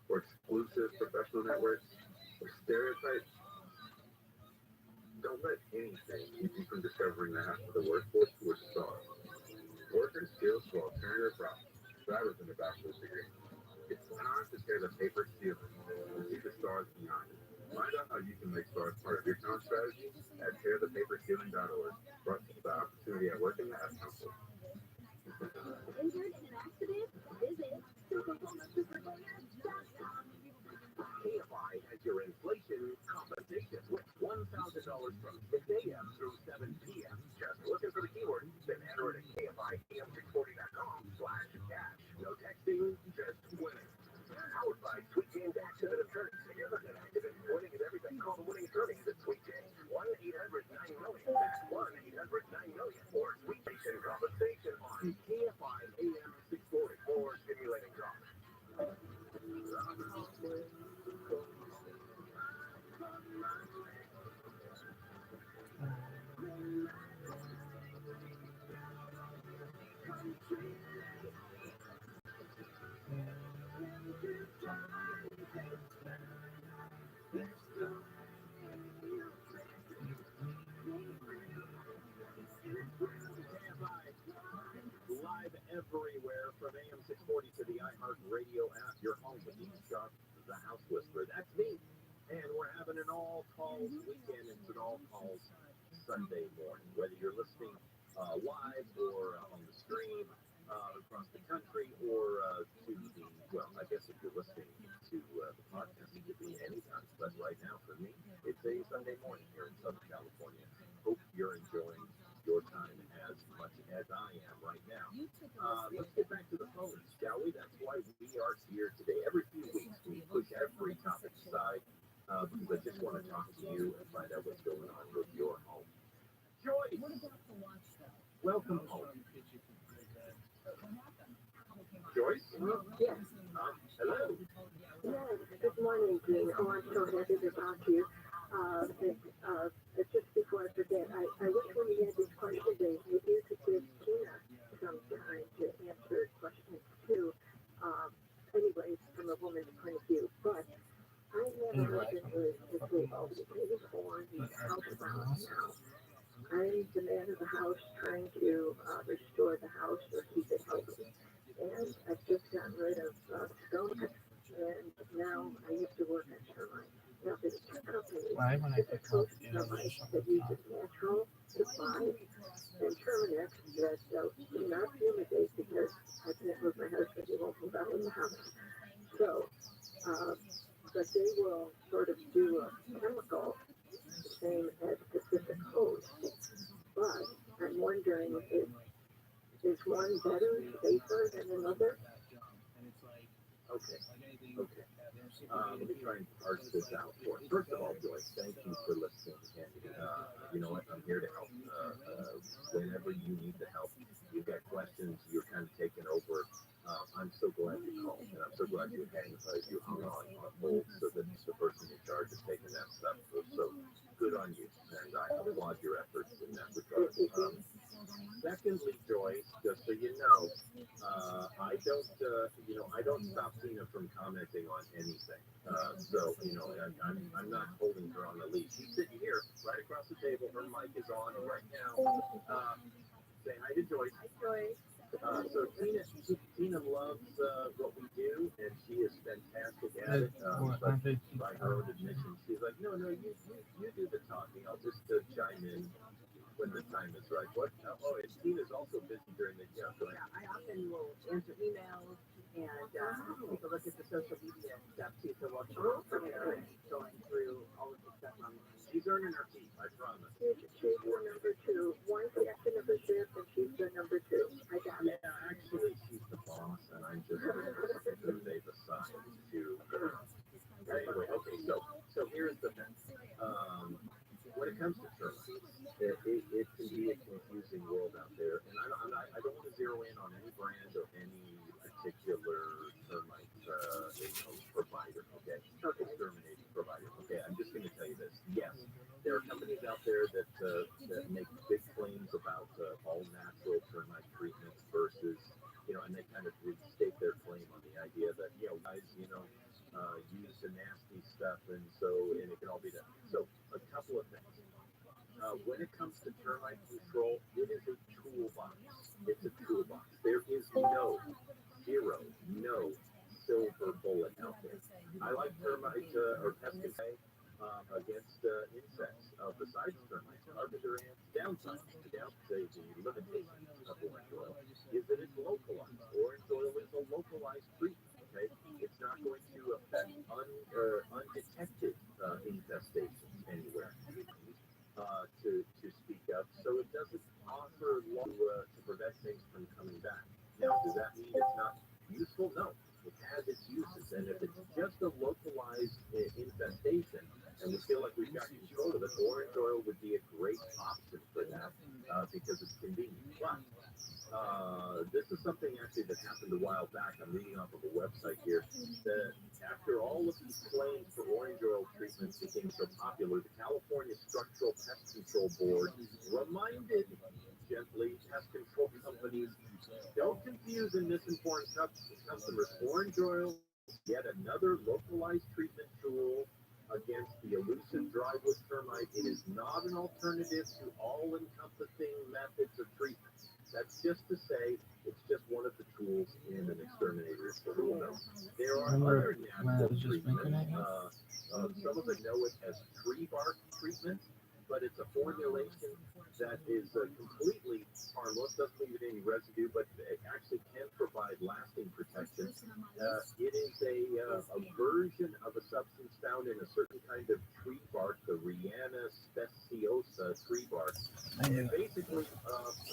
or exclusive professional networks or stereotypes. Don't let anything keep you from discovering the half of the workforce who are stars. Workers skills for alternative problems, rather than a bachelor's degree. It's time to tear the paper ceiling and see the stars beyond it. Find out how you can make stars part of your town strategy at tearthepaperceiling.org. Brought to you by Opportunity at Work in the Ad Council. Injured in an accident? Visit superwomansuperplayers.com. KFI has your inflation compensation with $1,000 from 6 a.m. through 7 p.m. Just looking for the keyword, then enter it at KFIAM640.com/cash. No texting, just winning. Powered by Sweet Jane's Accident Attorneys. If you're looking at accident, winning is everything. Call the winning attorneys at Sweet Jane. 1-800-9-MILLION. That's 1-800-9-MILLION. Or Sweet Patient Compensation on KFI AM 640 for stimulating talk. Live everywhere from AM 640 to the iHeartRadio app. Your home with Dean Sharp, the House Whisperer. That's me. And we're having an all-calls weekend. It's an all-calls Sunday morning. Whether you're listening live or on the stream across the country or to the, well, I guess if you're listening to the podcast, it could be anytime. But right now, for me, it's a Sunday morning here in Southern California. Hope you're enjoying your time as much as I am right now. Let's get back to the phones, shall we? That's why we are here today. Every few weeks, we push every topic aside because I just want to talk to you and find out what's going on with your home. Joyce, welcome home. Joyce? Yes. Hello. Yes. Good morning, Dean. Oh, I'm so happy to talk to you. Just before I forget, I wish when you had this question today, maybe you could give Tina some time to answer questions too. Anyways, from a woman's point of view. But I have a husband who is disabled. He's born, he's housebound now. I'm the man of the house trying to restore the house or keep it healthy. And I've just gotten rid of skunk, and now I used to work at termite. Now there's two companies. There's a coast termite that uses natural supplies and Terminix that do not fumigate because I can't move my husband, he won't move out of the house. So, but they will sort of do a chemical the same as Pacific Coast. But I'm wondering if is one better, safer than another? Okay. Let me try and parse this out for you. First of all, Joyce, thank you for listening. And you know what? I'm here to help. Whenever you need the help, you've got questions, you're kind of taking over. I'm so glad you called, and I'm so glad you hung on hold so that the person in charge is taking that stuff. So good on you, and I applaud your efforts in that regard. Secondly, Joyce, just so you know, I don't stop Tina from commenting on anything. So, I'm not holding her on the leash. She's sitting here right across the table. Her mic is on right now. Say hi to Joyce. Hi, Joyce. So Tina loves what we do, and she is fantastic at it. But by her own admission, she's like, no, you do the talking. I'll just chime in when the time is right. What? Oh, and Tina's also busy during the Yeah, I often will answer emails and take a look at the social media stuff too. So we'll there and going through all of the stuff on. She's earning her keep, I promise. She's the number two. One captain of the ship, and she's the number two. I got it. Yeah, actually, she's the boss, and I'm just who they've assigned to. Anyway, okay, so here's the thing. When it comes to termites, it can be a confusing world out there, and I don't want to zero in on any brand or any particular termite provider, okay, exterminating provider. Okay, I'm just going to tell you this. Yes, there are companies out there that make big claims about all natural termite treatments versus, and they kind of stake their claim on the idea that, guys, use the nasty stuff, and it can all be done. So a couple of things. When it comes to termite control, it is a toolbox. It's a toolbox. There is no silver bullet out there. I like termite or pest control against insects. Besides termites, carpenter ants. The limitations of orange oil is that it's localized. Orange oil is a localized treatment. Okay, it's not going to affect undetected infestations anywhere. To speak of, so it doesn't offer to prevent things from coming back. Now, does that mean it's not useful? No, it has its uses, and if it's just a localized infestation, and we feel like we've got control of it, orange oil would be a great option for that because it's convenient. But this is something actually that happened a while back. I'm reading off of a website here that after all of these claims for orange oil treatments became so popular, the California Structural Pest Control Board reminded gently pest control companies, don't confuse and misinform customers. Orange oil is yet another localized treatment tool against the elusive drywood termite. It is not an alternative to all-encompassing methods of treatment. That's just to say, it's just one of the tools in an exterminator's tool belt. There are other natural treatments. Some of them know it as tree bark treatment, but it's a formulation that is completely harmless, doesn't leave any residue, but it actually can provide lasting protection. It is a version of a substance found in a certain kind of tree bark, the Rihanna speciosa tree bark. And basically,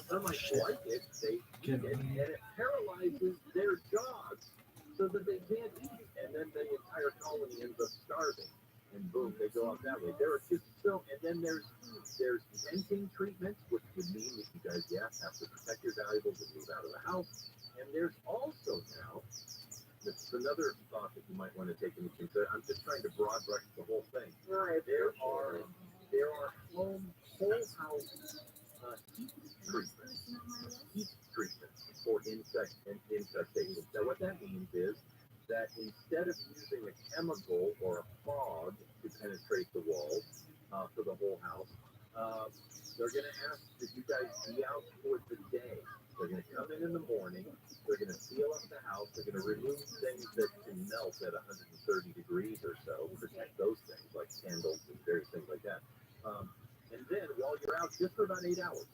termites like it, they eat it, and it paralyzes their jaws so that they can't eat, and then the entire colony ends up starving. And boom, they go out that way. There are just and then there's venting treatments, which would mean that you guys, have to protect your valuables and move out of the house. And there's also now, this is another thought that you might want to take into consideration. I'm just trying to broad brush the whole thing. Right. There are whole house heat treatments for insect and infestation. Now, what that means is that instead of using a chemical or a fog to penetrate the walls for the whole house, they're going to ask that you guys be out for the day. They're going to come in the morning. They're going to seal up the house. They're going to remove things that can melt at 130 degrees or so, protect those things like candles and various things like that. And then while you're out, just for about 8 hours,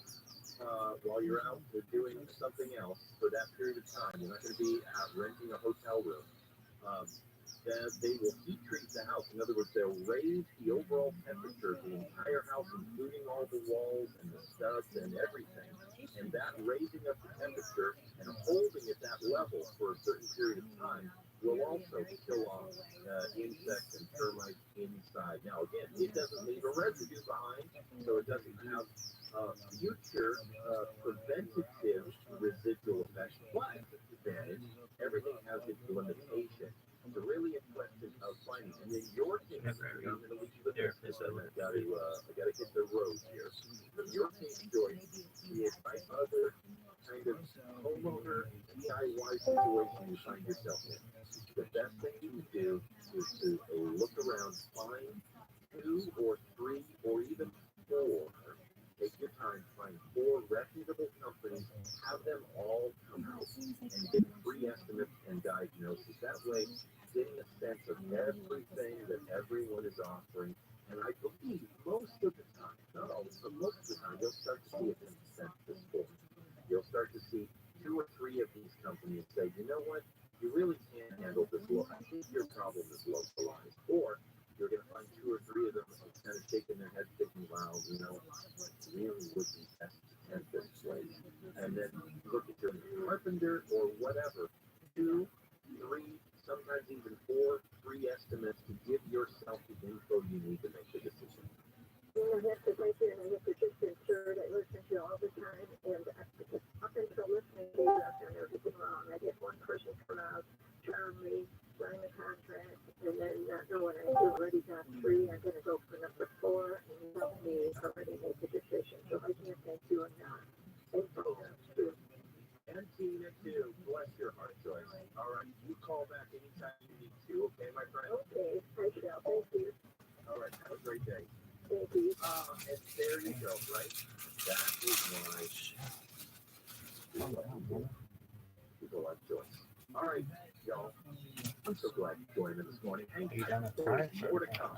while you're out doing something else for that period of time, you're not going to be out renting a hotel room. They will heat treat the house. In other words, they'll raise the overall temperature of the entire house, including all the walls and the studs and everything. And that raising up the temperature and holding at that level for a certain period of time will also kill off insects and termites inside. Now, again, it doesn't leave a residue behind, so it doesn't have future preventative residual effects. But advantage, everything has its limitation. It's really a question of finding. And in your case, I'm going to leave you with this. I got to hit the road here. In your case, Joyce, the advice other kind of homeowner DIY situation you find yourself in, the best thing you can do is to look around, find 2 or 3 or even 4. Take your time, find 4 reputable companies, have them all come out and get free estimates and diagnosis. That way, getting a sense of everything that everyone is offering. And I believe most of the time, not always, but most of the time, you'll start to see a consensus form. You'll start to see 2 or 3 of these companies say, you know what, you really can't handle this. I think your problem is localized. Or you're going to find 2 or 3 of them kind of shaking their heads, thinking, wow, really would be best to tent this place. And then look at your carpenter or whatever. 2, 3, sometimes even 4 free estimates to give yourself the info you need to make the decision. I have to right there, and I have to just ensure that they already make a decision. So I can't thank you enough. Thank you. And Tina too. Bless your heart, Joyce. All right, you call back anytime you need to. Okay, my friend. Okay, I shall. Thank you. All right, have a great day. Thank you. And there you go. Right. That is why people like Joyce. All right, y'all. I'm so glad you joined me this morning. Hang Are you done with tight. fries? More to come.